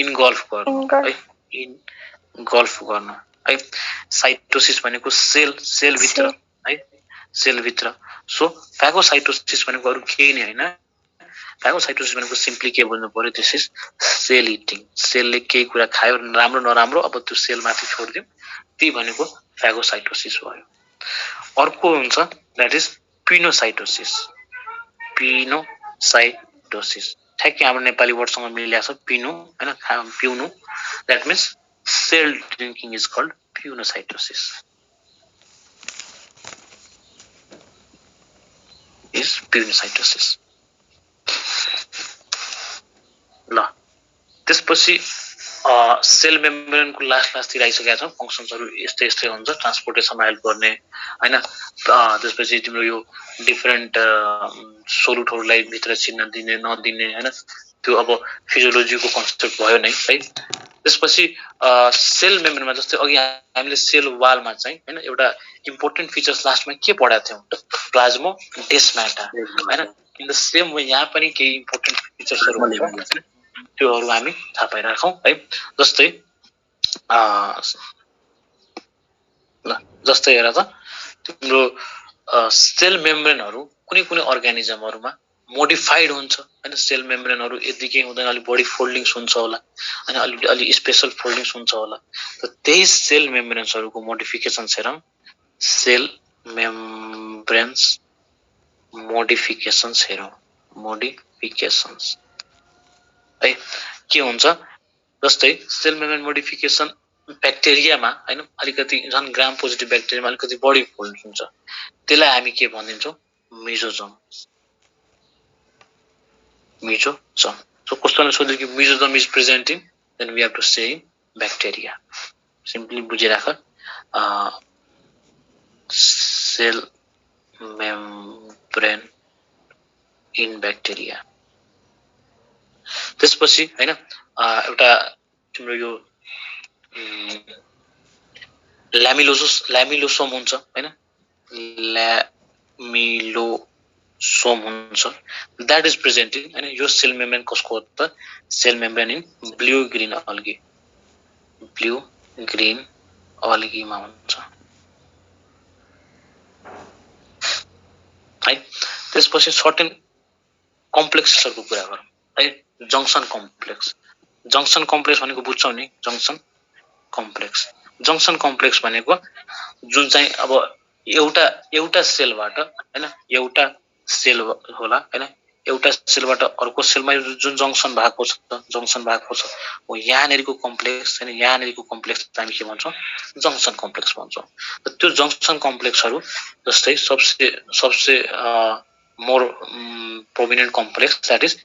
इन्गल्फ गर्नु है, इन्गल्फ गर्नु है। साइटोसिस भनेको सेल भित्र है, सेल भित्र। सो फागोसाइटोसिस भनेको अरु केही नै हैन। फागोसाइटोसिस भनेको सिम्पली के बुझ्नु पर्यो, दिस इज सेल इटिङ। सेलले केही कुरा खायो राम्रो नराम्रो, अब त्यो सेल माथि छोड्दियो, त्यही भनेको फागोसाइटोसिस भयो। अर्को हुन्छ दैट इज पिनोसाइटोसिस। पिनोसाइटोसिस ठ्याक्कै हाम्रो नेपाली वर्डसँग मिलेको छ, पिनो हैन, पिउनु। That means cell drinking is called pinocytosis. Is pinocytosis. ल त्यसपछि सेल मेम्ब्रेनको लास्टतिर आइसकेका छौँ। फङ्सन्सहरू यस्तै हुन्छ, ट्रान्सपोर्टेसनमा हेल्प गर्ने हैन। त्यसपछि तिम्रो यो डिफरेन्ट सोलुटहरूलाई भित्र छिर्न दिने नदिने हैन, त्यो अब फिजियोलोजीको कन्सेप्ट भयो नै है। त्यसपछि सेल मेम्ब्रेनमा जस्तै अघि हामीले सेल वालमा चाहिँ हैन एउटा इम्पोर्टेन्ट फिचर्स लास्टमा के पढाएको थियौँ, प्लाज्मोडेस्माटा हैन। इन द सेम वे यहाँ पनि केही इम्पोर्टेन्ट फिचर्सहरू हुन्छ, त्योहरू हामी थाहा पाइराखौँ है। जस्तै जस्तै हेर त तिम्रो सेल मेम्ब्रेनहरू कुनै अर्गानिजमहरूमा मोडिफाइड हुन्छ हैन। सेल मेम्ब्रेनहरू यतिकै हुँदैन, अलि बढी फोल्डिङ्स हुन्छ होला हैन, अलि स्पेशल फोल्डिङ्स हुन्छ होला। त त्यही सेल मेम्ब्रेन्सहरूको मोडिफिकेसन्स हेरौँ। सेल मेम्ब्रेन्स मोडिफिकेसन्स हेरौँ। मोडिफिकेसन्स है के हुन्छ, जस्तै सेल मेम्ब्रेन मोडिफिकेसन ब्याक्टेरियामा हैन अलिकति झन् ग्राम पोजिटिभ ब्याक्टेरियामा अलिकति बढी फोल्ड हुन्छ, त्यसलाई हामी के भनिन्छौँ, मेसोजोम। मेसोजोम। सो क्वेशनले सोध्यो कि mesosome is present in, then we have to say in bacteria. Simply बुझिराख, सेल मेम्ब्रेन इन ब्याक्टेरिया। त्यसपछि हैन एउटा तिम्रो यो ल्यामिलोसोम हुन्छ हैन, ल्यामिलोसोम हुन्छ। द्याट इज प्रेजेन्ट इन हैन, यो सेल मेम्ब्रेन कसको हो त, cell membrane in blue green algae. Blue green अल्गीमा हुन्छ है। त्यसपछि सर्टेन कम्प्लेक्सहरुको कुरा गरौँ है। Junction complex. जंक्सन कम्प्लेक्स भनेको बुझ्छौ नि, जंक्सन कम्प्लेक्स। जंक्सन कम्प्लेक्स भनेको जुन चाहिँ अब एउटा सेलबाट हैन, एउटा सेल होला हैन, एउटा सेलबाट अर्को सेलमा जुन जंक्सन भएको छ हो यहाँनेरिको कम्प्लेक्स हैन, यहाँनेरिको कम्प्लेक्स हामी के भन्छौँ, जंक्सन कम्प्लेक्स भन्छौँ। त्यो जंक्सन कम्प्लेक्सहरु जस्तै सबसे more prominent complex that is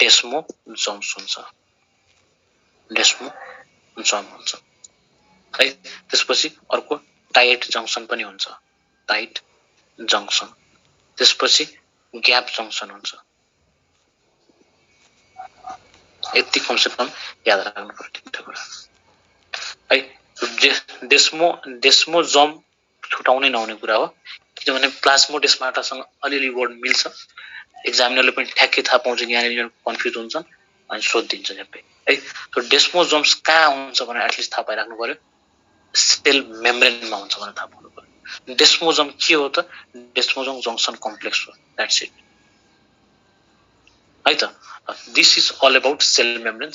desmosomes हुन्छ। डेस्मोजोम हुन्छ है। त्यसपछि अर्को टाइट जंक्सन पनि हुन्छ, टाइट जंक्सन। त्यसपछि ग्याप जंक्सन हुन्छ। यति कमसेकम याद राख्नु पर्छ है। डेस्मोजोम छुटाउनै नहुने कुरा हो, किनभने प्लाज्मोडेस्माटासँग अलिअलि वर्ड मिल्छ। एक्जामिनरले पनि ठ्याक्कै थाहा पाउँछ कि यहाँनिर कन्फ्युज हुन्छ अनि सोधिदिन्छ झ्याप्पै है। त्यो डेस्मोजोम्स कहाँ हुन्छ भनेर एटलिस्ट थाहा पाइराख्नु पर्यो। सेल मेम्ब्रेनमा हुन्छ भनेर थाहा पाउनु पर्यो। डेस्मोजोम के हो त, डेस्मोजोम जंक्सन कम्प्लेक्स हो, द्याट्स इट है त this is all about cell membrane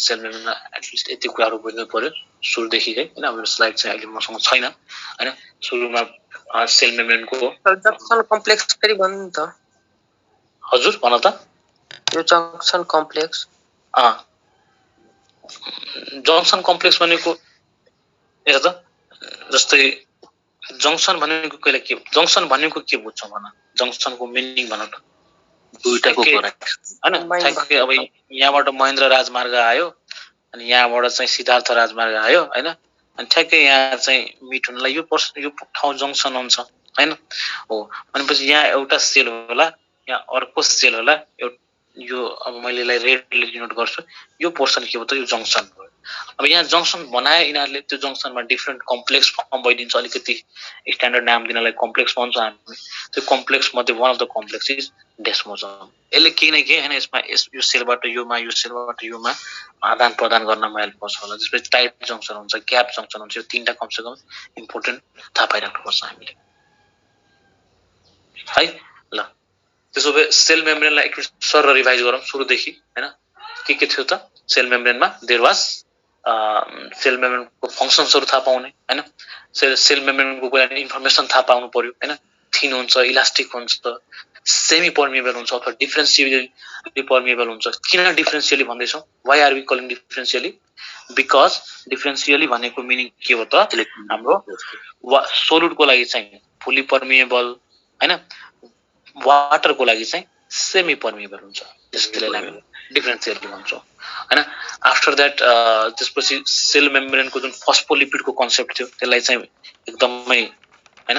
at least यति कुराहरू बुझ्नु पर्यो सुरुदेखि है हैन हाम्रो स्लाइड चाहिँ अहिले मसँग छैन हैन सुरुमा सेल मेम्ब्रेनको जंक्शन कम्प्लेक्स फेरि भन्नु त हजुर भन त यो जंक्शन कम्प्लेक्स जंक्शन कम्प्लेक्स भनेको हेर त जस्तै जंक्शन भनेको कहिले के जंक्शन भनेको के बुझ्छौ भन जंक्शनको मिनिङ भन त दुईटाको हैन कनेक्सन अब यहाँबाट महेन्द्र राजमार्ग आयो अनि यहाँबाट चाहिँ सिद्धार्थ राजमार्ग आयो हैन अनि ठ्याक्कै यहाँ चाहिँ मिट हुनलाई यो ठाउँ जंक्सन हुन्छ हैन हो भनेपछि यहाँ एउटा सेल होला यहाँ अर्को सेल होला यो अब मैले यसलाई रेडले डिनोट गर्छु यो पोर्सन के हो त यो जंक्सन हो अब यहाँ जंक्सन बनाए यिनीहरूले त्यो जंक्सनमा डिफ्रेन्ट कम्प्लेक्स फर्म भइदिन्छ अलिकति स्ट्यान्डर्ड नाम दिनलाई कम्प्लेक्स भन्छ हामी त्यो कम्प्लेक्स मध्ये one of the complex is desmosome यसले केही न केही हैन यसमा यो सेलबाट योमा यो सेलबाट योमा आदान प्रदान गर्नमा हेल्प गर्छ होला जसपछि टाइट जंक्सन हुन्छ ग्याप जंक्सन हुन्छ यो तीनटा कमसेकम इम्पोर्टेन्ट थाहा पाइराख्नुपर्छ हामीले है ल त्यसो भए सेल मेम्ब्रेनलाई एकचोटि सर रिभाइज गरौँ सुरुदेखि हैन के थियो त सेल मेम्ब्रेनमा देयर वाज सेल मेम्ब्रेनको फंक्सन्सहरु थाहा पाउने हैन सेल मेम्ब्रेनको कुरा इन्फर्मेसन थाहा पाउनु पर्यो हैन थिन हुन्छ इलास्टिक हुन्छ सेमी पर्मिएबल हुन्छ अथवा डिफरेन्शियली पर्मिएबल हुन्छ किन डिफरेन्शियली भन्दैछौ why are we calling डिफरेन्शियली because डिफरेन्शियली भनेको मिनिङ के हो त हाम्रो सोलिडको लागि चाहिँ फुली पर्मिएबल हैन वाटरको लागि चाहिँ सेमी पर्मिएबल हुन्छ त्यसैले हामी डिफरेन्शियली भन्छौं हैन आफ्टर दैट त्यसपछि सेल मेम्ब्रेनको जुन फस्फोलिपिडको कन्सेप्ट थियो त्यसलाई चाहिँ एकदमै हैन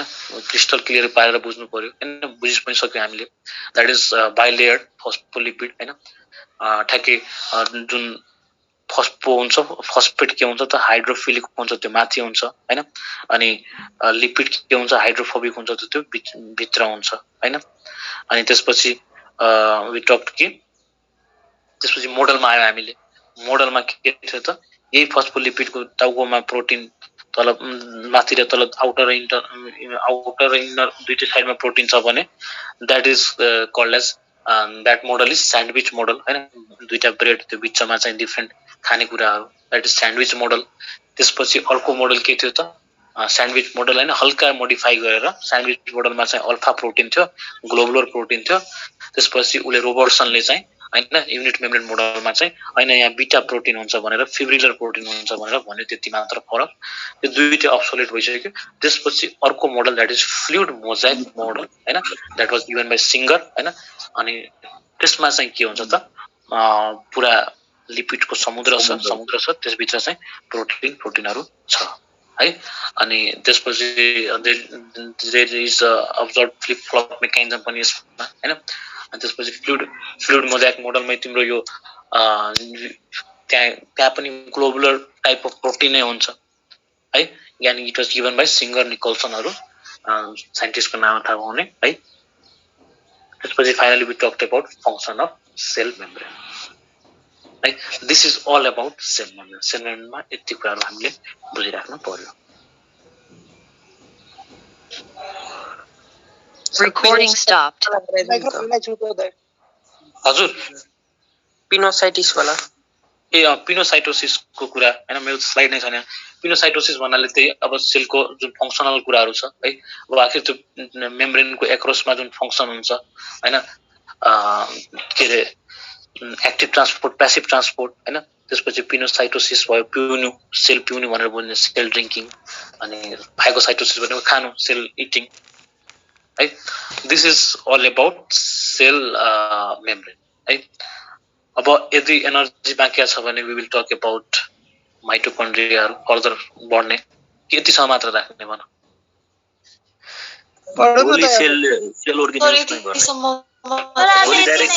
क्रिस्टल क्लियर पारेर बुझ्नु पर्यो हैन बुझिस पनि सक्यो हामीले दैट इज बाइलेयर्ड फस्फोलिपिड हैन ठ्याक्कै जुन फस्फो हुन्छ फस्फेट के हुन्छ त हाइड्रोफिलिक हुन्छ त्यो माथि हुन्छ हैन अनि लिपिड के हुन्छ हाइड्रोफोबिक हुन्छ त्यो भित्र हुन्छ हैन अनि त्यसपछि वी टक्ड कि त्यसपछि मोडलमा आयो हामीले मोडलमा के थियो त यही फस्फोलिपिडको टाउकोमा प्रोटिन तल माथि र तल आउटर र इनर दुईटै साइडमा प्रोटिन छ भने that is called as that model is sandwich model हैन दुईटा ब्रेड त्यो बीचमा चाहिँ डिफरेन्ट खानेकुराहरु दैट इज स्यान्डविच मोडल त्यसपछि अर्को मोडल के थियो त स्यान्डविच मोडल हैन हल्का मोडिफाई गरेर स्यान्डविच मोडलमा चाहिँ अल्फा प्रोटिन थियो ग्लोबुलर प्रोटिन थियो त्यसपछि उले रोबर्टसनले चाहिँ हैन युनिट मेम्ब्रेन मोडलमा चाहिँ हैन यहाँ बीटा प्रोटिन हुन्छ भनेर फिब्रिलर प्रोटिन हुन्छ भनेर भन्यो त्यति मात्र फरक त्यो दुईटै अब्सोल्युट भइसक्यो त्यसपछि अर्को model that is fluid mosaic model हैन that was given by Singer हैन अनि त्यसमा चाहिँ के हुन्छ त पुरा लिपिडको समुद्र छ त्यसभित्र चाहिँ प्रोटिनहरु छ है अनि त्यसपछि there is observe flip flop mechanism पनि यसमा हैन अनि त्यसपछि फ्लुइड मोजाइक मोडलमै तिम्रो यो त्यहाँ पनि ग्लोबुलर टाइप अफ प्रोटिन नै हुन्छ है यानी it was given by Singer निकोल्सनहरु साइन्टिस्टको नाम थाहा हुने है त्यसपछि finally we talked about function of cell membrane है this is all about cell मेम्ब्रेनमा यति कुराहरु हामीले बुझिराख्नु पर्यो Recording stopped. हजुर पिनोसाइटिस वाला ए पिनोसाइटोसिस को कुरा हैन मेरो स्लाइड नै छैन पिनोसाइटोसिस भन्नाले त्यही अब सेलको जुन फंक्सनल कुराहरु छ है अब आखिर त्यो मेम्ब्रेनको एक्रोसमा जुन फंक्सन हुन्छ हैन के रे एक्टिभ ट्रान्सपोर्ट प्यासिभ ट्रान्सपोर्ट हैन त्यसपछि पिनोसाइटोसिस भयो पिउनु सेल पिउनु भनेर बुझ्ने सेल ड्रिंकिङ अनि फाइगोसाइटोसिस भनेको खानु सेल इटिङ है this is all about cell membrane है अब यदि एनर्जी बाँकी छ भने we will talk about mitochondria further बढ्ने यतिसम्म मात्र राख्ने भन only cell organism only direct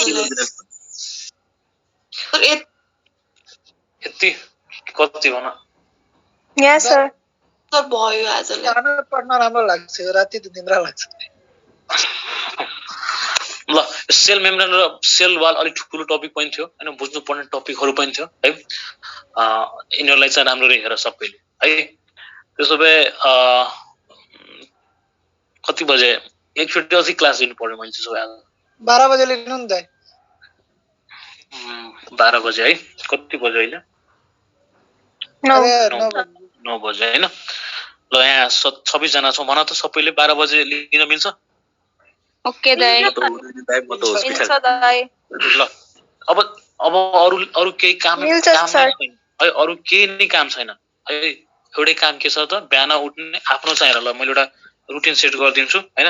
cell organism यति कति भन Yes, sir. सर भयो आजले पढ्न राम्रो लाग्छ राति त निद्रा लाग्छ ल सेल मेम्ब्रेन र सेल वाल अलि ठुलो टपिक पनि थियो हैन बुझ्नु पर्ने टपिकहरु पनि थियो है यिनीहरुलाई चाहिँ राम्ररी हेर सबैले है त्यसो भए कति बजे एकचोटि अझै क्लास लिनु पर्यो मैले त्यसो भए 12 बजे लिनु नि त 12 बजे है कति बजे अहिले अरे 9 बजे हैन ल यहाँ 26 जना छौं भन त सबैले 12 बजे लिन मिल्छ ओके दाइ म त हस्पिटल मिल्छ दाइ ल अब अरु केही काम नै छैन है अरु केही नै काम छैन है एउटै काम के छ त बिहान उठ्ने आफ्नो चाहिँ हेर ल मैले एउटा रुटिन सेट गरिदिन्छु हैन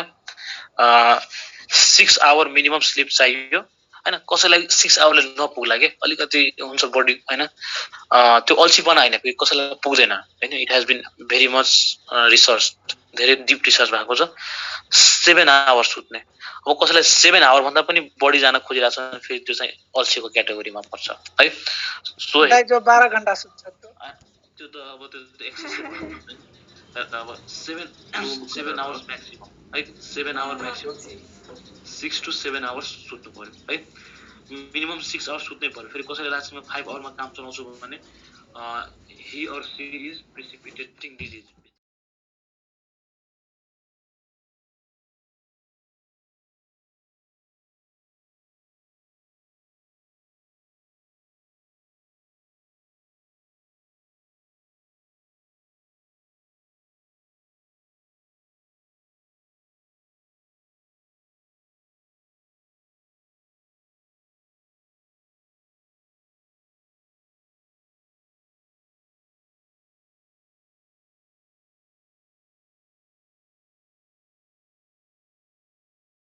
6 आवर मिनिमम स्लिप चाहियो हैन कसैलाई 6 आवरले नपुग्ला के अलिकति हुन्छ बडी हैन त्यो अल्छीपना हैन कसैलाई पुग्दैन हैन it has been very much research धेरै डिप रिसर्च भएको छ 7 आवर सुत्ने अब कसैलाई 7 आवर भन्दा पनि बढी जान खोजिरहेको छ फेरि त्यो चाहिँ अल्छीको क्याटेगोरीमा पर्छ है सो दाइ जो 12 घण्टा सुत्छ त्यो त अब त्यो एक्सेसिभ अब 7 आवर्स म्याक्सिमम है 7 आवर म्याक्सिमम 6 to 7 आवर्स सुत्नु पर्यो है मिनिमम 6 आवर्स सुत्नै पर्यो फेरि कसैले लाग्छ म 5 आवरमा काम चलाउँछु भने he or she is precipitating disease